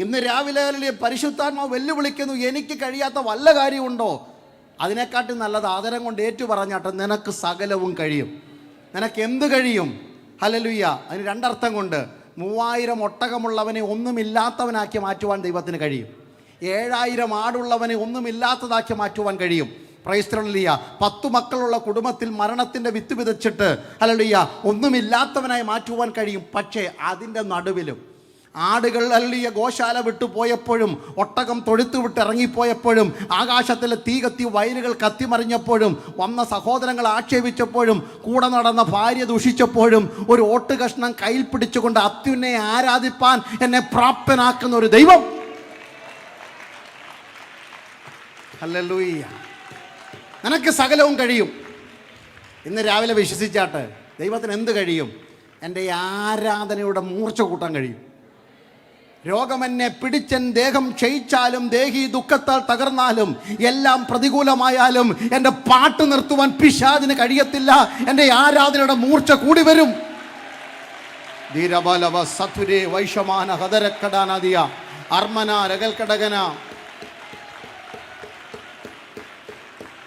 ഇന്ന് രാവിലെ പരിശുദ്ധാത്മാവ് വെല്ലുവിളിക്കുന്നു, എനിക്ക് കഴിയാത്ത വല്ല കാര്യമുണ്ടോ? അതിനെക്കാട്ടും നല്ലത് ആദരം കൊണ്ട് ഏറ്റു പറഞ്ഞാട്ടെ, നിനക്ക് സകലവും കഴിയും. നിനക്ക് എന്ത് കഴിയും? ഹല്ലേലൂയ. അതിന് 2 അർത്ഥം കൊണ്ട്. 3000 ഒട്ടകമുള്ളവനെ ഒന്നുമില്ലാത്തവനാക്കി മാറ്റുവാൻ ദൈവത്തിന് കഴിയും. 7000 ആടുള്ളവനെ ഒന്നുമില്ലാത്തതാക്കി മാറ്റുവാൻ കഴിയും. Price the Lord. 10 മക്കളുള്ള കുടുംബത്തിൽ മരണത്തിൻ്റെ വിത്ത് വിതച്ചിട്ട് ഹല്ലേലൂയ ഒന്നുമില്ലാത്തവനായി മാറ്റുവാൻ കഴിയും. പക്ഷേ അതിൻ്റെ നടുവിലും ആടുകൾ അല്ലിയ ഗോശാല വിട്ടു പോയപ്പോഴും, ഒട്ടകം തൊഴുത്തു വിട്ട് ഇറങ്ങിപ്പോയപ്പോഴും, ആകാശത്തിലെ തീ കത്തി വയലുകൾ കത്തിമറിഞ്ഞപ്പോഴും, വന്ന സഹോദരങ്ങൾ ആക്ഷേപിച്ചപ്പോഴും, കൂടെ നടന്ന ഭാര്യ ദൂഷിച്ചപ്പോഴും, ഒരു ഓട്ട് കഷ്ണം കയ്യിൽ പിടിച്ചുകൊണ്ട് അത്യുന്നെ ആരാധിപ്പാൻ എന്നെ പ്രാപ്തനാക്കുന്ന ഒരു ദൈവം. ഹല്ലേലൂയ. നിനക്ക് സകലവും കഴിയും. ഇന്ന് രാവിലെ വിശ്വസിച്ചാട്ട്, ദൈവത്തിന് എന്ത് കഴിയും? എൻ്റെ ആരാധനയുടെ മൂർച്ച കൂട്ടാൻ കഴിയും. രോഗമെന്നെ പിടിച്ചൻ ദേഹം ക്ഷയിച്ചാലും, ദേഹി ദുഃഖത്താൽ തകർന്നാലും, എല്ലാം പ്രതികൂലമായാലും എൻ്റെ പാട്ട് നിർത്തുവാൻ പിശാചിന് കഴിയത്തില്ല. എൻ്റെ ആരാധനയുടെ മൂർച്ച കൂടി വരും. ധീരബലവ സതുരേ വൈഷമാന ഹദരക്കടാനദിയ അർമന രകൽക്കടകന.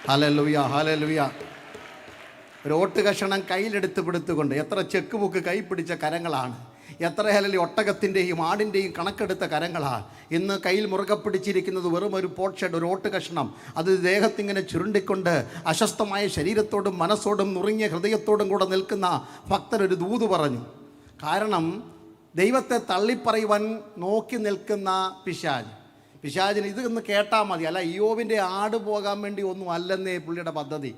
Hallelujah, hallelujah. ഒരു ഓട്ട് കഷണം കയ്യിലെടുത്ത് പിടുത്തുകൊണ്ട്, എത്ര ചെക്ക് ബുക്ക് കൈ പിടിച്ച കരങ്ങളാണ്, എത്ര ഹല്ലേലൂയ ഒട്ടകത്തിൻ്റെയും ആടിൻ്റെയും കണക്കെടുത്ത കരങ്ങളാണ്. ഇന്ന് കയ്യിൽ മുറുകെ പിടിച്ചിരിക്കുന്നത് വെറും ഒരു പോട്ട്ഷെഡ്, ഒരു ഓട്ട് കഷണം. അത് ദേഹത്തിങ്ങനെ ചുരുണ്ടിക്കൊണ്ട് അസ്വസ്ഥമായ ശരീരത്തോടും മനസ്സോടും നുറുങ്ങിയ ഹൃദയത്തോടും കൂടെ നിൽക്കുന്ന ഭക്തൻ ഒരു ദൂത് പറഞ്ഞു. കാരണം ദൈവത്തെ തള്ളിപ്പറയുവാൻ നോക്കി നിൽക്കുന്ന പിശാചിന് ഇത് ഒന്ന് കേട്ടാൽ മതി. അല്ല, ഇയ്യോബിൻ്റെ ആട് പോകാൻ വേണ്ടി ഒന്നും അല്ലെന്നേ പുള്ളിയുടെ പദ്ധതി.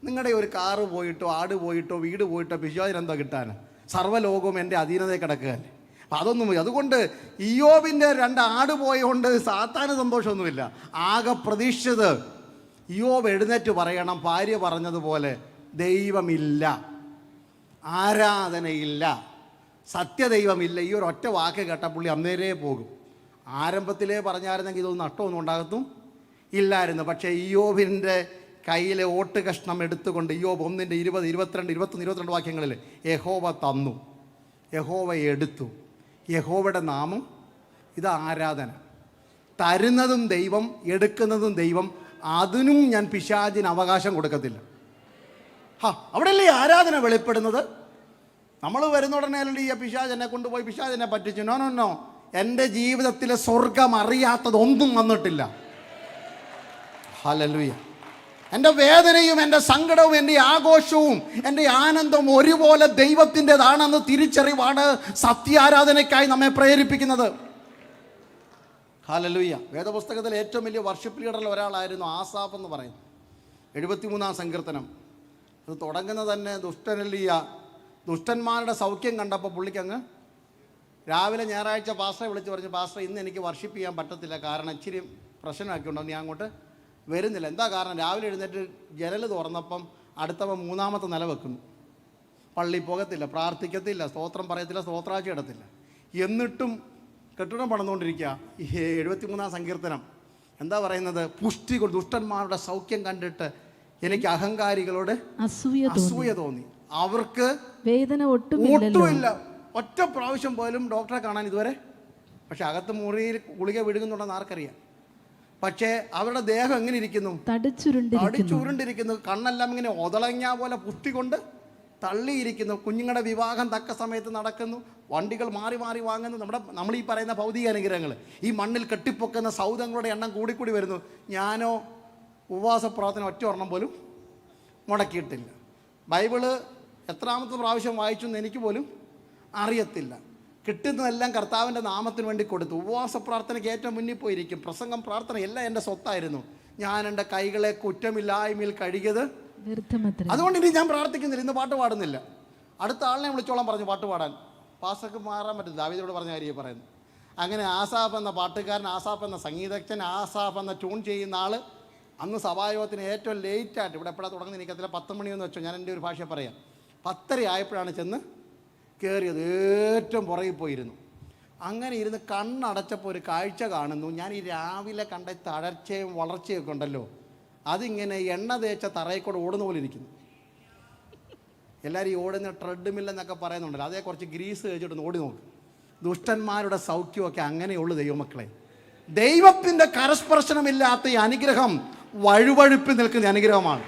നിങ്ങളുടെ ഒരു കാറ് പോയിട്ടോ ആട് പോയിട്ടോ വീട് പോയിട്ടോ പിശാചിന് എന്താ കിട്ടാൻ? സർവ്വലോകവും എൻ്റെ അധീനതയിൽ കിടക്കുകയല്ലേ. അപ്പം അതൊന്നും, അതുകൊണ്ട് ഇയ്യോബിൻ്റെ 2 ആട് പോയതുകൊണ്ട് സാത്താന് സന്തോഷമൊന്നുമില്ല. ആകെ പ്രതീക്ഷിച്ചത് ഇയ്യോബ് എഴുന്നേറ്റ് പറയണം, ഭാര്യ പറഞ്ഞതുപോലെ ദൈവമില്ല, ആരാധനയില്ല, സത്യദൈവമില്ല. ഈ ഒരു ഒറ്റ വാക്ക് കേട്ട പുള്ളി അന്നേരേ പോകും. ആരംഭത്തിലേ പറഞ്ഞായിരുന്നെങ്കിൽ ഇതൊന്നും നഷ്ടമൊന്നും ഉണ്ടാകത്തും ഇല്ലായിരുന്നു. പക്ഷേ ഇയ്യോബിൻ്റെ കയ്യിലെ ഓട്ട് കഷ്ണം എടുത്തുകൊണ്ട് ഇയ്യോബ് 1:20, 22, 21, 22 വാക്യങ്ങളിൽ യഹോവ തന്നു, യഹോവ എടുത്തു, യഹോവയുടെ നാമം, ഇത് ആരാധന. തരുന്നതും ദൈവം, എടുക്കുന്നതും ദൈവം. അതിനും ഞാൻ പിശാചിന് അവകാശം കൊടുക്കത്തില്ല. അവിടെയല്ലേ ആരാധന വെളിപ്പെടുന്നത്. നമ്മൾ വരുന്ന ഉടനെ ഈ പിശാചെന്നെ കൊണ്ടുപോയി പിശാചെന്നെ പറ്റിച്ചു. നോ, എൻ്റെ ജീവിതത്തിലെ സ്വർഗം അറിയാത്തതൊന്നും വന്നിട്ടില്ല. ഹല്ലേലൂയ. എൻ്റെ വേദനയും എൻ്റെ സങ്കടവും എൻ്റെ ആഘോഷവും എൻ്റെ ആനന്ദവും ഒരുപോലെ ദൈവത്തിൻ്റെതാണെന്ന് തിരിച്ചറിവാണ് സത്യാരാധനയ്ക്കായി നമ്മെ പ്രേരിപ്പിക്കുന്നത്. ഹല്ലേലൂയ. വേദപുസ്തകത്തിലെ ഏറ്റവും വലിയ വർഷിപ്പ് ലീഡറിൽ ഒരാളായിരുന്നു ആസാഫ് എന്ന് പറയുന്നത്. 73-ാം സങ്കീർത്തനം. അത് തുടങ്ങുന്നത് തന്നെ ദുഷ്ടന്മാരുടെ സൗഖ്യം കണ്ടപ്പോൾ പുള്ളിക്കങ്ങ് രാവിലെ ഞായറാഴ്ച പാസ്റ്ററെ വിളിച്ച് പറഞ്ഞു, പാസ്റ്റർ ഇന്ന് എനിക്ക് വർഷിപ്പ് ചെയ്യാൻ പറ്റത്തില്ല, കാരണം ഇച്ചിരി പ്രശ്നമൊക്കെ ഉണ്ടോ, നീ അങ്ങോട്ട് വരുന്നില്ല. എന്താ കാരണം? രാവിലെ എഴുന്നേറ്റ് ജനൽ തുറന്നപ്പം അടുത്തവൻ 3-ാമത്തെ നില വെക്കുന്നു. പള്ളി പോകത്തില്ല, പ്രാർത്ഥിക്കത്തില്ല, സ്തോത്രം പറയത്തില്ല, സ്തോത്രാഴ്ച ഇടത്തില്ല. എന്നിട്ടും കെട്ടിടം പണിതുകൊണ്ടിരിക്കുക. ഈ 73-ാം സങ്കീർത്തനം എന്താ പറയുന്നത്? പുഷ്ടി കൊണ്ട് ദുഷ്ടന്മാരുടെ സൗഖ്യം കണ്ടിട്ട് എനിക്ക് അഹങ്കാരികളോട് അസൂയ തോന്നി. അവർക്ക് വേദന ഒട്ടുമില്ല. ഒറ്റ പ്രാവശ്യം പോലും ഡോക്ടറെ കാണാൻ ഇതുവരെ. പക്ഷെ അകത്ത് മുറിയിൽ ഗുളിക വിഴുകുന്നുണ്ടെന്ന് ആർക്കറിയാം. പക്ഷേ അവരുടെ ദേഹം എങ്ങനെ ഇരിക്കുന്നു? തടിച്ചുരുണ്ടിരിക്കുന്നു. കണ്ണെല്ലാം ഇങ്ങനെ ഒതളങ്ങ പോലെ പുഷ്ടി കൊണ്ട് തള്ളിയിരിക്കുന്നു. കുഞ്ഞുങ്ങളുടെ വിവാഹം തക്ക സമയത്ത് നടക്കുന്നു. വണ്ടികൾ മാറി മാറി വാങ്ങുന്നു. നമ്മൾ ഈ പറയുന്ന ഭൗതിക അനുഗ്രഹങ്ങൾ, ഈ മണ്ണിൽ കെട്ടിപ്പൊക്കുന്ന സൗധങ്ങളുടെ എണ്ണം കൂടിക്കൂടി വരുന്നു. ഞാനോ ഉപവാസ പ്രാർത്ഥന ഒറ്റ ഒരെണ്ണം പോലും മുടക്കിയിട്ടില്ല. ബൈബിള് എത്രാമത്തെ പ്രാവശ്യം വായിച്ചു എന്ന് എനിക്ക് പോലും അറിയത്തില്ല. കിട്ടുന്നതെല്ലാം കർത്താവിൻ്റെ നാമത്തിന് വേണ്ടി കൊടുത്തു. ഉപവാസ പ്രാർത്ഥനയ്ക്ക് ഏറ്റവും മുന്നിൽ പോയിരിക്കും. പ്രസംഗം, പ്രാർത്ഥന എല്ലാം എൻ്റെ സ്വത്തായിരുന്നു. ഞാൻ എൻ്റെ കൈകളെ കുറ്റമില്ലായ്മയിൽ കഴുകിയത്. അതുകൊണ്ട് ഇനി ഞാൻ പ്രാർത്ഥിക്കുന്നില്ല. ഇന്ന് പാട്ട് പാടുന്നില്ല. അടുത്ത ആളിനെ വിളിച്ചോളാൻ പറഞ്ഞു പാട്ട് പാടാൻ. പാസ്റ്റർക്ക് മാറാൻ പറ്റില്ല. ദാവീദോട് പറഞ്ഞ കാര്യം പറയുന്നു. അങ്ങനെ ആസാഫ് എന്ന പാട്ടുകാരൻ, ആസാഫ് എന്ന സംഗീതജ്ഞൻ, ആസാഫ് എന്ന ട്യൂൺ ചെയ്യുന്ന ആൾ അന്ന് സഭായോഗത്തിന് ഏറ്റവും ലേറ്റായിട്ട്, ഇവിടെ എപ്പോഴാണ് തുടങ്ങുന്നത് എനിക്കതിൽ 10 മണിയെന്ന് വെച്ചോ, ഞാൻ എൻ്റെ ഒരു ഭാഷ പറയാം, 10:30 ആയപ്പോഴാണ് ചെന്ന് കയറിയത്. ഏറ്റവും പുറകിൽ പോയിരുന്നു. അങ്ങനെ ഇരുന്ന് കണ്ണടച്ചപ്പോൾ ഒരു കാഴ്ച കാണുന്നു. ഞാൻ ഈ രാവിലെ കണ്ട തളർച്ചയും വളർച്ചയൊക്കെ ഉണ്ടല്ലോ, അതിങ്ങനെ എണ്ണ തേച്ച തറയിൽ കൂടെ ഓടുന്ന പോലെ ഇരിക്കുന്നു. എല്ലാവരും ഈ ഓടുന്ന ട്രെഡ്മില്ലെന്നൊക്കെ പറയുന്നുണ്ടല്ലോ, അതേ കുറച്ച് ഗ്രീസ് തേച്ചിട്ടൊന്ന് ഓടി നോക്കും. ദുഷ്ടന്മാരുടെ സൗഖ്യമൊക്കെ അങ്ങനെയുള്ളൂ ദൈവമക്കളെ. ദൈവത്തിൻ്റെ കരസ്പർശനമില്ലാത്ത ഈ അനുഗ്രഹം വഴുവഴുപ്പിൽ നിൽക്കുന്ന അനുഗ്രഹമാണ്.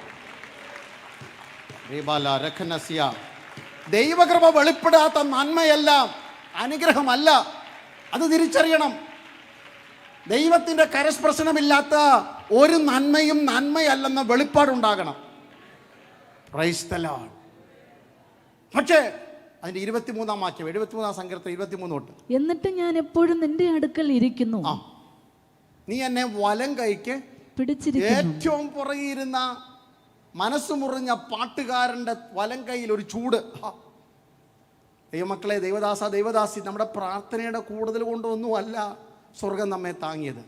ദൈവകൃപ വെളിപ്പെടാത്ത നന്മയെല്ലാം അനുഗ്രഹമല്ല. അത് തിരിച്ചറിയണം. ദൈവത്തിൻ്റെ കരസ്പർശനമില്ലാത്ത ഒരു നന്മയും നന്മയല്ലെന്ന വെളിപ്പാടുണ്ടാകണം. Praise the Lord. പക്ഷേ അതിൻ്റെ 23-ാം വാക്യം, 73-ാം സങ്കീർത്തനം 23 തൊട്ട്, എന്നിട്ട് ഞാൻ എപ്പോഴും നിന്റെ അടുക്കൽ ഇരിക്കുന്നു, നീ എന്നെ വലം കൈക്ക് പിടിച്ചിരിക്കുന്നു. ഏറ്റവും പുറകിരുന്ന മനസ്സ് മുറിഞ്ഞ പാട്ടുകാരൻ്റെ വലം കൈയിൽ ഒരു ചൂട്. ദൈവമക്കളെ, ദൈവദാസി, നമ്മുടെ പ്രാർത്ഥനയുടെ കൂടുതൽ കൊണ്ടൊന്നുമല്ല സ്വർഗം നമ്മെ താങ്ങിയത്.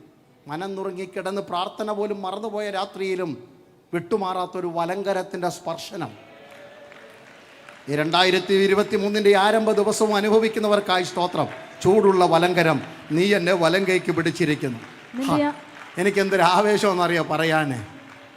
മനം നുറുങ്ങിക്കിടന്ന് പ്രാർത്ഥന പോലും മറന്നുപോയ രാത്രിയിലും വിട്ടുമാറാത്തൊരു വലങ്കരത്തിൻ്റെ സ്പർശനം. ഈ 2023 ആരംഭ ദിവസവും അനുഭവിക്കുന്നവർക്കായി സ്തോത്രം. ചൂടുള്ള വലങ്കരം, നീ എന്നെ വലം കൈക്ക് പിടിച്ചിരിക്കുന്നു. എനിക്കെന്തൊരു ആവേശമെന്നറിയോ പറയാനേ.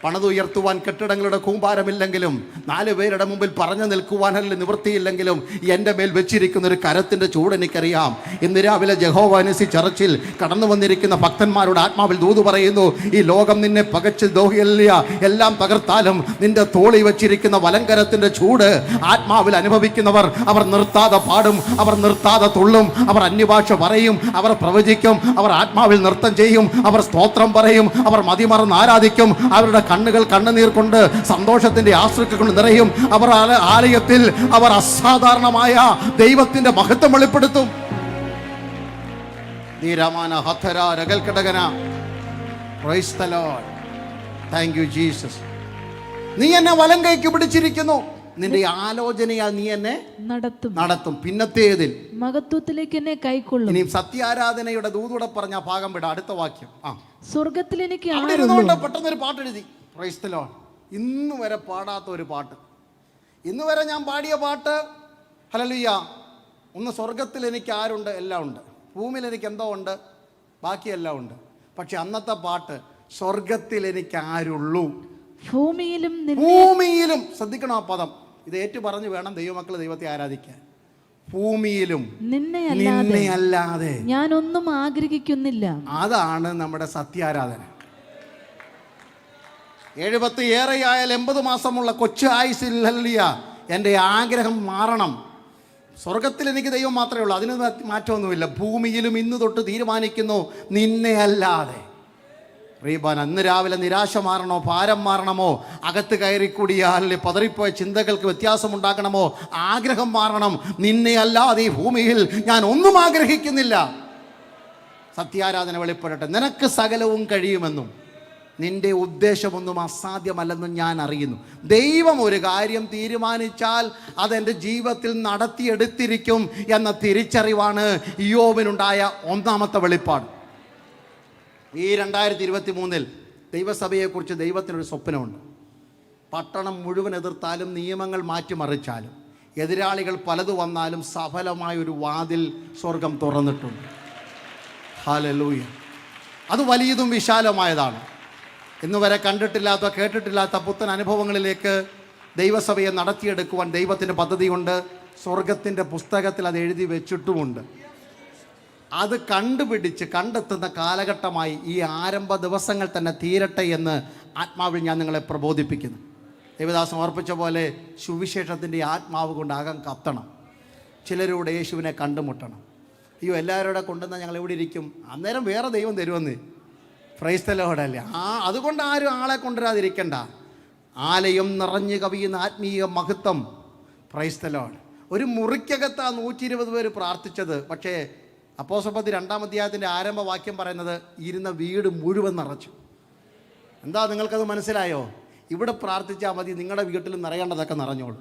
പണിതുയർത്തുവാൻ കെട്ടിടങ്ങളുടെ കൂമ്പാരമില്ലെങ്കിലും 4 പേരുടെ മുമ്പിൽ പറഞ്ഞു നിൽക്കുവാനല്ല നിവൃത്തിയില്ലെങ്കിലും എൻ്റെ മേൽ വെച്ചിരിക്കുന്ന ഒരു കരത്തിൻ്റെ ചൂട് എനിക്കറിയാം. ഇന്ന് രാവിലെ ജഹോവാനിസി ചർച്ചിൽ കടന്നു വന്നിരിക്കുന്ന ഭക്തന്മാരുടെ ആത്മാവിൽ ദൂത് പറയുന്നു, ഈ ലോകം നിന്നെ പകച്ച് ദോഹിയല്ല എല്ലാം തകർത്താലും നിന്റെ തോളി വെച്ചിരിക്കുന്ന വലങ്കരത്തിൻ്റെ ചൂട് ആത്മാവിൽ അനുഭവിക്കുന്നവർ, അവർ നിർത്താതെ പാടും, അവർ നിർത്താതെ തുള്ളും, അവർ അന്യഭാഷ പറയും, അവർ പ്രവചിക്കും, അവർ ആത്മാവിൽ നൃത്തം ചെയ്യും, അവർ സ്തോത്രം പറയും, അവർ മതിമറന്ന് ആരാധിക്കും. അവരുടെ കണ്ണുകൾ കണ്ണുനീർ കൊണ്ട് സന്തോഷത്തിന്റെ ആശ്രക്ക കൊണ്ട് നിറയും. അവർ ആലയത്തിൽ അവർ അസാധാരണമായ ദൈവത്തിന്റെ മഹത്വം വെളിപ്പെടുത്തും. നീരമാന ഹത്തര രകൽക്കടകന. Praise the Lord. Thank you Jesus. നീ എന്നെ വലം കൈക്ക് പിടിച്ചിരിക്കുന്നു. നിന്റെ ആലോചനയാൽ നീ എന്നെ നടത്തും. പിന്നത്തേതിൽ മഹത്വത്തിലേക്ക് എന്നെ കൈക്കൊള്ളും. ഇനി സത്യാരാധനയുടെ ദൂതൂടെ പറഞ്ഞ ഭാഗം വിട. അടുത്ത വാക്യം. സ്വർഗത്തിൽ എനിക്ക് പെട്ടെന്നൊരു പാട്ട് എഴുതി. Price the Lord. ഇന്ന് വരെ പാടാത്ത ഒരു പാട്ട്, ഇന്ന് വരെ ഞാൻ പാടിയ പാട്ട്. ഹല്ലേലൂയ. ഒന്ന്, സ്വർഗത്തിൽ എനിക്ക് ആരുണ്ട്? എല്ലാം ഉണ്ട്. ഭൂമിയിൽ എനിക്ക് എന്തോ ഉണ്ട്? ബാക്കിയെല്ലാം ഉണ്ട്. പക്ഷെ അന്നത്തെ പാട്ട്, സ്വർഗത്തിൽ എനിക്ക് ആരുള്ളൂ, ഭൂമിയിലും. ശ്രദ്ധിക്കണം ആ പദം. ഇത് ഏറ്റു പറഞ്ഞു വേണം ദൈവമക്കൾ ദൈവത്തെ ആരാധിക്കാൻ. ഭൂമിയിലും നിന്നെ അല്ലാതെ ഞാനൊന്നും ആഗ്രഹിക്കുന്നില്ല. അതാണ് നമ്മുടെ സത്യാരാധന. 70 ഏറെയായാൽ 80 മാസമുള്ള കൊച്ചു ആയുസിൽ എൻ്റെ ആഗ്രഹം മാറണം. സ്വർഗത്തിൽ എനിക്ക് ദൈവം മാത്രമേ ഉള്ളൂ, അതിന് മാറ്റമൊന്നുമില്ല. ഭൂമിയിലും ഇന്ന് തൊട്ട് തീരുമാനിക്കുന്നു, നിന്നെ അല്ലാതെ. റീബാന, ഇന്ന് രാവിലെ നിരാശ മാറണോ, ഭാരം മാറണമോ, അകത്ത് കയറിക്കൂടിയാൽ പതറിപ്പോയ ചിന്തകൾക്ക് വ്യത്യാസമുണ്ടാക്കണമോ, ആഗ്രഹം മാറണം. നിന്നെ അല്ലാതെ ഈ ഭൂമിയിൽ ഞാൻ ഒന്നും ആഗ്രഹിക്കുന്നില്ല. സത്യാരാധന വെളിപ്പെടട്ടെ. നിനക്ക് സകലവും കഴിയുമെന്നും നിന്റെ ഉദ്ദേശമൊന്നും അസാധ്യമല്ലെന്നും ഞാൻ അറിയുന്നു. ദൈവം ഒരു കാര്യം തീരുമാനിച്ചാൽ അതെൻ്റെ ജീവിതത്തിൽ നടത്തിയെടുത്തിരിക്കും എന്ന തിരിച്ചറിവാണ് ഇയ്യോബിനുണ്ടായ ഒന്നാമത്തെ വെളിപ്പാട്. ഈ 2023 ദൈവസഭയെക്കുറിച്ച് ദൈവത്തിനൊരു സ്വപ്നമുണ്ട്. പട്ടണം മുഴുവൻ എതിർത്താലും, നിയമങ്ങൾ മാറ്റിമറിച്ചാലും, എതിരാളികൾ പലതു വന്നാലും സഫലമായൊരു വാതിൽ സ്വർഗം തുറന്നിട്ടുണ്ട്. ഹല്ലേലൂയ. അത് വലിയതും വിശാലമായതാണ്. ഇന്നുവരെ കണ്ടിട്ടില്ലാത്ത, കേട്ടിട്ടില്ലാത്ത പുത്തൻ അനുഭവങ്ങളിലേക്ക് ദൈവസഭയെ നടത്തിയെടുക്കുവാൻ ദൈവത്തിൻ്റെ പദ്ധതിയുണ്ട്. സ്വർഗത്തിൻ്റെ പുസ്തകത്തിൽ അത് എഴുതി വെച്ചിട്ടുമുണ്ട്. അത് കണ്ടുപിടിച്ച് കണ്ടെത്തുന്ന കാലഘട്ടമായി ഈ ആരംഭ ദിവസങ്ങൾ തന്നെ തീരട്ടെ എന്ന് ആത്മാവിൽ ഞാൻ നിങ്ങളെ പ്രബോധിപ്പിക്കുന്നു. ദേവദാസം ഓർപ്പിച്ച പോലെ സുവിശേഷത്തിൻ്റെ ആത്മാവ് കൊണ്ട് അകം കത്തണം. ചിലരുടെ യേശുവിനെ കണ്ടുമുട്ടണം. അയ്യോ, എല്ലാവരുടെ കൊണ്ടുവന്നാൽ ഞങ്ങൾ എവിടെ ഇരിക്കും? അന്നേരം വേറെ ദൈവം തരുമെന്ന്. പ്രൈസ് ദി ലോർഡ് അല്ലേ? അതുകൊണ്ട് ആരും ആളെ കൊണ്ടുവരാതിരിക്കണ്ട. ആലയം നിറഞ്ഞു കവിയുന്ന ആത്മീയ മഹത്വം. Price the Lord. ഒരു മുറിക്കകത്ത് 120 പേര് പ്രാർത്ഥിച്ചത്. പക്ഷേ അപ്പോസ്തലപ്രവൃത്തി 2-ാം അധ്യായത്തിൻ്റെ ആരംഭവാക്യം പറയുന്നത് ഇരുന്ന വീട് മുഴുവൻ നിറച്ചു. എന്താ, നിങ്ങൾക്കത് മനസ്സിലായോ? ഇവിടെ പ്രാർത്ഥിച്ചാൽ മതി, നിങ്ങളുടെ വീട്ടിൽ നിറയേണ്ടതൊക്കെ നിറഞ്ഞോളൂ.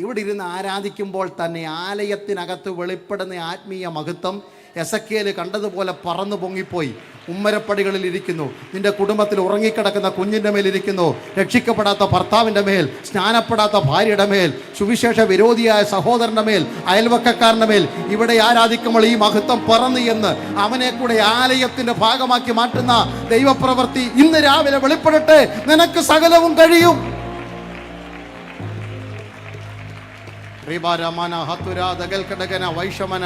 ഇവിടെ ഇരുന്ന് ആരാധിക്കുമ്പോൾ തന്നെ ആലയത്തിനകത്ത് വെളിപ്പെടുന്ന ആത്മീയ മഹത്വം എസക്കേൽ കണ്ടതുപോലെ പറന്നു പൊങ്ങിപ്പോയി ഉമ്മരപ്പടികളിൽ ഇരിക്കുന്നു. നിന്റെ കുടുംബത്തിൽ ഉറങ്ങിക്കിടക്കുന്ന കുഞ്ഞിൻ്റെ മേലിരിക്കുന്നു. രക്ഷിക്കപ്പെടാത്ത ഭർത്താവിൻ്റെ മേൽ, സ്നാനപ്പെടാത്ത ഭാര്യയുടെ മേൽ, സുവിശേഷ വിരോധിയായ സഹോദരൻ്റെ മേൽ, അയൽവക്കക്കാരൻ്റെ മേൽ ഇവിടെ ആരാധിക്കുമ്പോൾ ഈ മഹത്വം പറന്നു എന്ന് അവനെ കൂടെ ആലയത്തിൻ്റെ ഭാഗമാക്കി മാറ്റുന്ന ദൈവപ്രവൃത്തി ഇന്ന് രാവിലെ വെളിപ്പെടട്ടെ. നിനക്ക് സകലവും കഴിയും. വൈഷമന.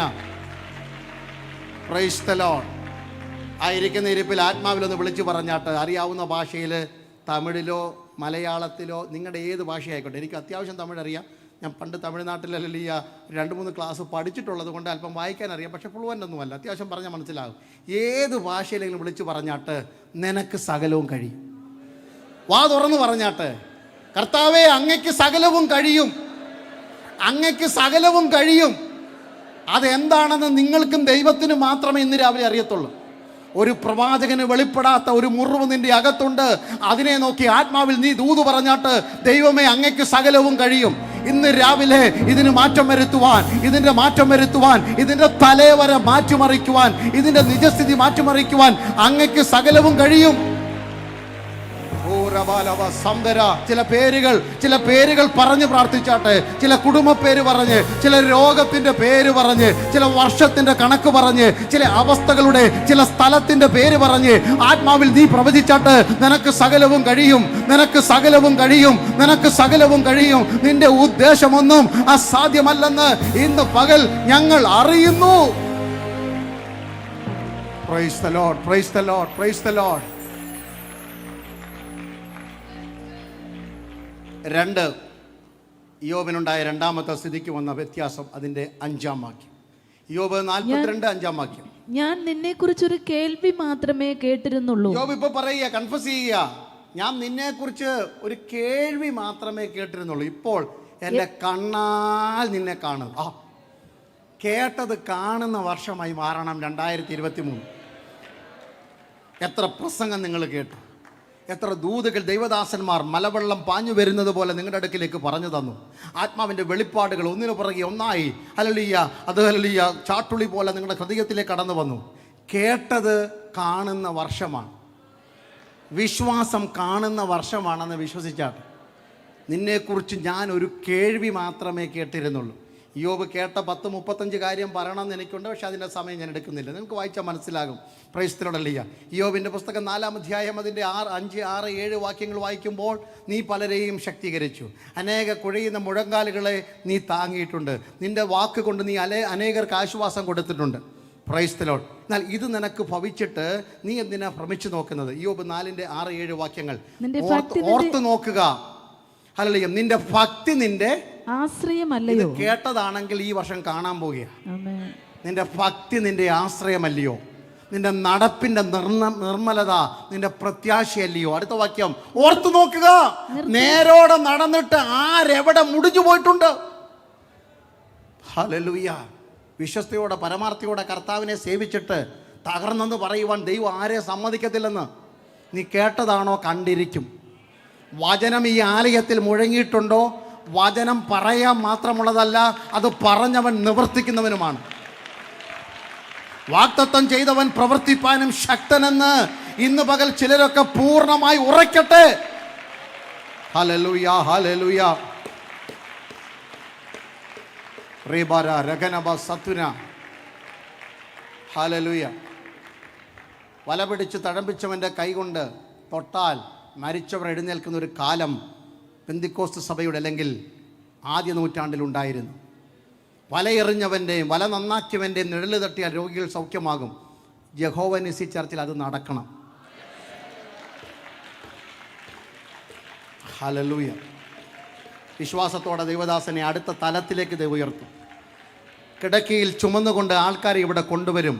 Praise the Lord. ആയിരിക്കുന്ന ഇരിപ്പിൽ ആത്മാവിലൊന്ന് വിളിച്ചു പറഞ്ഞാട്ട് അറിയാവുന്ന ഭാഷയിൽ, തമിഴിലോ മലയാളത്തിലോ, നിങ്ങളുടെ ഏത് ഭാഷയായിക്കോട്ടെ. എനിക്ക് അത്യാവശ്യം തമിഴ് അറിയാം. ഞാൻ പണ്ട് തമിഴ്നാട്ടിലല്ല 2-3 ക്ലാസ് പഠിച്ചിട്ടുള്ളത് കൊണ്ട് അല്പം വായിക്കാൻ അറിയാം. പക്ഷെ ഫ്ലുവൻ്റൊന്നുമല്ല, അത്യാവശ്യം പറഞ്ഞാൽ മനസ്സിലാകും. ഏത് ഭാഷയിലെങ്കിലും വിളിച്ചു പറഞ്ഞാട്ട് നിനക്ക് സകലവും കഴിയും. വാ തുറന്ന് പറഞ്ഞാട്ട്, കർത്താവേ അങ്ങയ്ക്ക് സകലവും കഴിയും, അങ്ങയ്ക്ക് സകലവും കഴിയും. അതെന്താണെന്ന് നിങ്ങൾക്കും ദൈവത്തിനും മാത്രമേ ഇന്ന് രാവിലെ അറിയത്തുള്ളൂ. ഒരു പ്രവാചകന് വെളിപ്പെടാത്ത ഒരു മുറിവ് നിന്റെ അകത്തുണ്ട്. അതിനെ നോക്കി ആത്മാവിൽ നീ ദൂത് പറഞ്ഞാട്ട്, ദൈവമേ അങ്ങയ്ക്ക് സകലവും കഴിയും. ഇന്ന് രാവിലെ ഇതിന് മാറ്റം വരുത്തുവാൻ, ഇതിൻ്റെ മാറ്റം വരുത്തുവാൻ, ഇതിൻ്റെ തലവരെ മാറ്റിമറിക്കുവാൻ, ഇതിൻ്റെ നിജസ്ഥിതി മാറ്റിമറിക്കുവാൻ അങ്ങയ്ക്ക് സകലവും കഴിയും. ചില പേരുകൾ പറഞ്ഞ് പ്രാർത്ഥിച്ചാട്ടെ. ചില കുടുംബ പേര് പറഞ്ഞ്, ചില രോഗത്തിന്റെ പേര് പറഞ്ഞ്, ചില വർഷത്തിന്റെ കണക്ക് പറഞ്ഞ്, ചില അവസ്ഥകളുടെ, ചില സ്ഥലത്തിന്റെ പേര് പറഞ്ഞ് ആത്മാവിൽ നീ പ്രവചിച്ചാട്ട് നിനക്ക് സകലവും കഴിയും, നിനക്ക് സകലവും കഴിയും, നിനക്ക് സകലവും കഴിയും. നിന്റെ ഉദ്ദേശമൊന്നും അസാധ്യമല്ലെന്ന് ഇന്ന് പകൽ ഞങ്ങൾ അറിയുന്നു. Price the Lord, price the Lord, price the Lord. 2 ഇയ്യോബിനുണ്ടായ രണ്ടാമത്തെ സ്ഥിതിക്ക് വന്ന വ്യത്യാസം, അതിൻ്റെ 5-ാം വാക്യം. ഇയ്യോബ് 42 5-ാം വാക്യം. ഞാൻ നിന്നെ കുറിച്ചൊരു കേൾവി മാത്രമേ കേട്ടിരുന്നുള്ളൂ. ഇയ്യോബ് ഇപ്പൊ പറയുക, കൺഫസ് ചെയ്യുക, ഞാൻ നിന്നെ കുറിച്ച് ഒരു കേൾവി മാത്രമേ കേട്ടിരുന്നുള്ളൂ, ഇപ്പോൾ എൻ്റെ കണ്ണാൽ നിന്നെ കാണും. കേട്ടത് കാണുന്ന വർഷമായി മാറണം 2023. എത്ര പ്രസംഗം നിങ്ങൾ കേട്ടു, എത്ര ദൂതുകൾ ദൈവദാസന്മാർ മലവെള്ളം പാഞ്ഞു വരുന്നത് പോലെ നിങ്ങളുടെ അടുക്കിലേക്ക് പറഞ്ഞു തന്നു. ആത്മാവിൻ്റെ വെളിപ്പാടുകൾ ഒന്നിനു പുറകെ ഒന്നായി ഹല്ലേലൂയ ചാട്ടുളി പോലെ നിങ്ങളുടെ ഹൃദയത്തിലേക്ക് കടന്നു വന്നു. കേട്ടത് കാണുന്ന വർഷമാണ്, വിശ്വാസം കാണുന്ന വർഷമാണെന്ന് വിശ്വസിച്ചാട്ടെ. നിന്നെക്കുറിച്ച് ഞാൻ ഒരു കേൾവി മാത്രമേ കേട്ടിരുന്നുള്ളൂ. യോബ് കേട്ട 10-35 കാര്യം പറയണമെന്ന് എനിക്കുണ്ട്, പക്ഷെ അതിൻ്റെ സമയം ഞാൻ എടുക്കുന്നില്ല. നിങ്ങൾക്ക് വായിച്ചാൽ മനസ്സിലാകും. Praise the Lord. യോബിൻ്റെ പുസ്തകം 4-ാം അധ്യായം അതിൻ്റെ 5, 6, 7 വാക്യങ്ങൾ വായിക്കുമ്പോൾ, നീ പലരെയും ശക്തീകരിച്ചു, അനേക കുഴയുന്ന മുഴങ്കാലുകളെ നീ താങ്ങിയിട്ടുണ്ട്, നിൻ്റെ വാക്ക് കൊണ്ട് നീ അനേകർക്ക് ആശ്വാസം കൊടുത്തിട്ടുണ്ട്. Price the Lord. എന്നാൽ ഇത് നിനക്ക് ഭവിച്ചിട്ട് നീ എന്തിനാ ഭ്രമിച്ചു നോക്കുന്നത്? യോബ് 4-ന്റെ 6-7 വാക്യങ്ങൾ ഓർത്തു നോക്കുക. ഹല്ലേലൂയ. നിന്റെ ഭക്തി നിന്റെ ആശ്രയമല്ലയോ? കേട്ടതാണെങ്കിൽ ഈ വർഷം കാണാൻ പോകുക. നിന്റെ ഭക്തി നിന്റെ ആശ്രയമല്ലയോ? നിന്റെ നടപ്പിന്റെ നിർമ്മലത നിന്റെ പ്രത്യാശയല്ലയോ? അടുത്ത വാക്യം ഓർത്തു നോക്കുക. നേരോടെ നടന്നിട്ട് ആരെവിടെ മുടിഞ്ഞു പോയിട്ടുണ്ട്? ഹല്ലേലൂയ. വിശ്വസ്തയോടെ പരമാർത്ഥിയോടെ കർത്താവിനെ സേവിച്ചിട്ട് തകർന്നെന്ന് പറയുവാൻ ദൈവം ആരെ സമ്മതിക്കത്തില്ലെന്ന്. നീ കേട്ടതാണോ കണ്ടിരിക്കും. വചനം ഈ ആലയത്തിൽ മുഴങ്ങിയിട്ടുണ്ടോ? വചനം പറയാൻ മാത്രമുള്ളതല്ല, അത് പറഞ്ഞവൻ നിവർത്തിക്കുന്നവനുമാണ്. വാഗ്ദത്തം ചെയ്തവൻ പ്രവർത്തിപ്പാനും ശക്തനെന്ന് ഇന്ന് പകൽ ചിലരൊക്കെ പൂർണ്ണമായി ഉറയ്ക്കട്ടെ. Hallelujah, hallelujah. റീബാര രഗനബ സത്തുന. ഹല്ലേലൂയ. വല പിടിച്ച് തഴമ്പിച്ചവൻ്റെ കൈകൊണ്ട് തൊട്ടാൽ മരിച്ചവർ എഴുന്നേൽക്കുന്ന ഒരു കാലം പെന്തിക്കോസ്ത് സഭയുടെ അല്ലെങ്കിൽ ആദ്യ നൂറ്റാണ്ടിലുണ്ടായിരുന്നു. വലയെറിഞ്ഞവൻ്റെയും വല നന്നാക്കിയവൻ്റെയും നിഴല് തട്ടിയാൽ രോഗികൾ സൗഖ്യമാകും. യഹോവ നിസി ചർച്ചിൽ അത് നടക്കണം. ഹല്ലേലൂയ. വിശ്വാസത്തോടെ ദൈവദാസനെ അടുത്ത തലത്തിലേക്ക് ദൈവം ഉയർത്തും. കിടക്കയിൽ ചുമന്നുകൊണ്ട് ആൾക്കാരെ ഇവിടെ കൊണ്ടുവരും.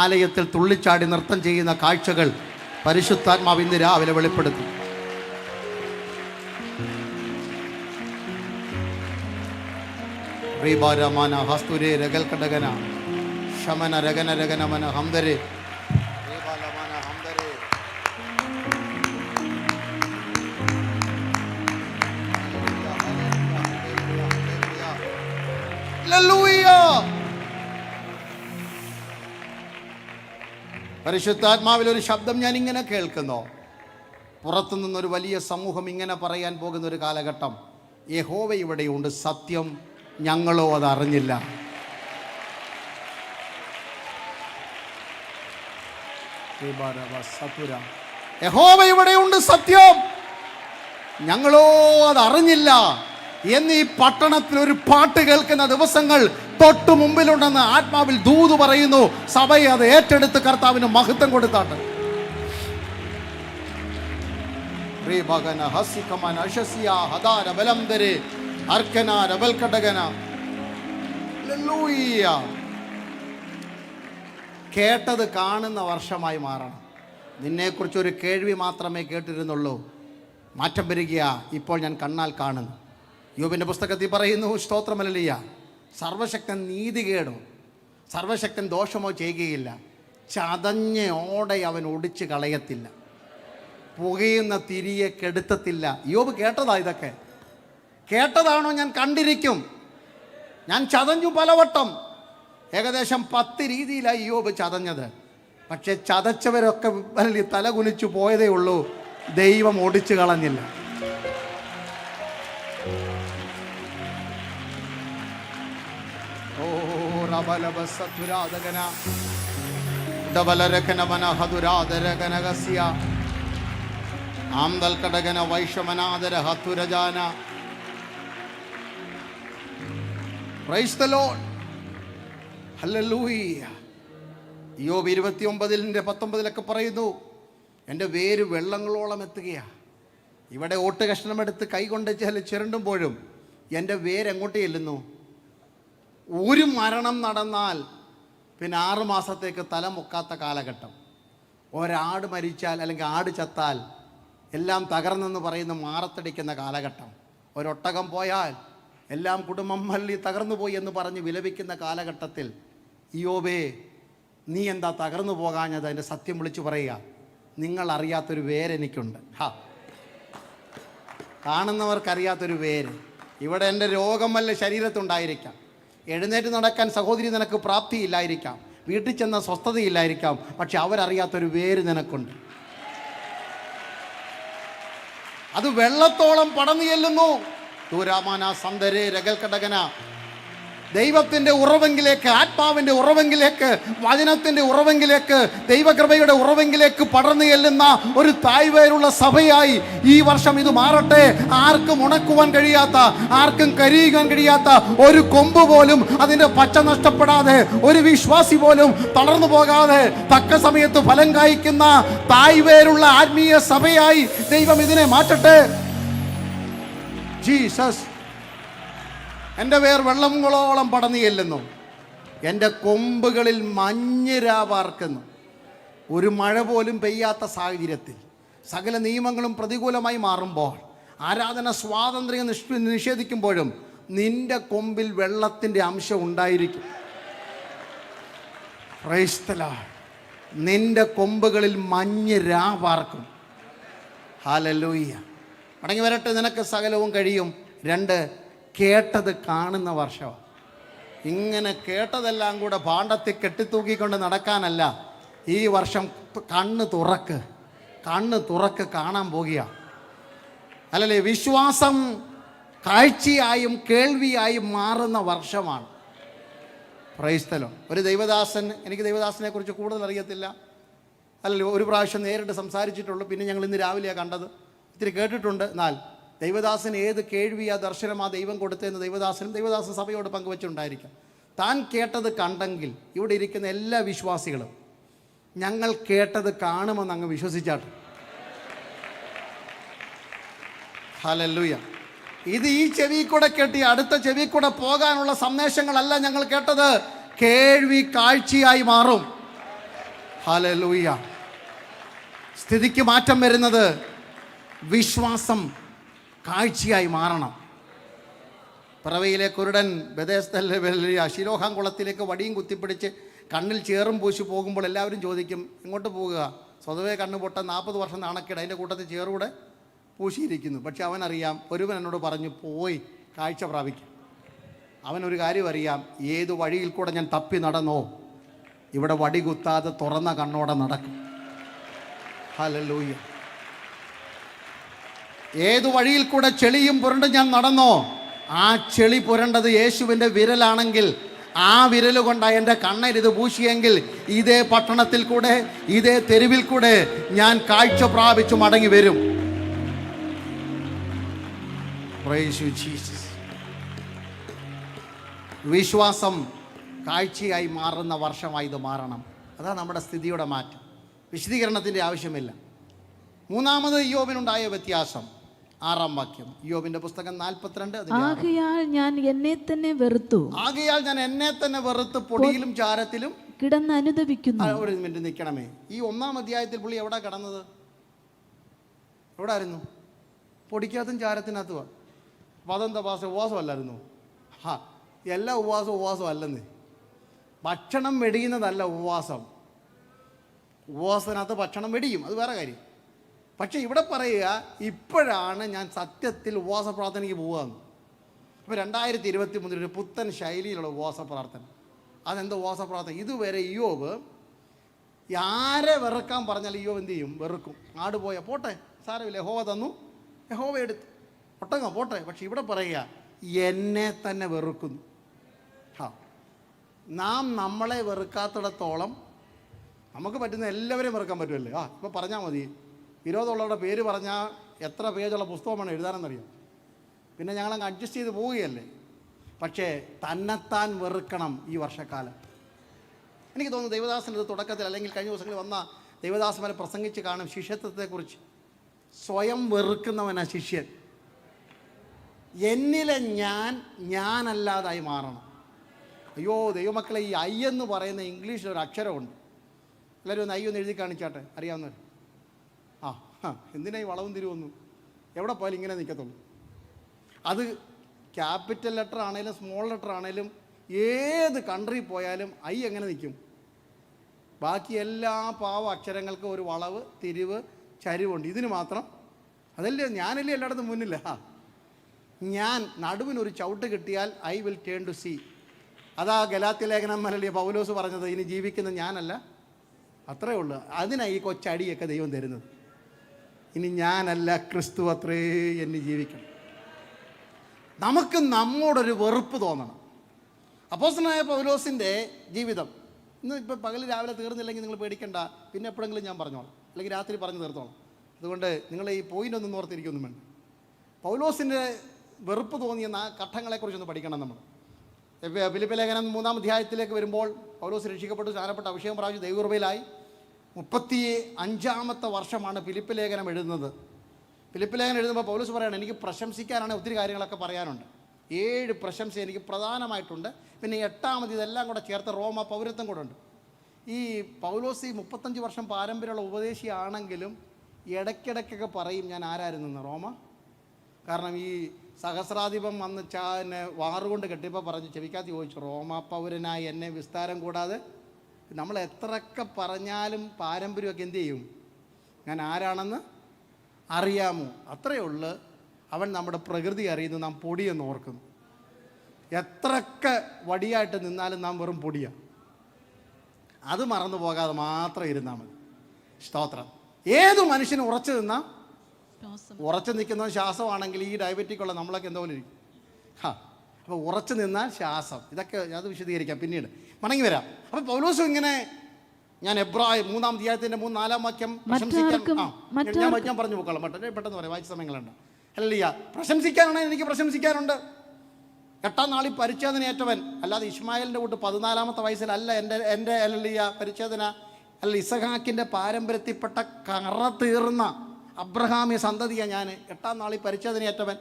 ആലയത്തിൽ തുള്ളിച്ചാടി നൃത്തം ചെയ്യുന്ന കാഴ്ചകൾ പരിശുദ്ധാത്മാവ് ഇന്ന് രാവിലെ വെളിപ്പെടുത്തും. റീബാരമാന ഹസ്തുരേ രഗൽ കടകന ശമന രഗന രഗനമന ഹംദരേ റീബാലമാന ഹംദരേ. ഹല്ലേലൂയ. പരിശുദ്ധാത്മാവിൽ ഒരു ശബ്ദം ഞാൻ ഇങ്ങനെ കേൾക്കുന്നു. പുറത്തു നിന്നൊരു വലിയ സമൂഹം ഇങ്ങനെ പറയാൻ പോകുന്ന ഒരു കാലഘട്ടം, യഹോവ ഇവിടെയുണ്ട്, സത്യം ഞങ്ങളോ അത് അറിഞ്ഞില്ല. യഹോവ ഇവിടെയുണ്ട്, സത്യം ഞങ്ങളോ അത് അറിഞ്ഞില്ല എന്ന് ഈ പട്ടണത്തിൽ ഒരു പാട്ട് കേൾക്കുന്ന ദിവസങ്ങൾ തൊട്ടു മുമ്പിലുണ്ടെന്ന് ആത്മാവിൽ ദൂത് പറയുന്നു. സഭയെ അത് ഏറ്റെടുത്ത് കർത്താവിന് മഹത്വം കൊടുത്താട്ട്. കേട്ടത് കാണുന്ന വർഷമായി മാറണം. നിന്നെക്കുറിച്ചൊരു കേൾവി മാത്രമേ കേട്ടിരുന്നുള്ളൂ. മാറ്റം വരിക. ഇപ്പോൾ ഞാൻ കണ്ണാൽ കാണുന്നു. യോബിൻ്റെ പുസ്തകത്തിൽ പറയുന്നു, സ്തോത്രമല്ലേലൂയ, സർവശക്തൻ നീതികേടോ സർവശക്തൻ ദോഷമോ ചെയ്യുകയില്ല, ചതഞ്ഞ ഓടെ അവൻ ഒടിച്ച് കളയത്തില്ല, പുകയുന്ന തിരിയെ കെടുത്തത്തില്ല. യോബ് കേട്ടതാ. ഇതൊക്കെ കേട്ടതാണോ? ഞാൻ കണ്ടിരിക്കും. ഞാൻ ചതഞ്ഞു പലവട്ടം. ഏകദേശം 10 രീതിയിലായി യോബ് ചതഞ്ഞത്. പക്ഷെ ചതച്ചവരൊക്കെ തല കുനിച്ചു പോയതേ ഉള്ളൂ, ദൈവം ഒടിച്ചു കളഞ്ഞില്ല. യോബ് 29:19 പറയുന്നു, എൻ്റെ വേര് വെള്ളങ്ങളോളം എത്തുകയാണ്. ഇവിടെ ഓട്ട് കഷ്ണമെടുത്ത് കൈകൊണ്ട് ചിരണ്ടുമ്പോഴും എൻ്റെ വേരെങ്ങോട്ടേ ചെല്ലുന്നു. ഒരു മരണം നടന്നാൽ പിന്നെ 6 മാസത്തേക്ക് തല മുക്കാത്ത കാലഘട്ടം. ഒരാട് മരിച്ചാൽ അല്ലെങ്കിൽ ആട് ചത്താൽ എല്ലാം തകർന്നെന്ന് പറയുന്ന മാറത്തടിക്കുന്ന കാലഘട്ടം. ഒരൊട്ടകം പോയാൽ എല്ലാം കുടുംബം മല്ലി തകർന്നു പോയി എന്ന് പറഞ്ഞ് വിലപിക്കുന്ന കാലഘട്ടത്തിൽ ഇയ്യോബേ, നീ എന്താ തകർന്നു പോകാഞ്ഞത്? അതിൻ്റെ സത്യം വിളിച്ചു പറയുക, നിങ്ങൾ അറിയാത്തൊരു വേരെനിക്കുണ്ട്. കാണുന്നവർക്കറിയാത്തൊരു വേര്. ഇവിടെ എൻ്റെ രോഗം വല്ല ശരീരത്തുണ്ടായിരിക്കാം, എഴുന്നേറ്റ് നടക്കാൻ സഹോദരി നിനക്ക് പ്രാപ്തിയില്ലായിരിക്കാം, വീട്ടിൽ ചെന്ന സ്വസ്ഥതയില്ലായിരിക്കാം, പക്ഷെ അവരറിയാത്തൊരു വേര് നിനക്കുണ്ട്. അത് വെള്ളത്തോളം പടന്നു ചെല്ലുന്നു. ദൂരാമാന സന്ദരേ രഗൽ കടകന. ദൈവത്തിൻ്റെ ഉറവെങ്കിലേക്ക്, ആത്മാവിൻ്റെ ഉറവെങ്കിലേക്ക്, വചനത്തിൻ്റെ ഉറവെങ്കിലേക്ക്, ദൈവകൃപയുടെ ഉറവെങ്കിലേക്ക് പടർന്നു ചെല്ലുന്ന ഒരു തായ്വേരുള്ള സഭയായി ഈ വർഷം ഇത് മാറട്ടെ. ആർക്കും ഉണക്കുവാൻ കഴിയാത്ത, ആർക്കും കരിയുവാൻ കഴിയാത്ത ഒരു കൊമ്പ് പോലും അതിൻ്റെ പച്ച നഷ്ടപ്പെടാതെ, ഒരു വിശ്വാസി പോലും തളർന്നു പോകാതെ തക്ക സമയത്ത് ഫലം കായ്ക്കുന്ന തായ്വേരുള്ള ആത്മീയ സഭയായി ദൈവം ഇതിനെ മാറ്റട്ടെ. ജീസസ്. എൻ്റെ വേർ വെള്ളങ്ങളോളം പടന്നു ചെല്ലുന്നു, എൻ്റെ കൊമ്പുകളിൽ മഞ്ഞിരാവാർക്കുന്നു. ഒരു മഴ പോലും പെയ്യാത്ത സാഹചര്യത്തിൽ സകല നിയമങ്ങളും പ്രതികൂലമായി മാറുമ്പോൾ, ആരാധന സ്വാതന്ത്ര്യം നിഷേധിക്കുമ്പോഴും നിന്റെ കൊമ്പിൽ വെള്ളത്തിൻ്റെ അംശം ഉണ്ടായിരിക്കും. Price the Lord. നിന്റെ കൊമ്പുകളിൽ മഞ്ഞിരാവാർക്കും. ഹല്ലേലൂയ. മടങ്ങി വരട്ടെ, നിനക്ക് സകലവും കഴിയും. 2, കേട്ടത് കാണുന്ന വർഷമാണ്. ഇങ്ങനെ കേട്ടതെല്ലാം കൂടെ ഭാണ്ഡത്തിൽ കെട്ടിത്തൂക്കിക്കൊണ്ട് നടക്കാനല്ല. ഈ വർഷം കണ്ണ് തുറക്ക് കാണാൻ പോകുക. അല്ലല്ലേ? വിശ്വാസം കാഴ്ചയായും കേൾവിയായും മാറുന്ന വർഷമാണ്. Price the Lord. ഒരു ദൈവദാസൻ, എനിക്ക് ദൈവദാസനെ കുറിച്ച് കൂടുതൽ അറിയത്തില്ല, അല്ലല്ലോ, ഒരു പ്രാവശ്യം നേരിട്ട് സംസാരിച്ചിട്ടുള്ളൂ. പിന്നെ ഞങ്ങൾ ഇന്ന് രാവിലെയാണ് കണ്ടത്. ഇത്തിരി കേട്ടിട്ടുണ്ട്. എന്നാൽ ദൈവദാസൻ ഏത് കേൾവിയാ ദർശനമാ ദൈവം കൊടുത്തതെന്ന് ദൈവദാസൻ സഭയോട് പങ്കുവെച്ചുണ്ടായിരിക്കാം. താൻ കേട്ടത് കണ്ടെങ്കിൽ ഇവിടെ ഇരിക്കുന്ന എല്ലാ വിശ്വാസികളും ഞങ്ങൾ കേട്ടത് കാണുമെന്ന് അങ്ങ് വിശ്വസിച്ചാട്ടെ. ഹല്ലേലൂയ. ഇത് ഈ ചെവി കൂടെ കേട്ടി അടുത്ത ചെവി കൂടെ പോകാനുള്ള സന്ദേശങ്ങളല്ല ഞങ്ങൾ കേട്ടത്. കേൾവി കാഴ്ചയായി മാറും. ഹല്ലേലൂയ. സ്ഥിതിക്ക് മാറ്റം വരുന്നത് വിശ്വാസം കാഴ്ചയായി മാറണം. പിറവയിലെ കുരുടൻ ബെഥേസ്ദയിലെ ശിലോഹാം കുളത്തിലേക്ക് വടിയും കുത്തിപ്പിടിച്ച് കണ്ണിൽ ചേറും പൂശി പോകുമ്പോൾ എല്ലാവരും ചോദിക്കും, എങ്ങോട്ട് പോകുക? സ്വതവേ കണ്ണ് പൊട്ട 40 വർഷം നാണക്കേട്, അതിൻ്റെ കൂട്ടത്തിൽ ചേറുകൂടെ പൂശിയിരിക്കുന്നു. പക്ഷെ അവനറിയാം, ഒരുവൻ എന്നോട് പറഞ്ഞു, പോയി കാഴ്ച പ്രാപിക്കും. അവനൊരു കാര്യം അറിയാം, ഏത് വഴിയിൽ കൂടെ ഞാൻ തപ്പി നടന്നോ ഇവിടെ വടി കുത്താതെ തുറന്ന കണ്ണോടെ നടക്കും. ഹല്ലേലൂയ. ഏതു വഴിയിൽ കൂടെ ചെളിയും പുരണ്ട് ഞാൻ നടന്നോ, ആ ചെളി പുരണ്ടത് യേശുവിൻ്റെ വിരലാണെങ്കിൽ, ആ വിരൽ കൊണ്ട് എൻ്റെ കണ്ണിൽ പൂശിയെങ്കിൽ ഇതേ പട്ടണത്തിൽ കൂടെ, ഇതേ തെരുവിൽ കൂടെ ഞാൻ കാഴ്ച പ്രാപിച്ചു മടങ്ങി വരും. Praise you Jesus. വിശ്വാസം കാഴ്ചയായി മാറുന്ന വർഷമായി ഇത് മാറണം. അതാ നമ്മുടെ സ്ഥിതിയുടെ മാറ്റം. വിശദീകരണത്തിൻ്റെ ആവശ്യമില്ല. മൂന്നാമത് ഇയ്യോബിനുണ്ടായ വ്യത്യാസം, 6-ാം വാക്യം, ഇയ്യോബിന്റെ പുസ്തകം 42. ആകയാൽ ഞാൻ എന്നെ തന്നെ വെറുത്തു പൊടിയിലും ചാരത്തിലും കിടന്ന് അനുദപിക്കുന്നു. ഒരു മിനിറ്റ് നിൽക്കണമേ. ഈ 1-ാം അധ്യായത്തിൽ പുള്ളി എവിടെ കിടന്നത്? എവിടെ ആയിരുന്നു? പൊടിക്കകത്തും ചാരത്തിനകത്തുവാ. അപ്പോൾ അതെന്താ ഉപവാസമല്ലായിരുന്നു? എല്ലാ ഉപവാസം അല്ലെന്നേ. ഭക്ഷണം വെടിയുന്നതല്ല ഉപവാസം. ഉപവാസത്തിനകത്ത് ഭക്ഷണം വെടിയും, അത് വേറെ കാര്യം. പക്ഷേ ഇവിടെ പറയുക, ഇപ്പോഴാണ് ഞാൻ സത്യത്തിൽ ഉപവാസ പ്രാർത്ഥനയ്ക്ക് പോവുകയെന്ന്. ഇപ്പോൾ 2023 ഒരു പുത്തൻ ശൈലിയിലുള്ള ഉപവാസ പ്രാർത്ഥന. അതെന്താ ഉപവാസ പ്രാർത്ഥന? ഇതുവരെ ഇയ്യോബ് ആരെ വെറുക്കാൻ പറഞ്ഞാൽ ഇയ്യോബ് എന്ത് ചെയ്യും? വെറുക്കും. ആട് പോയാൽ പോട്ടെ, സാരമില്ല, യഹോവ തന്നു, യഹോവ എടുത്തു, ഒട്ടങ്ങ പോട്ടെ. പക്ഷെ ഇവിടെ പറയുക, എന്നെ തന്നെ വെറുക്കുന്നു. നാം നമ്മളെ വെറുക്കാത്തിടത്തോളം നമുക്ക് പറ്റുന്ന എല്ലാവരെയും വെറുക്കാൻ പറ്റുമല്ലേ? ഇപ്പോൾ പറഞ്ഞാൽ മതി, വിരോധമുള്ളവരുടെ പേര് പറഞ്ഞാൽ എത്ര പേജുള്ള പുസ്തകം വേണം എഴുതാനെന്നറിയാം. പിന്നെ ഞങ്ങളങ്ങ് അഡ്ജസ്റ്റ് ചെയ്ത് പോവുകയല്ലേ. പക്ഷേ തന്നെത്താൻ വെറുക്കണം ഈ വർഷക്കാലം. എനിക്ക് തോന്നുന്നു ദൈവദാസൻ ഇത് തുടക്കത്തിൽ അല്ലെങ്കിൽ കഴിഞ്ഞ ദിവസങ്ങളിൽ വന്ന ദൈവദാസന്മാരെ പ്രസംഗിച്ച് കാണും ശിഷ്യത്വത്തെക്കുറിച്ച്. സ്വയം വെറുക്കുന്നവനാ ശിഷ്യൻ. എന്നിലെ ഞാനല്ലാതായി മാറണം. അയ്യോ ദൈവമക്കളെ, ഈ ഐ എന്ന് പറയുന്ന ഇംഗ്ലീഷിലൊരു അക്ഷരമുണ്ട്. എല്ലാവരും ഒന്ന് ഐ ഒന്ന് എഴുതി കാണിച്ചാട്ടെ, അറിയാവുന്നവർ. എന്തിനാ ഈ വളവും തിരിവൊന്നും? എവിടെ പോയാലും ഇങ്ങനെ നിൽക്കത്തുള്ളൂ. അത് ക്യാപിറ്റൽ ലെറ്റർ ആണേലും സ്മോൾ ലെറ്റർ ആണേലും ഏത് കൺട്രി പോയാലും ഐ എങ്ങനെ നിൽക്കും? ബാക്കി എല്ലാ പാവ അക്ഷരങ്ങൾക്കും ഒരു വളവ്, തിരിവ്, ചരിവുണ്ട്. ഇതിന് മാത്രം അതല്ലേ, ഞാനല്ലേ എല്ലായിടത്തും മുന്നില്ല. ഞാൻ നടുവിനൊരു ചവിട്ട് കിട്ടിയാൽ I will turn to see. അതാ ഗലാത്യ ലേഖനം മലലിയ പൗലോസ് പറഞ്ഞത്, ഇനി ജീവിക്കുന്ന ഞാനല്ല, അത്രേ ഉള്ളൂ. അതിനാണ് ഈ കൊച്ചടിയൊക്കെ ദൈവം തരുന്നത്. ഇനി ഞാനല്ല, ക്രിസ്തു അത്രേ എന്ന് ജീവിക്കണം. നമുക്ക് നമ്മോടൊരു വെറുപ്പ് തോന്നണം. അപ്പോസ്തലനായ പൗലോസിൻ്റെ ജീവിതം ഇന്ന് ഇപ്പോൾ പകൽ രാവിലെ തീർന്നില്ലെങ്കിൽ നിങ്ങൾ പേടിക്കണ്ട, പിന്നെ എപ്പോഴെങ്കിലും ഞാൻ പറഞ്ഞോളാം, അല്ലെങ്കിൽ രാത്രി പറഞ്ഞു തീർത്തോളാം. അതുകൊണ്ട് നിങ്ങൾ ഈ പോയിൻ്റ് ഒന്നും ഓർത്തിരിക്കൊന്നും വേണ്ട. പൗലോസിൻ്റെ വെറുപ്പ് തോന്നിയ ഘട്ടങ്ങളെക്കുറിച്ചൊന്ന് പഠിക്കണം നമ്മൾ. ഫിലിപ്പി ലേഖനം 3-ാം അധ്യായത്തിലേക്ക് വരുമ്പോൾ പൗലോസ് രക്ഷിക്കപ്പെട്ടു, സ്നാനപ്പെട്ടു, അഭിഷേകം പ്രാപിച്ചു, ദൈവകൃപയിലായി. 35-ാമത്തെ വർഷമാണ് ഫിലിപ്പി ലേഖനം എഴുതുന്നത്. ഫിലിപ്പി ലേഖനം എഴുതുമ്പോൾ പൗലോസ് പറയണം, എനിക്ക് പ്രശംസിക്കാനാണ് ഒത്തിരി കാര്യങ്ങളൊക്കെ പറയാനുണ്ട്. 7 പ്രശംസ എനിക്ക് പ്രധാനമായിട്ടുണ്ട്. പിന്നെ 8ാമത് ഇതെല്ലാം കൂടെ ചേർത്ത് റോമ പൗരത്വം കൂടെ ഉണ്ട്. ഈ പൗലോസ് 35 വർഷം പാരമ്പര്യമുള്ള ഉപദേശിയാണെങ്കിലും ഇടയ്ക്കിടയ്ക്കൊക്കെ പറയും, ഞാൻ ആരായിരുന്നെന്ന് റോമ. കാരണം ഈ സഹസ്രാധിപം വന്ന് എന്നെ വാറുകൊണ്ട് കെട്ടിയപ്പോൾ പറഞ്ഞു, ചെവിക്കാത്തി ചോദിച്ചു, റോമ പൗരനായി എന്നെ വിസ്താരം കൂടാതെ. നമ്മൾ എത്രയൊക്കെ പറഞ്ഞാലും പാരമ്പര്യമൊക്കെ എന്തു ചെയ്യും? ഞാൻ ആരാണെന്ന് അറിയാമോ? അത്രയേ ഉള്ളൂ. അവൻ നമ്മുടെ പ്രകൃതി അറിയുന്നു, നാം പൊടിയെന്ന് ഓർക്കുന്നു. എത്രയൊക്കെ വടിയായിട്ട് നിന്നാലും നാം വെറും പൊടിയാണ്. അത് മറന്നു പോകാതെ മാത്രം ഇരുന്നാൽ മതി. സ്തോത്രം. ഏതു മനുഷ്യനും ഉറച്ചു നിന്നാൽ, ഉറച്ചു നിൽക്കുന്നവൻ ശ്വാസമാണെങ്കിൽ ഈ ഡയബറ്റിക് ഉള്ള നമ്മളൊക്കെ എന്തോ പോലെ ഇരിക്കും. അപ്പോൾ ഉറച്ചു നിന്നാൽ ശ്വാസം. ഇതൊക്കെ അത് വിശദീകരിക്കാം പിന്നീട്. മടങ്ങി വരാം. അപ്പോൾ പൗലോസും ഇങ്ങനെ, ഞാൻ എബ്രായ 3-ാം അധ്യായത്തിൻ്റെ 3-4 വാക്യം പ്രശംസിക്കാൻ ഞാൻ പറഞ്ഞു പോക്കാളാം, പെട്ടെന്ന് പറയാം, വായിച്ച സമയങ്ങളുണ്ട്. ഹല്ലേലൂയ. പ്രശംസിക്കാനാണെങ്കിൽ എനിക്ക് പ്രശംസിക്കാനുണ്ട്. 8-ാം നാളിൽ പരിച്ഛേദനയേറ്റവൻ, അല്ലാതെ ഇശ്മായേലിൻ്റെ കൂട്ട് 14-ാമത്തെ വയസ്സിലല്ല എൻ്റെ ഹല്ലേലൂയ പരിച്ഛേദന. അല്ല, ഇസഹാക്കിൻ്റെ പാരമ്പര്യത്തിൽപ്പെട്ട കറ തീർന്ന അബ്രഹാമ്യ സന്തതിയാണ് ഞാൻ. 8-ാം നാളിൽ പരിച്ഛേദനയേറ്റവൻ,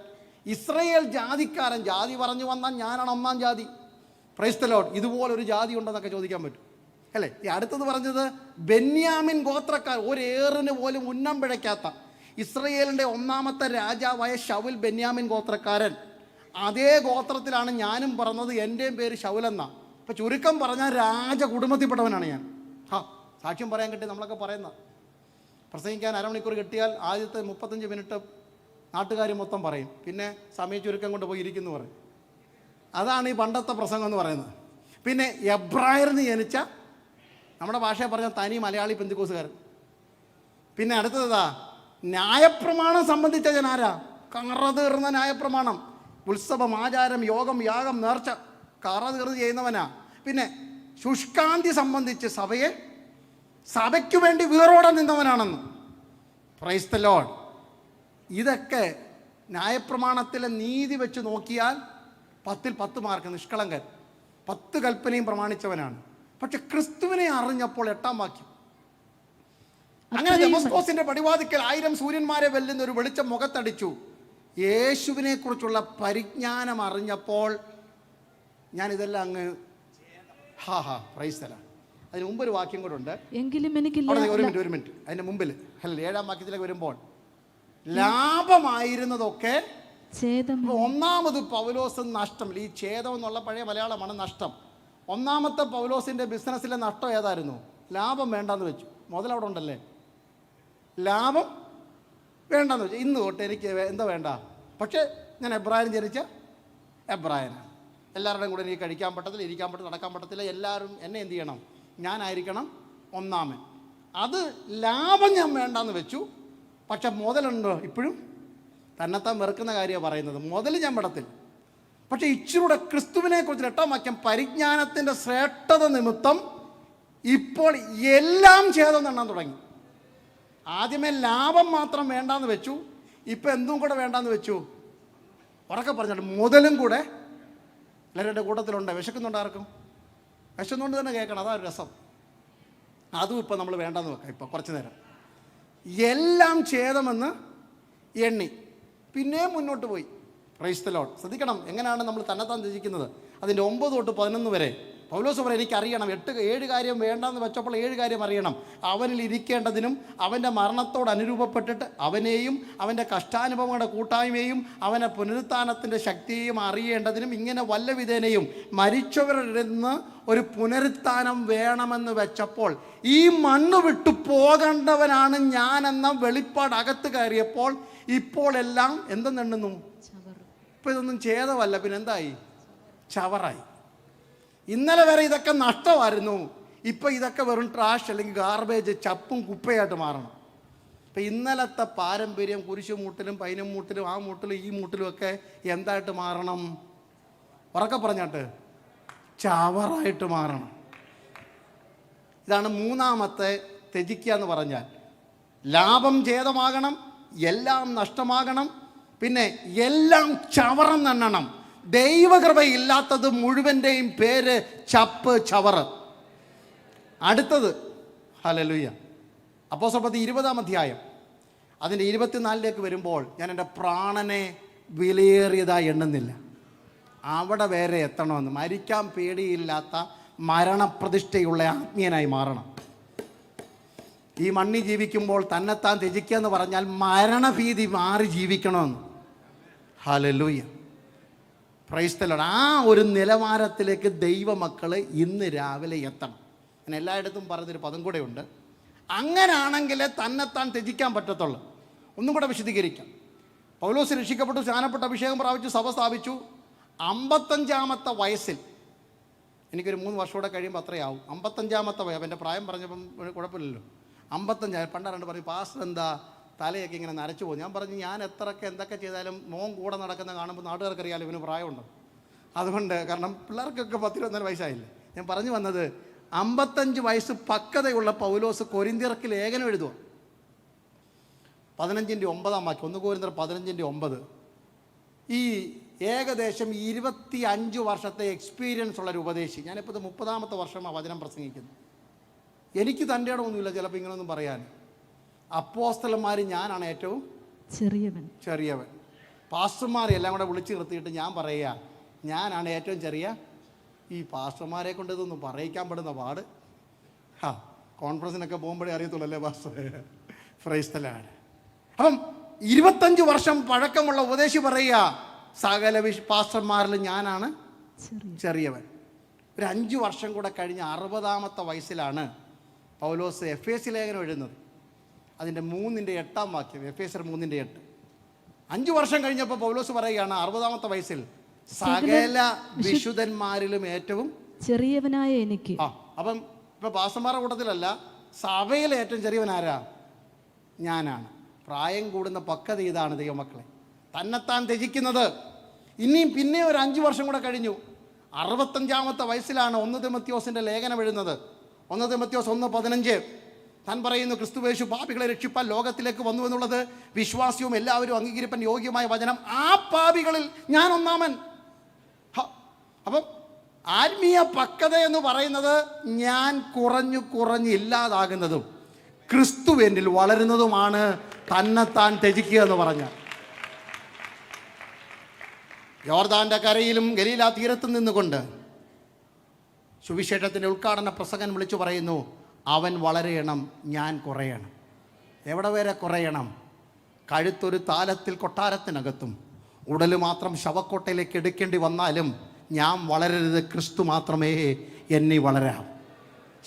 ഇസ്രയേൽ ജാതിക്കാരൻ. ജാതി പറഞ്ഞു വന്നാൽ ഞാനാണ് 1-ാം ജാതി. Price the Lord. ഇതുപോലൊരു ജാതി ഉണ്ടെന്നൊക്കെ ചോദിക്കാൻ പറ്റും അല്ലേ? ഈ അടുത്തത് പറഞ്ഞത് ബെന്യാമിൻ ഗോത്രക്കാർ, ഒരേറിന് പോലും ഉന്നം പിഴയ്ക്കാത്ത ഇസ്രയേലിൻ്റെ 1-ാമത്തെ രാജാവായ ശൗൽ ബെന്യാമിൻ ഗോത്രക്കാരൻ. അതേ ഗോത്രത്തിലാണ് ഞാനും പറഞ്ഞത്. എൻ്റെയും പേര് ശൗലെന്നാ. ഇപ്പം ചുരുക്കം പറഞ്ഞാൽ രാജകുടുംബത്തിൽപ്പെട്ടവനാണ് ഞാൻ. സാക്ഷ്യം പറയാൻ കിട്ടി നമ്മളൊക്കെ പറയുന്ന. പ്രസംഗിക്കാൻ അരമണിക്കൂർ കിട്ടിയാൽ ആദ്യത്തെ 35 മിനിറ്റ് നാട്ടുകാർ മൊത്തം പറയും, പിന്നെ സമയ ചുരുക്കം കൊണ്ട് പോയി ഇരിക്കുന്നു പറയും. അതാണ് ഈ പണ്ടത്തെ പ്രസംഗം എന്ന് പറയുന്നത്. പിന്നെ എബ്രായർന്ന് ജനിച്ച, നമ്മുടെ ഭാഷയെ പറഞ്ഞ തനി മലയാളി പെന്തിക്കോസുകാരൻ. പിന്നെ അടുത്തതാ ന്യായപ്രമാണം സംബന്ധിച്ച ജനാരാ, കറ തീർന്ന ന്യായപ്രമാണം, ഉത്സവം, ആചാരം, യോഗം, യാഗം, നേർച്ച കറ തീർന്ന് ചെയ്യുന്നവനാ. പിന്നെ ശുഷ്കാന്തി സംബന്ധിച്ച് സഭയ്ക്ക് വേണ്ടി വീറോടെ നിന്നവനാണെന്ന്. Praise the Lord. ഇതൊക്കെ ന്യായപ്രമാണത്തിലെ നീതി വെച്ച് നോക്കിയാൽ 10-ൽ 10 മാർക്ക്, നിഷ്കളങ്കൻ. 10 കൽപ്പനയും പ്രമാണിച്ചവനാണ്. പക്ഷെ ക്രിസ്തുവിനെ അറിഞ്ഞപ്പോൾ 8-ാം വാക്യം, അങ്ങനെ ദമസ്കോസിന്റെ പടിവാതിക്കൽ 1000 സൂര്യന്മാരെ വെല്ലുന്ന ഒരു വെളിച്ചം മുഖത്തടിച്ചു. യേശുവിനെ കുറിച്ചുള്ള പരിജ്ഞാനം അറിഞ്ഞപ്പോൾ ഞാനിതെല്ലാം അങ്ങ് പ്രൈസ് ദി ലോർഡ്. അതിന് മുമ്പ് ഒരു വാക്യം കൂടെ ഉണ്ട്. ഒരു മിനിറ്റ്. അതിന്റെ മുമ്പിൽ 7-ാം വാക്യത്തിലേക്ക് വരുമ്പോൾ, ലാഭമായിരുന്നതൊക്കെ 1-ാമത് പൗലോസ് നഷ്ടം. ഈ ഛേദം എന്നുള്ള പഴയ മലയാളമാണ് നഷ്ടം. 1-ാമത്തെ പൗലോസിന്റെ ബിസിനസ്സിലെ നഷ്ടം ഏതായിരുന്നു? ലാഭം വേണ്ടാന്ന് വെച്ചു. മുതലവിടെ ഉണ്ടല്ലേ, ലാഭം വേണ്ടെന്ന് വെച്ചു. ഇന്ന് തൊട്ട് എനിക്ക് എന്താ വേണ്ട, പക്ഷേ ഞാൻ എബ്രായൻ ജനിച്ച എബ്രായനാണ്. എല്ലാവരുടെയും കൂടെ എനിക്ക് കഴിക്കാൻ പറ്റത്തില്ല, ഇരിക്കാൻ പറ്റത്തില്ല, നടക്കാൻ പറ്റത്തില്ല. എല്ലാവരും എന്നെ എന്ത് ചെയ്യണം? ഞാനായിരിക്കണം 1-ാമൻ. അത് ലാഭം ഞാൻ വേണ്ടാന്ന് വെച്ചു. പക്ഷെ മുതലുണ്ടോ? ഇപ്പോഴും തന്നെത്താൻ വെറുക്കുന്ന കാര്യമാണ് പറയുന്നത്. മുതൽ ഞാൻ വിടത്തില്ല. പക്ഷെ ഇച്ചിരൂടെ ക്രിസ്തുവിനെ കുറിച്ച് 8-ാം വാക്യം, പരിജ്ഞാനത്തിൻ്റെ ശ്രേഷ്ഠത നിമിത്തം ഇപ്പോൾ എല്ലാം ഛേദം എണ്ണാൻ തുടങ്ങി. ആദ്യമേ ലാഭം മാത്രം വേണ്ടാന്ന് വെച്ചു, ഇപ്പം എന്തും കൂടെ വേണ്ടാന്ന് വെച്ചു. ഉറക്കെ പറഞ്ഞിട്ട് മുതലും കൂടെ. എല്ലാവരുടെ കൂട്ടത്തിലുണ്ട്. വിശക്കുന്നുണ്ടാർക്കും? വിശന്നുകൊണ്ട് തന്നെ കേൾക്കണം, അതാ ഒരു രസം. അതും ഇപ്പം നമ്മൾ വേണ്ടാന്ന് വെക്കാം. ഇപ്പം കുറച്ച് നേരം എല്ലാം ഛേദമെന്ന് എണ്ണി പിന്നെയും മുന്നോട്ട് പോയി. Price the Lord. ശ്രദ്ധിക്കണം എങ്ങനെയാണ് നമ്മൾ തന്നെത്താൻ ത്യജിക്കുന്നത്. അതിൻ്റെ 9 തൊട്ട് 11 വരെ പൗലോസ് പറയും എനിക്കറിയണം 7 കാര്യം വേണ്ടെന്ന് വെച്ചപ്പോൾ 7 കാര്യം അറിയണം. അവനിൽ ഇരിക്കേണ്ടതിനും അവൻ്റെ മരണത്തോട് അനുരൂപപ്പെട്ടിട്ട് അവനെയും അവൻ്റെ കഷ്ടാനുഭവങ്ങളുടെ കൂട്ടായ്മയും അവനെ പുനരുത്ഥാനത്തിൻ്റെ ശക്തിയെയും അറിയേണ്ടതിനും ഇങ്ങനെ വല്ല വിധേനയും മരിച്ചവരിൽ നിന്ന് ഒരു പുനരുത്ഥാനം വേണമെന്ന് വെച്ചപ്പോൾ ഈ മണ്ണ് വിട്ടു പോകേണ്ടവനാണ് ഞാനെന്ന വെളിപ്പാട് അകത്ത് കയറിയപ്പോൾ ഇപ്പോൾ എല്ലാം എന്തെന്നെണ്ണുന്നു? ഇപ്പം ഇതൊന്നും ഛേദമല്ല, പിന്നെ എന്തായി? ചവറായി. ഇന്നലെ വരെ ഇതൊക്കെ നഷ്ടമായിരുന്നു, ഇപ്പം ഇതൊക്കെ വെറും ട്രാഷ് അല്ലെങ്കിൽ ഗാർബേജ്, ചപ്പും കുപ്പയായിട്ട് മാറണം. ഇപ്പം ഇന്നലത്തെ പാരമ്പര്യം കുരിശുമൂട്ടിലും പൈനമൂട്ടിലും ആ മൂട്ടിലും ഈ മൂട്ടിലും ഒക്കെ എന്തായിട്ട് മാറണം? ഉറക്കെ പറഞ്ഞാട്ട് ചവറായിട്ട് മാറണം. ഇതാണ് മൂന്നാമത്തെ ത്യജിക്കുക എന്ന് പറഞ്ഞാൽ. ലാഭം ഛേദമാകണം, എല്ലാം നഷ്ടമാകണം, പിന്നെ എല്ലാം ചവറം നണ്ണണം. ദൈവകൃപയില്ലാത്തത് മുഴുവൻ്റെയും പേര് ചപ്പ്, ചവറ്. അടുത്തത് ഹല്ലേലൂയ. അപ്പോസ്തലപ്രവൃത്തി 20-ാം അധ്യായം അതിൻ്റെ 24-ലേക്ക് വരുമ്പോൾ ഞാൻ എൻ്റെ പ്രാണനെ വിലയേറിയതായി എണ്ണുന്നില്ല. അവിടെ വരെ എത്തണമെന്ന്. മരിക്കാൻ പേടിയില്ലാത്ത മരണപ്രതിഷ്ഠയുള്ള ആത്മീയനായി മാറണം. ഈ മണ്ണി ജീവിക്കുമ്പോൾ തന്നെത്താൻ ത്യജിക്കുക എന്ന് പറഞ്ഞാൽ മരണഭീതി മാറി ജീവിക്കണമെന്ന്. Hallelujah, praise the Lord. ആ ഒരു നിലവാരത്തിലേക്ക് ദൈവമക്കൾ ഇന്ന് രാവിലെ എത്തണം. ഞാൻ എല്ലായിടത്തും പറഞ്ഞൊരു പദം കൂടെ ഉണ്ട്. അങ്ങനാണെങ്കിലേ തന്നെത്താൻ ത്യജിക്കാൻ പറ്റത്തുള്ളൂ. ഒന്നും കൂടെ വിശദീകരിക്കാം. പൗലോസ് രക്ഷിക്കപ്പെട്ടു, സ്നാനപ്പെട്ട, അഭിഷേകം പ്രാപിച്ചു, സഭ സ്ഥാപിച്ചു. 55-ാമത്തെ വയസ്സിൽ, എനിക്കൊരു 3 വർഷം കൂടെ കഴിയുമ്പോൾ അത്രയാവും. 55-ാമത്തെ വയസ്സ്, എൻ്റെ പ്രായം പറഞ്ഞപ്പം കുഴപ്പമില്ലല്ലോ. 55 പണ്ടാരണ്ട് പറയും, പാസ്റ്റർ എന്താ തലയൊക്കെ ഇങ്ങനെ നരച്ചു പോകും. ഞാൻ പറഞ്ഞു, ഞാൻ എന്തൊക്കെ ചെയ്താലും മോൻ കൂടെ നടക്കുന്ന കാണുമ്പോൾ നാട്ടുകാർക്കറിയാലോ ഇവന് പ്രായമുണ്ട്. അതുകൊണ്ട്, കാരണം പിള്ളേർക്കൊക്കെ 10-21 വയസ്സായില്ലേ. ഞാൻ പറഞ്ഞു വന്നത്, 55 വയസ്സ് പക്വതയുള്ള പൗലോസ് കൊരിന്ത്യർക്ക് ലേഖനം എഴുതുക. 15-9 വാക്യം, 1 കൊരിന്ത്യർ 15-9. ഈ ഏകദേശം 25 വർഷത്തെ എക്സ്പീരിയൻസ് ഉള്ളൊരു ഉപദേശി. ഞാനിപ്പോൾ ഇത് 30-ാമത്തെ വർഷമാണ് വചനം പ്രസംഗിക്കുന്നത്. എനിക്ക് തൻ്റെ ഇടമൊന്നുമില്ല ചിലപ്പോൾ ഇങ്ങനെയൊന്നും പറയാൻ. അപ്പോസ്തലന്മാർ ഞാനാണ് ഏറ്റവും ചെറിയവൻ. പാസ്റ്റർമാരെ എല്ലാം കൂടെ വിളിച്ചു നിർത്തിയിട്ട് ഞാൻ പറയുക, ഞാനാണ് ഏറ്റവും ചെറിയ. ഈ പാസ്റ്റർമാരെ കൊണ്ട് ഇതൊന്നും പറയിക്കാൻ പെടുന്ന പാട്. കോൺഫറൻസിനൊക്കെ പോകുമ്പോഴേ അറിയത്തുള്ളൂ പാസ്റ്റർ. Price the Lord. അപ്പം 25 വർഷം പഴക്കമുള്ള ഉപദേശി പറയുക, സകല പാസ്റ്റർമാരിൽ ഞാനാണ് ചെറിയവൻ. ഒരു 5 വർഷം കൂടെ കഴിഞ്ഞ് 60-ാമത്തെ വയസ്സിലാണ് പൗലോസ് എഫേസ്യ ലേഖനം എഴുതുന്നത്. അതിൻ്റെ 3-8 വാക്യം, എഫേസ്യർ 3:8. 5 വർഷം കഴിഞ്ഞപ്പോൾ പൗലോസ് പറയുകയാണ്, 60-ാമത്തെ വയസ്സിൽ സകല വിശുദ്ധന്മാരിലും ഏറ്റവും ചെറിയവനായ എനിക്ക്. അപ്പം ഇപ്പം പാസ്റ്റർമാരുടെ കൂട്ടത്തിലല്ല, സഭയിലെ ഏറ്റവും ചെറിയവനാരാ? ഞാനാണ്. പ്രായം കൂടുന്ന പക്വത ഇതാണ് ദൈവമക്കളെ, തന്നെത്താൻ ത്യജിക്കുന്നത്. ഇനിയും പിന്നെ ഒരു 5 വർഷം കൂടെ കഴിഞ്ഞു. 65-ാമത്തെ വയസ്സിലാണ് 1 തിമോത്തിയോസിൻ്റെ ലേഖനം എഴുതുന്നത്. 1 തിമോത്തിയോസ് 1:15. താൻ പറയുന്നു, ക്രിസ്തുവേശു പാപികളെ രക്ഷിപ്പാൻ ലോകത്തിലേക്ക് വന്നു എന്നുള്ളത് വിശ്വാസ്യവും എല്ലാവരും അംഗീകരിപ്പാൻ യോഗ്യമായ വചനം. ആ പാപികളിൽ ഞാൻ ഒന്നാമൻ. അപ്പം ആത്മീയ പക്വത എന്ന് പറയുന്നത് ഞാൻ കുറഞ്ഞ് ഇല്ലാതാകുന്നതും ക്രിസ്തു എന്നിൽ വളരുന്നതുമാണ് തന്നെത്താൻ ത്യജിക്കുക എന്ന് പറഞ്ഞാൽ. യോർദാന്റെ കരയിലും ഗലീല തീരത്തും നിന്നുകൊണ്ട് സുവിശേഷത്തിൻ്റെ ഉദ്ഘാടന പ്രസംഗം വിളിച്ചു പറയുന്നു, അവൻ വളരെയണം, ഞാൻ കുറയണം. എവിടെ വരെ കുറയണം? കഴുത്തൊരു താലത്തിൽ കൊട്ടാരത്തിനകത്തും ഉടല് മാത്രം ശവക്കോട്ടയിലേക്ക് എടുക്കേണ്ടി വന്നാലും ഞാൻ വളരരുത്, ക്രിസ്തു മാത്രമേ എന്നെ വളരാം.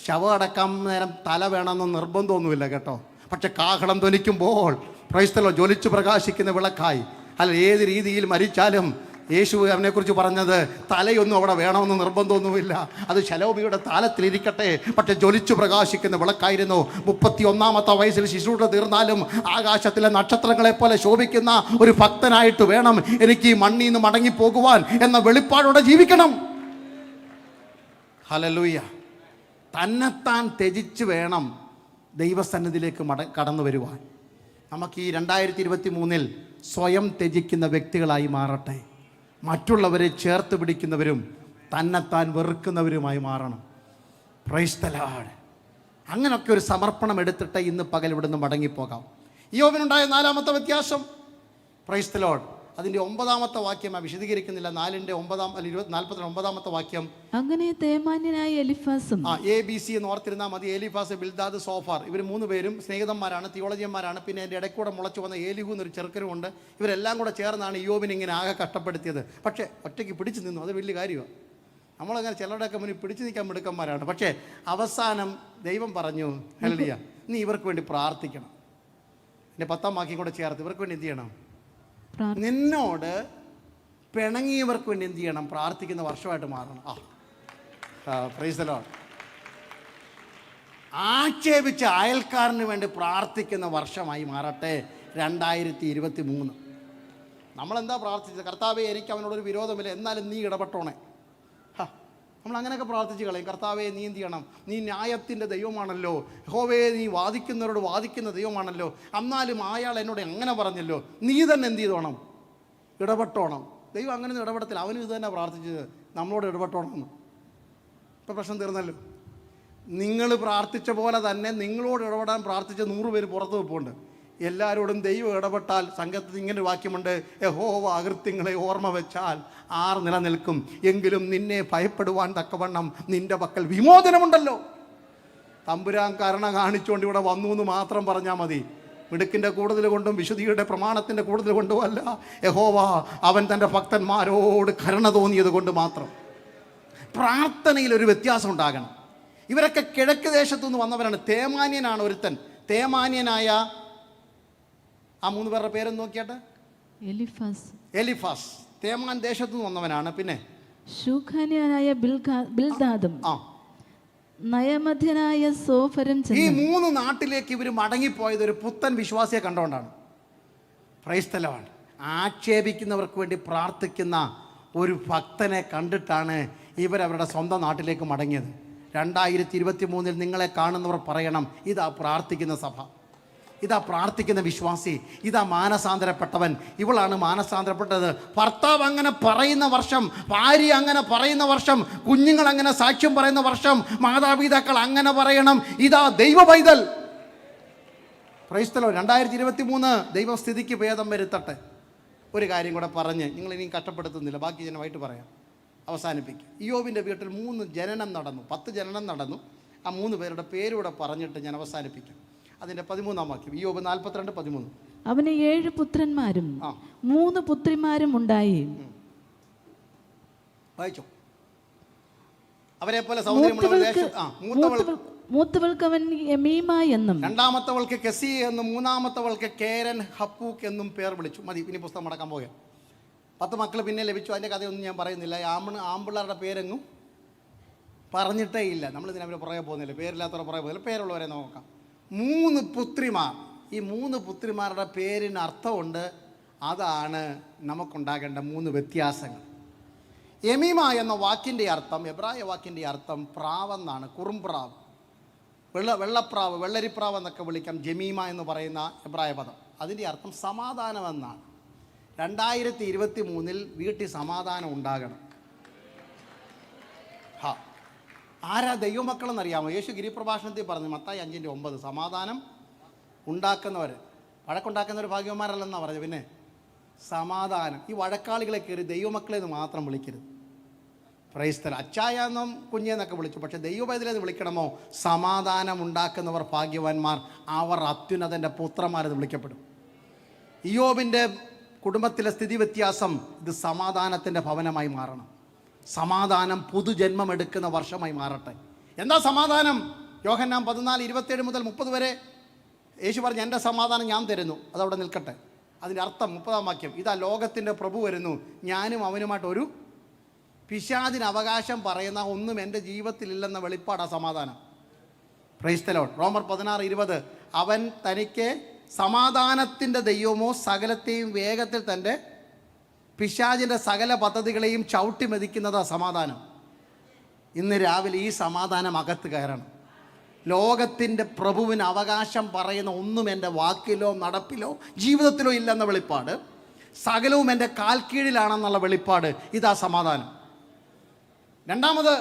ശവം അടക്കാൻ നേരം തല വേണമെന്ന് നിർബന്ധമൊന്നുമില്ല കേട്ടോ. പക്ഷെ കാഹളം ധ്വനിക്കുമ്പോൾ പ്രൈസ് ദി ലോർഡ് ജ്വലിച്ചു പ്രകാശിക്കുന്ന വിളക്കായി, അല്ല ഏത് രീതിയിൽ മരിച്ചാലും യേശു അവനെക്കുറിച്ച് പറഞ്ഞത് തലയൊന്നും അവിടെ വേണമെന്ന് നിർബന്ധമൊന്നുമില്ല. അത് ശലോമിയുടെ താലത്തിലിരിക്കട്ടെ, പക്ഷെ ജ്വലിച്ചു പ്രകാശിക്കുന്ന വിളക്കായിരുന്നു. 31-ാമത്തെ വയസ്സിൽ ശുശ്രൂഷ തീർന്നാലും ആകാശത്തിലെ നക്ഷത്രങ്ങളെ പോലെ ശോഭിക്കുന്ന ഒരു ഭക്തനായിട്ട് വേണം എനിക്ക് ഈ മണ്ണിൽ നിന്ന് മടങ്ങിപ്പോകുവാൻ എന്ന വെളിപ്പാടോടെ ജീവിക്കണം. ഹല്ലേലൂയ. തന്നെത്താൻ ത്യജിച്ച് വേണം ദൈവസന്നിധിയിലേക്ക് കടന്നു വരുവാൻ. നമുക്ക് ഈ 2023 സ്വയം ത്യജിക്കുന്ന വ്യക്തികളായി മാറട്ടെ. മറ്റുള്ളവരെ ചേർത്ത് പിടിക്കുന്നവരും തന്നെത്താൻ വെറുക്കുന്നവരുമായി മാറണം. Praise the Lord. അങ്ങനെയൊക്കെ ഒരു സമർപ്പണം എടുത്തിട്ട് ഇന്ന് പകൽ ഇവിടുന്ന് മടങ്ങിപ്പോകാം. യോബിനുണ്ടായ 4-ാമത്തെ വ്യത്യാസം, പ്രൈസ് ദി ലോർഡ്, അതിൻ്റെ 9-ാമത്തെ വാക്യം വിശദീകരിക്കുന്നില്ല. 49-ാമത്തെ വാക്യം. അങ്ങനെ തേമാന്യനായ എലിഫാസും ABC എന്ന് ഓർത്തിരുന്നാൽ മതി. എലിഫാസ്, ബിൽദാദ്, സോഫാർ, ഇവർ 3 പേരും സ്നേഹിതന്മാരാണ്, തിയോളജിയന്മാരാണ്. പിന്നെ എൻ്റെ ഇടയ്ക്കൂടെ മുളച്ചു വന്ന ഏലിഹു എന്നൊരു ചെറുക്കനുമുണ്ട്. ഇവരെല്ലാം കൂടെ ചേർന്നാണ് ഇയ്യോബിനെ ഇങ്ങനെ ആകെ കഷ്ടപ്പെടുത്തിയത്. പക്ഷേ ഒറ്റയ്ക്ക് പിടിച്ചു നിന്നു. അത് വലിയ കാര്യമാണ്. നമ്മളങ്ങനെ ചിലരുടെയൊക്കെ മുന്നിൽ പിടിച്ചു നിൽക്കാൻ മിടുക്കന്മാരാണ്. പക്ഷേ അവസാനം ദൈവം പറഞ്ഞു, ഹല്ലേലൂയ, നീ ഇവർക്ക് വേണ്ടി പ്രാർത്ഥിക്കണം. എൻ്റെ 10-ാം വാക്യം കൂടെ ചേർത്ത് ഇവർക്ക് വേണ്ടി എന്ത് ചെയ്യണം? നിന്നോട് പിണങ്ങിയവർക്ക് വേണ്ടി എന്ത് ചെയ്യണം? പ്രാർത്ഥിക്കുന്ന വർഷമായിട്ട് മാറണം. Praise the Lord. ആക്ഷേപിച്ച അയൽക്കാരന് വേണ്ടി പ്രാർത്ഥിക്കുന്ന വർഷമായി മാറട്ടെ 2023. നമ്മളെന്താ പ്രാർത്ഥിച്ചത്? കർത്താവേ, എനിക്ക് അവനോടൊരു വിരോധമില്ല, എന്നാലും നീ ഇടപെട്ടോണേ. നമ്മൾ അങ്ങനെയൊക്കെ പ്രാർത്ഥിച്ച് കളയും. കർത്താവേ, നീ എന്ത് ചെയ്യണം? നീ ന്യായത്തിൻ്റെ ദൈവമാണല്ലോ. യഹോവേ, നീ വാദിക്കുന്നവരോട് വാദിക്കുന്ന ദൈവമാണല്ലോ. എന്നാലും അയാൾ എന്നോട് അങ്ങനെ പറഞ്ഞല്ലോ, നീ തന്നെ എന്ത് ചെയ്തോണം? ഇടപെട്ടോണം. ദൈവം അങ്ങനെ ഇടപെടത്തില്ല. അവനും ഇത് തന്നെ പ്രാർത്ഥിച്ചത്, നമ്മളോട് ഇടപെട്ടോണം എന്ന്. ഇപ്പം പ്രശ്നം തീർന്നല്ലോ. നിങ്ങൾ പ്രാർത്ഥിച്ച പോലെ തന്നെ നിങ്ങളോട് ഇടപെടാൻ പ്രാർത്ഥിച്ച 100 പേര് പുറത്ത് വെപ്പുണ്ട്. എല്ലാവരോടും ദൈവം ഇടപെട്ടാൽ, സംഘത്തിൽ ഇങ്ങനെ വാക്യമുണ്ട്, യഹോവ അകൃത്യങ്ങളെ ഓർമ്മ വെച്ചാൽ 6 നിലനിൽക്കും. എങ്കിലും നിന്നെ ഭയപ്പെടുവാൻ തക്കവണ്ണം നിന്റെ പക്കൽ വിമോചനമുണ്ടല്ലോ. തമ്പുരാൻ കരുണ കാണിച്ചുകൊണ്ട് ഇവിടെ വന്നു എന്ന് മാത്രം പറഞ്ഞാൽ മതി. മിടുക്കിൻ്റെ കൂടുതൽ കൊണ്ടും വിശുദ്ധിയുടെ പ്രമാണത്തിൻ്റെ കൂടുതൽ കൊണ്ടും അല്ല. യഹോവ അവൻ തൻ്റെ ഭക്തന്മാരോട് കരുണ തോന്നിയത് കൊണ്ട് മാത്രം. പ്രാർത്ഥനയിൽ ഒരു വ്യത്യാസം ഉണ്ടാകണം. ഇവരൊക്കെ കിഴക്ക് ദേശത്തുനിന്ന് വന്നവരാണ്. തേമാന്യനാണ് ഒരുത്തൻ. തേമാന്യനായ ആ 3 പേരുടെ പേരെന്ന് നോക്കിയാട്ടെ. എലിഫാസ് തേമാൻ ദേശത്തു നിന്ന് വന്നവനാണ്. പിന്നെ ശൂഖാന്യനായ ബിൽദാദും നയമധ്യനായ സോഫരും. ഈ 3 നാട്ടിലേക്ക് ഇവർ മടങ്ങിപ്പോയത് ഒരു പുത്തൻ വിശ്വാസിയെ കണ്ടുകൊണ്ടാണ്. Price the Lord. ആക്ഷേപിക്കുന്നവർക്ക് വേണ്ടി പ്രാർത്ഥിക്കുന്ന ഒരു ഭക്തനെ കണ്ടിട്ടാണ് ഇവരവരുടെ സ്വന്തം നാട്ടിലേക്ക് മടങ്ങിയത്. 2023 നിങ്ങളെ കാണുന്നവർ പറയണം, ഇതാ പ്രാർത്ഥിക്കുന്ന സഭ, ഇതാ പ്രാർത്ഥിക്കുന്ന വിശ്വാസി, ഇതാ മാനസാന്തരപ്പെട്ടവൻ, ഇവളാണ് മാനസാന്തരപ്പെട്ടത്. ഭർത്താവ് അങ്ങനെ പറയുന്ന വർഷം, ഭാര്യ അങ്ങനെ പറയുന്ന വർഷം, കുഞ്ഞുങ്ങൾ അങ്ങനെ സാക്ഷ്യം പറയുന്ന വർഷം, മാതാപിതാക്കൾ അങ്ങനെ പറയണം, ഇതാ ദൈവ പൈതൽ. Praise the Lord. 2023 ദൈവസ്ഥിതിക്ക് ഭേദം വരുത്തട്ടെ. ഒരു കാര്യം കൂടെ പറഞ്ഞ് നിങ്ങൾ ഇനിയും കഷ്ടപ്പെടുത്തുന്നില്ല, ബാക്കി ജനമായിട്ട് പറയാം, അവസാനിപ്പിക്കും. ഇയ്യോബിൻ്റെ വീട്ടിൽ 3 ജനനം നടന്നു, 10 ജനനം നടന്നു. ആ 3 പേരുടെ പേരൂടെ പറഞ്ഞിട്ട് ഞാൻ അവസാനിപ്പിക്കും. അതിൻ്റെ 13-ാം വാക്യം, ഇയ്യോബ് 42:13. അവന് 7 പുത്രന്മാരും 3 പുത്രിമാരും ഉണ്ടായി. വായിച്ചോ. അവരെ പോലെ മൂത്തവൾക്ക് അവൻ യമീമ എന്നും, രണ്ടാമത്തവൾക്ക് കെസി എന്നും, മൂന്നാമത്തവൾക്ക് കേരൻ ഹപ്പൂക്ക് എന്നും പേർ വിളിച്ചു. മതി, ഇനി പുസ്തകം മടക്കാൻ പോകുക. 10 മക്കൾ പിന്നെ ലഭിച്ചു. അതിൻ്റെ കഥയൊന്നും ഞാൻ പറയുന്നില്ല. ആമ്പിള്ളേരുടെ പേരെങ്ങും പറഞ്ഞിട്ടേ ഇല്ല. നമ്മളിതിനെ അവരെ പുറകെ പോകുന്നില്ല, പേരില്ലാത്തവരെ പുറകെ പോകുന്നില്ല, പേരുള്ളവരെ നോക്കാം. 3 പുത്രിമാർ. ഈ 3 പുത്രിമാരുടെ പേരിന് അർത്ഥമുണ്ട്. അതാണ് നമുക്കുണ്ടാകേണ്ട 3 വ്യത്യാസങ്ങൾ. യമീമ എന്ന വാക്കിൻ്റെ അർത്ഥം, എബ്രായ വാക്കിൻ്റെ അർത്ഥം പ്രാവെന്നാണ്. കുറുംപ്രാവ്, വെള്ളപ്രാവ്, വെള്ളരിപ്രാവ് എന്നൊക്കെ വിളിക്കാം. ജമീമ എന്ന് പറയുന്ന എബ്രായ പദം, അതിൻ്റെ അർത്ഥം സമാധാനമെന്നാണ്. 2023 വീട്ടിൽ സമാധാനം ഉണ്ടാകണം. ആരാ ദൈവമക്കളെന്നറിയാമോ? യേശു ഗിരിപ്രഭാഷണത്തിൽ പറഞ്ഞു, മത്തായി 5:9, സമാധാനം ഉണ്ടാക്കുന്നവർ, വഴക്കുണ്ടാക്കുന്നവർ ഭാഗ്യവന്മാരല്ലെന്നാണ് പറഞ്ഞത്. പിന്നെ സമാധാനം. ഈ വഴക്കാളികളെ കയറി ദൈവമക്കളെന്ന് മാത്രം വിളിക്കരുത്. Praise the Lord. അച്ചായെന്നും കുഞ്ഞെന്നൊക്കെ വിളിച്ചു, പക്ഷേ ദൈവപൈതലെന്ന് വിളിക്കണമോ? സമാധാനം ഉണ്ടാക്കുന്നവർ ഭാഗ്യവാന്മാർ, അവർ അത്യുന്നതൻ്റെ പുത്രന്മാരെന്ന് വിളിക്കപ്പെടും. ഇയ്യോബിൻ്റെ കുടുംബത്തിലെ സ്ഥിതി വ്യത്യാസം, ഇത് സമാധാനത്തിൻ്റെ ഭവനമായി മാറണം. സമാധാനം പുതുജന്മം എടുക്കുന്ന വർഷമായി മാറട്ടെ. എന്താ സമാധാനം? യോഹന്നാൻ 14:27 മുതൽ 30 വരെ യേശു പറഞ്ഞു, എൻ്റെ സമാധാനം ഞാൻ തരുന്നു. അതവിടെ നിൽക്കട്ടെ. അതിൻ്റെ അർത്ഥം 30-ാം വാക്യം, ഇതാ ലോകത്തിൻ്റെ പ്രഭു വരുന്നു, ഞാനും അവനുമായിട്ട് ഒരു പിശാചിന് അവകാശം പറയുന്ന ഒന്നും എൻ്റെ ജീവിതത്തിലില്ലെന്ന വെളിപ്പാടാ സമാധാനം. Price the Lord. റോമർ 16:20, അവൻ തനിക്ക് സമാധാനത്തിൻ്റെ ദൈവമോ സകലത്തെയും വേഗത്തിൽ തൻ്റെ പിശാചിൻ്റെ സകല പദ്ധതികളെയും ചവിട്ടി മെതിക്കുന്നതാ സമാധാനം. ഇന്ന് രാവിലെ ഈ സമാധാനം അകത്ത് കയറണം. ലോകത്തിൻ്റെ പ്രഭുവിന് അവകാശം പറയുന്ന ഒന്നും എൻ്റെ വാക്കിലോ നടപ്പിലോ ജീവിതത്തിലോ ഇല്ലെന്ന വെളിപ്പാട്, സകലവും എൻ്റെ കാൽക്കീഴിലാണെന്നുള്ള വെളിപ്പാട്, ഇതാ സമാധാനം. രണ്ടാമത്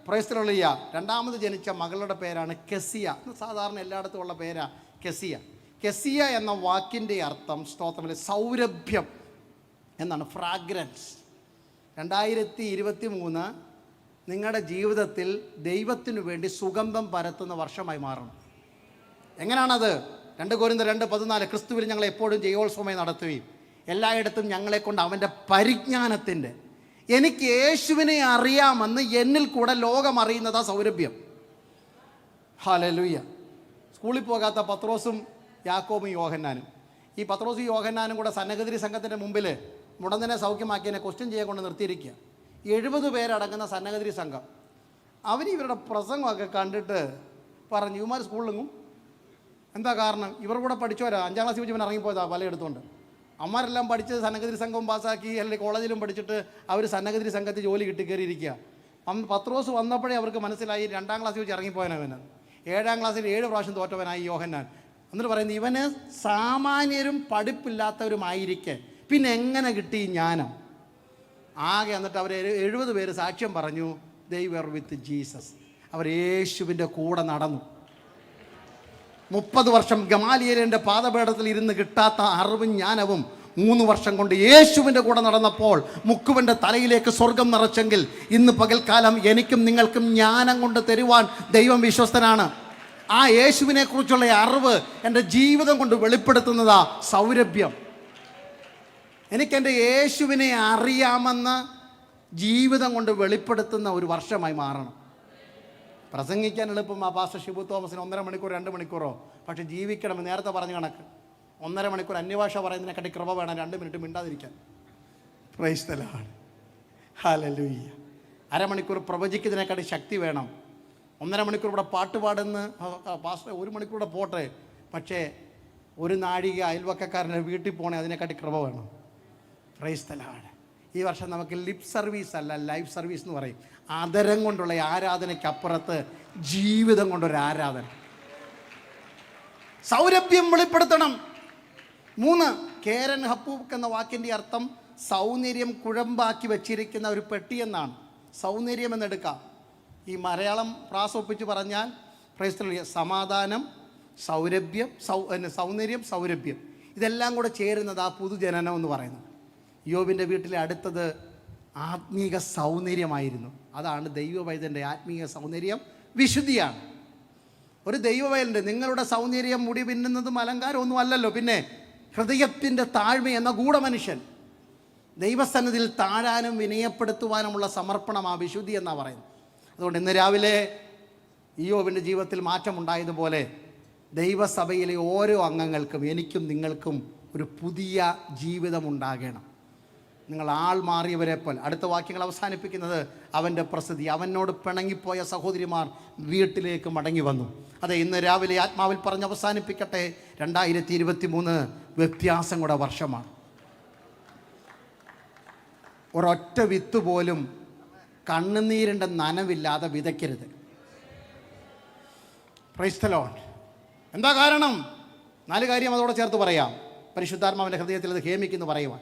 പ്രൈസ് ദി ലോർഡ്. രണ്ടാമത് ജനിച്ച മകളുടെ പേരാണ് കെസിയ. സാധാരണ എല്ലായിടത്തും ഉള്ള പേരാ കെസിയ. കെസിയ എന്ന വാക്കിൻ്റെ അർത്ഥം, സ്തോത്രമില്ല, സൗരഭ്യം എന്നാണ് ഫ്രാഗ്രൻസ്. 2023 നിങ്ങളുടെ ജീവിതത്തിൽ ദൈവത്തിനു വേണ്ടി സുഗന്ധം പരത്തുന്ന വർഷമായി മാറണം. എങ്ങനെയാണത്? 2 കൊരിന്ത്യർ 2:14 ക്രിസ്തുവിൽ ഞങ്ങൾ എപ്പോഴും ജയോത്സവമായി നടത്തുകയും എല്ലായിടത്തും ഞങ്ങളെ കൊണ്ട് അവൻ്റെ പരിജ്ഞാനത്തിൻ്റെ, എനിക്ക് യേശുവിനെ അറിയാമെന്ന് എന്നിൽ കൂടെ ലോകം അറിയുന്നതാ സൗരഭ്യം. ഹല്ലേലൂയ. സ്കൂളിൽ പോകാത്ത പത്രോസും യാക്കോബും യോഹന്നാനും, ഈ പത്രോസും യോഹന്നാനും കൂടെ സന്നഹഗിരി സംഘത്തിൻ്റെ മുമ്പിൽ മുടന്തനെ സൗഖ്യമാക്കിയതിനെ ക്വസ്റ്റ്യൻ ചെയ്യാൻ കൊണ്ട് നിർത്തിയിരിക്കുക. 70 പേരടങ്ങുന്ന സന്നഹഗിരി സംഘം. അവർ ഇവരുടെ പ്രസംഗമൊക്കെ കണ്ടിട്ട് പറഞ്ഞു, ഇവന്മാർ സ്കൂളിലെങ്ങും എന്താ കാരണം? ഇവർ കൂടെ പഠിച്ചവരാ, 5ാം ക്ലാസ്സിൽ വെച്ച് ഇവൻ ഇറങ്ങിപ്പോയതാ പലയിടത്തുകൊണ്ട്. അമ്മമാരെല്ലാം പഠിച്ച് സന്നഹഗിരി സംഘവും പാസ്സാക്കി, അല്ലെങ്കിൽ കോളേജിലും പഠിച്ചിട്ട് അവർ സന്നഹഗിരി സംഘത്തിൽ ജോലി കിട്ടി കയറിയിരിക്കുക. പത്രോസ് വന്നപ്പോഴേ അവർക്ക് മനസ്സിലായി 2ാം ക്ലാസ്സിൽ വെച്ച് ഇറങ്ങിപ്പോയവനാണ്. 7ാം ക്ലാസ്സിൽ 7 പ്രാവശ്യം തോറ്റവനായി യോഹന്നാൻ. എന്നിട്ട് പറയുന്നത്, ഇവന് സാമാന്യരും പഠിപ്പില്ലാത്തവരുമായിരിക്കെ പിന്നെ എങ്ങനെ കിട്ടി ജ്ഞാനം? ആകെ എന്നിട്ട് അവർ 70 പേര് സാക്ഷ്യം പറഞ്ഞു, they were with Jesus. അവർ യേശുവിൻ്റെ കൂടെ നടന്നു. 30 വർഷം ഗമാലിയേലിൻ്റെ പാദപീഠത്തിൽ ഇരുന്ന് കിട്ടാത്ത അറിവും ജ്ഞാനവും 3 വർഷം കൊണ്ട് യേശുവിൻ്റെ കൂടെ നടന്നപ്പോൾ മുക്കുവൻ്റെ തലയിലേക്ക് സ്വർഗം നിറച്ചെങ്കിൽ ഇന്ന് പകൽക്കാലം എനിക്കും നിങ്ങൾക്കും ജ്ഞാനം കൊണ്ട് തരുവാൻ ദൈവം വിശ്വസ്തനാണ്. ആ യേശുവിനെ കുറിച്ചുള്ള അറിവ് എൻ്റെ ജീവിതം കൊണ്ട് വെളിപ്പെടുത്തുന്നതാ സൗരഭ്യം. എനിക്കെൻ്റെ യേശുവിനെ അറിയാമെന്ന് ജീവിതം കൊണ്ട് വെളിപ്പെടുത്തുന്ന ഒരു വർഷമായി മാറണം. പ്രസംഗിക്കാൻ എളുപ്പമാ. പാസ്റ്റർ ഷിബു തോമസിന് 1.5 മണിക്കൂർ 2 മണിക്കൂറോ, പക്ഷെ ജീവിക്കണം. നേരത്തെ പറഞ്ഞ കണക്ക് 1.5 മണിക്കൂർ അന്യഭാഷ പറയുന്നതിനെക്കാട്ടി കൃപ വേണം 2 മിനിറ്റ് മിണ്ടാതിരിക്കാൻ. Praise the Lord. ഹല്ലേലൂയ. 1/2 മണിക്കൂർ പ്രവചിക്കുന്നതിനെക്കാട്ടി ശക്തി വേണം. 1.5 മണിക്കൂർ ഇവിടെ പാട്ട് പാടുന്ന പാസ്റ്റർ 1 മണിക്കൂർ കൂടെ പോട്ടെ, പക്ഷേ 1 നാഴിക അയൽവക്കക്കാരൻ്റെ വീട്ടിൽ പോകണേ അതിനെക്കാട്ടി കൃപ വേണം. Price the Lord. ഈ വർഷം നമുക്ക് ലിപ് സർവീസ് അല്ല, ലൈഫ് സർവീസ് എന്ന് പറയും. ആദരം കൊണ്ടുള്ള ആരാധനയ്ക്കപ്പുറത്ത് ജീവിതം കൊണ്ടൊരു ആരാധന, സൗരഭ്യം വെളിപ്പെടുത്തണം. 3 കേരൻ ഹപ്പൂക്ക് എന്ന വാക്കിൻ്റെ അർത്ഥം സൗന്ദര്യം കുഴമ്പാക്കി വെച്ചിരിക്കുന്ന ഒരു പെട്ടി എന്നാണ്. സൗന്ദര്യം എന്നെടുക്കാം. ഈ മലയാളം പ്രാസൊപ്പിച്ച് പറഞ്ഞാൽ സമാധാനം, സൗരഭ്യം, സൗന്ദര്യം, സൗരഭ്യം, ഇതെല്ലാം കൂടെ ചേരുന്നത് ആ പുതുജനനം എന്ന് പറയുന്നത്. യോബിൻ്റെ വീട്ടിലെ അടുത്തത് ആത്മീക സൗന്ദര്യമായിരുന്നു. അതാണ് ദൈവവൈദ്യൻ്റെ ആത്മീക സൗന്ദര്യം. വിശുദ്ധിയാണ്. ഒരു ദൈവവൈദ്യൻ്റെ നിങ്ങളുടെ സൗന്ദര്യം മുടി പിന്നുന്നതും അലങ്കാരമൊന്നും അല്ലല്ലോ, പിന്നെ ഹൃദയത്തിൻ്റെ താഴ്മ എന്ന ഗൂഢമനുഷ്യൻ ദൈവസന്നിധിയിൽ താഴാനും വിനയപ്പെടുത്തുവാനുമുള്ള സമർപ്പണം ആ വിശുദ്ധി എന്നാണ് പറയുന്നത്. അതുകൊണ്ട് ഇന്ന് രാവിലെ യോബിൻ്റെ ജീവിതത്തിൽ മാറ്റമുണ്ടായതുപോലെ ദൈവസഭയിലെ ഓരോ അംഗങ്ങൾക്കും, എനിക്കും നിങ്ങൾക്കും ഒരു പുതിയ ജീവിതമുണ്ടാകണം. നിങ്ങൾ ആൾ മാറിയവരെ പോലെ. അടുത്ത വാക്യങ്ങൾ അവസാനിപ്പിക്കുന്നത് അവൻ്റെ പ്രസിദ്ധി. അവനോട് പിണങ്ങിപ്പോയ സഹോദരിമാർ വീട്ടിലേക്ക് മടങ്ങി വന്നു. അതെ, ഇന്ന് രാവിലെ ആത്മാവിൽ പറഞ്ഞ് അവസാനിപ്പിക്കട്ടെ. 2023 വ്യത്യാസങ്ങളുടെ വർഷമാണ്. ഒരൊറ്റ വിത്ത് പോലും കണ്ണുനീരിൻ്റെ നനവില്ലാതെ വിതയ്ക്കരുത്. Praise the Lord. എന്താ കാരണം? 4 കാര്യം അതോടെ ചേർത്ത് പറയാം. പരിശുദ്ധാത്മാവിൻ്റെ ഹൃദയത്തിൽ അത് ഹേമിക്കുന്നു പറയുവാൻ.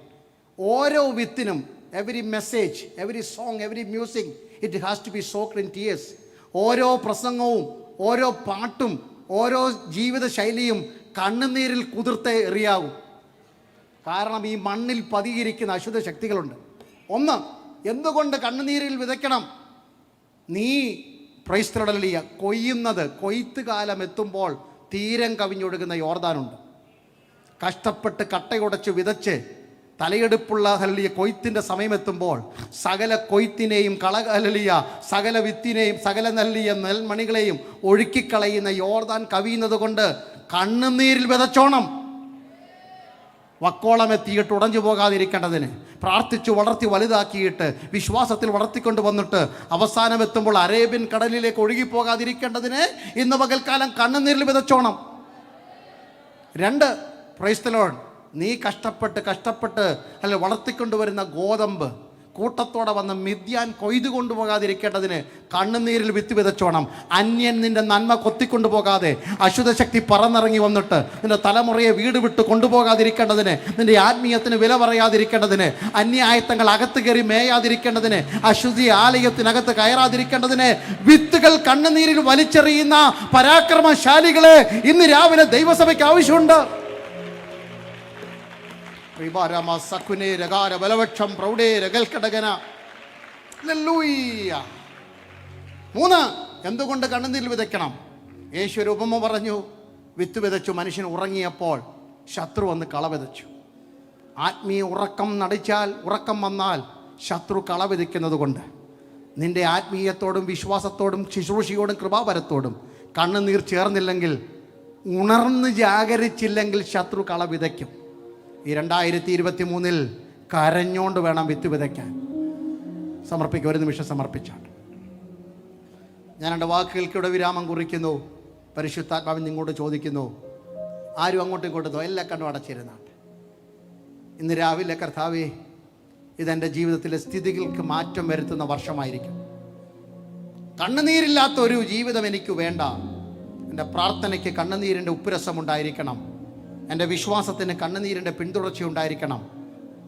ഓരോ വിത്തിനും, every message, every song, every music, it has to be soaked in tears. ഓരോ പ്രസംഗവും, ഓരോ പാട്ടും, ഓരോ ജീവിത ശൈലിയും കണ്ണുനീരിൽ കുതിർത്തേ എറിയാവും. കാരണം ഈ മണ്ണിൽ പതിയിരിക്കുന്ന അശുദ്ധ ശക്തികളുണ്ട്. 1, എന്തുകൊണ്ട് കണ്ണുനീരിൽ വിതയ്ക്കണം? നീ പ്രൈസ് ദി ലോർഡ് കൊയ്യുന്നത്, കൊയ്ത്ത് കാലം എത്തുമ്പോൾ തീരം കവിഞ്ഞൊഴുകുന്ന യോർദാനുണ്ട്. കഷ്ടപ്പെട്ട് കട്ടയുടച്ച് വിതച്ച് തലയെടുപ്പുള്ള ഹല്ലേലൂയ കൊയ്ത്തിൻ്റെ സമയമെത്തുമ്പോൾ സകല കൊയ്ത്തിനെയും ഹല്ലേലൂയ സകല വിത്തിനെയും സകല ഹല്ലേലൂയ നെൽമണികളെയും ഒഴുക്കിക്കളയുന്ന യോർദാൻ കവിയുന്നത് കൊണ്ട് കണ്ണുനീരിൽ വിതച്ചോണം. വക്കോളം എത്തിയിട്ട് ഉടഞ്ഞു പോകാതിരിക്കേണ്ടതിന്, പ്രാർത്ഥിച്ചു വളർത്തി വലുതാക്കിയിട്ട് വിശ്വാസത്തിൽ വളർത്തിക്കൊണ്ട് വന്നിട്ട് അവസാനം എത്തുമ്പോൾ അറേബ്യൻ കടലിലേക്ക് ഒഴുകിപ്പോകാതിരിക്കേണ്ടതിന് ഇന്ന് പകൽക്കാലം കണ്ണുനീരിൽ വിതച്ചോണം. 2, പ്രൈസ് ദി ലോർഡ്, നീ കഷ്ടപ്പെട്ട് അല്ലെ വളർത്തിക്കൊണ്ടുവരുന്ന ഗോതമ്പ് കൂട്ടത്തോടെ വന്ന് മിദ്യാൻ കൊയ്തു കൊണ്ടുപോകാതിരിക്കേണ്ടതിന് കണ്ണുനീരിൽ വിത്ത് വിതച്ചോണം. അന്യൻ നിന്റെ നന്മ കൊത്തിക്കൊണ്ടുപോകാതെ, അശുദ്ധശക്തി പറന്നിറങ്ങി വന്നിട്ട് നിന്റെ തലമുറയെ വീട് വിട്ട് കൊണ്ടുപോകാതിരിക്കേണ്ടതിന്, നിന്റെ ആത്മീയത്തിന് വില പറയാതിരിക്കേണ്ടതിന്, അന്യായത്തങ്ങൾ അകത്ത് കയറി മേയാതിരിക്കേണ്ടതിന്, അശുദ്ധി ആലയത്തിനകത്ത് കയറാതിരിക്കേണ്ടതിന് വിത്തുകൾ കണ്ണുനീരിൽ വലിച്ചെറിയുന്ന പരാക്രമശാലികളെ ഇന്ന് രാവിലെ ദൈവസഭയ്ക്ക് ആവശ്യമുണ്ട്. മൂന്ന്, എന്തുകൊണ്ട് കണ്ണുനീരിൽ വിതയ്ക്കണം? യേശു ഒരു ഉപമ പറഞ്ഞു. വിത്ത് വിതച്ചു. മനുഷ്യൻ ഉറങ്ങിയപ്പോൾ ശത്രു വന്ന് കള വിതച്ചു. ആത്മീയ ഉറക്കം വന്നാൽ ശത്രു കള വിതയ്ക്കുന്നത് കൊണ്ട് നിന്റെ ആത്മീയത്തോടും വിശ്വാസത്തോടും ശുശ്രൂഷയോടും കൃപാപരത്തോടും കണ്ണുനീർ ചേർന്നില്ലെങ്കിൽ, ഉണർന്ന് ജാഗരിച്ചില്ലെങ്കിൽ ശത്രു കള വിതയ്ക്കും. ഈ 2023 കരഞ്ഞോണ്ട് വേണം വിത്ത് വിതയ്ക്കാൻ. സമർപ്പിക്കുക. ഒരു നിമിഷം സമർപ്പിച്ചാണ് ഞാൻ എൻ്റെ വാക്കുകൾക്കിവിടെ വിരാമം കുറിക്കുന്നു. പരിശുദ്ധാത്മാവിൻ നിങ്ങോട്ട് ചോദിക്കുന്നു. ആരും അങ്ങോട്ടും ഇങ്ങോട്ടും എല്ലാ കണ്ണും അടച്ചിരുന്നാണ്. ഇന്ന് രാവിലെ കർത്താവേ, ഇതെൻ്റെ ജീവിതത്തിലെ സ്ഥിതികൾക്ക് മാറ്റം വരുത്തുന്ന വർഷമായിരിക്കും. കണ്ണുനീരില്ലാത്ത ഒരു ജീവിതം എനിക്ക് വേണ്ട. എൻ്റെ പ്രാർത്ഥനയ്ക്ക് കണ്ണുനീരിൻ്റെ ഉപ്പുരസം ഉണ്ടായിരിക്കണം. എൻ്റെ വിശ്വാസത്തിന് കണ്ണുനീരിൻ്റെ പിന്തുടർച്ച ഉണ്ടായിരിക്കണം.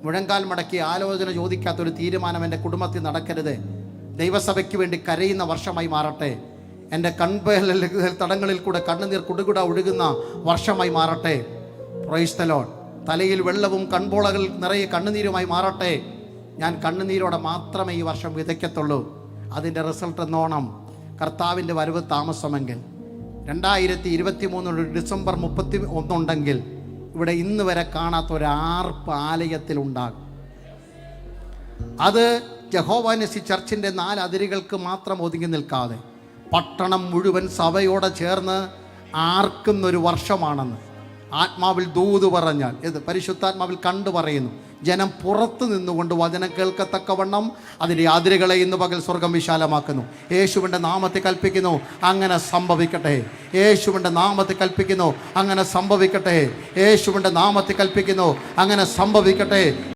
മുഴങ്കാൽ മടക്കി ആലോചന ചോദിക്കാത്തൊരു തീരുമാനം എൻ്റെ കുടുംബത്തിൽ നടക്കരുത്. ദൈവസഭയ്ക്ക് വേണ്ടി കരയുന്ന വർഷമായി മാറട്ടെ. എൻ്റെ തടങ്ങളിൽ കൂടെ കണ്ണുനീർ കുടുകുട ഒഴുകുന്ന വർഷമായി മാറട്ടെ. Price the Lord. തലയിൽ വെള്ളവും കൺപോളകൾ നിറയെ കണ്ണുനീരുമായി മാറട്ടെ. ഞാൻ കണ്ണുനീരോടെ മാത്രമേ ഈ വർഷം വിതയ്ക്കത്തുള്ളൂ. അതിൻ്റെ റിസൾട്ട് എന്നോണം കർത്താവിൻ്റെ വരവ് താമസമെങ്കിൽ 2023 ഡിസംബർ 31 ഉണ്ടെങ്കിൽ ഇവിടെ ഇന്ന് വരെ കാണാത്ത ഒരു ആർപ്പ് ആലയത്തിലുണ്ടാകും. അത് യഹോവ നിസി ചർച്ചിൻ്റെ 4 അതിരുകൾക്ക് മാത്രം ഒതുങ്ങി നിൽക്കാതെ പട്ടണം മുഴുവൻ സഭയോടെ ചേർന്ന് ആർക്കുന്നൊരു വർഷമാണെന്ന് ആത്മാവിൽ ദൂത് പറഞ്ഞാൽ, ഇത് പരിശുദ്ധാത്മാവിൽ കണ്ടു പറയുന്നു. ജനം പുറത്തു നിന്നുകൊണ്ട് വചനം കേൾക്കത്തക്കവണ്ണം അതിൻ്റെ അതിരുകളെ ഇന്ന് പകൽ സ്വർഗം വിശാലമാക്കുന്നു. യേശുവിൻ്റെ നാമത്തിൽ കൽപ്പിക്കുന്നു, അങ്ങനെ സംഭവിക്കട്ടെ. യേശുവിൻ്റെ നാമത്തിൽ കൽപ്പിക്കുന്നു, അങ്ങനെ സംഭവിക്കട്ടെ. യേശുവിൻ്റെ നാമത്തിൽ കൽപ്പിക്കുന്നു, അങ്ങനെ സംഭവിക്കട്ടെ.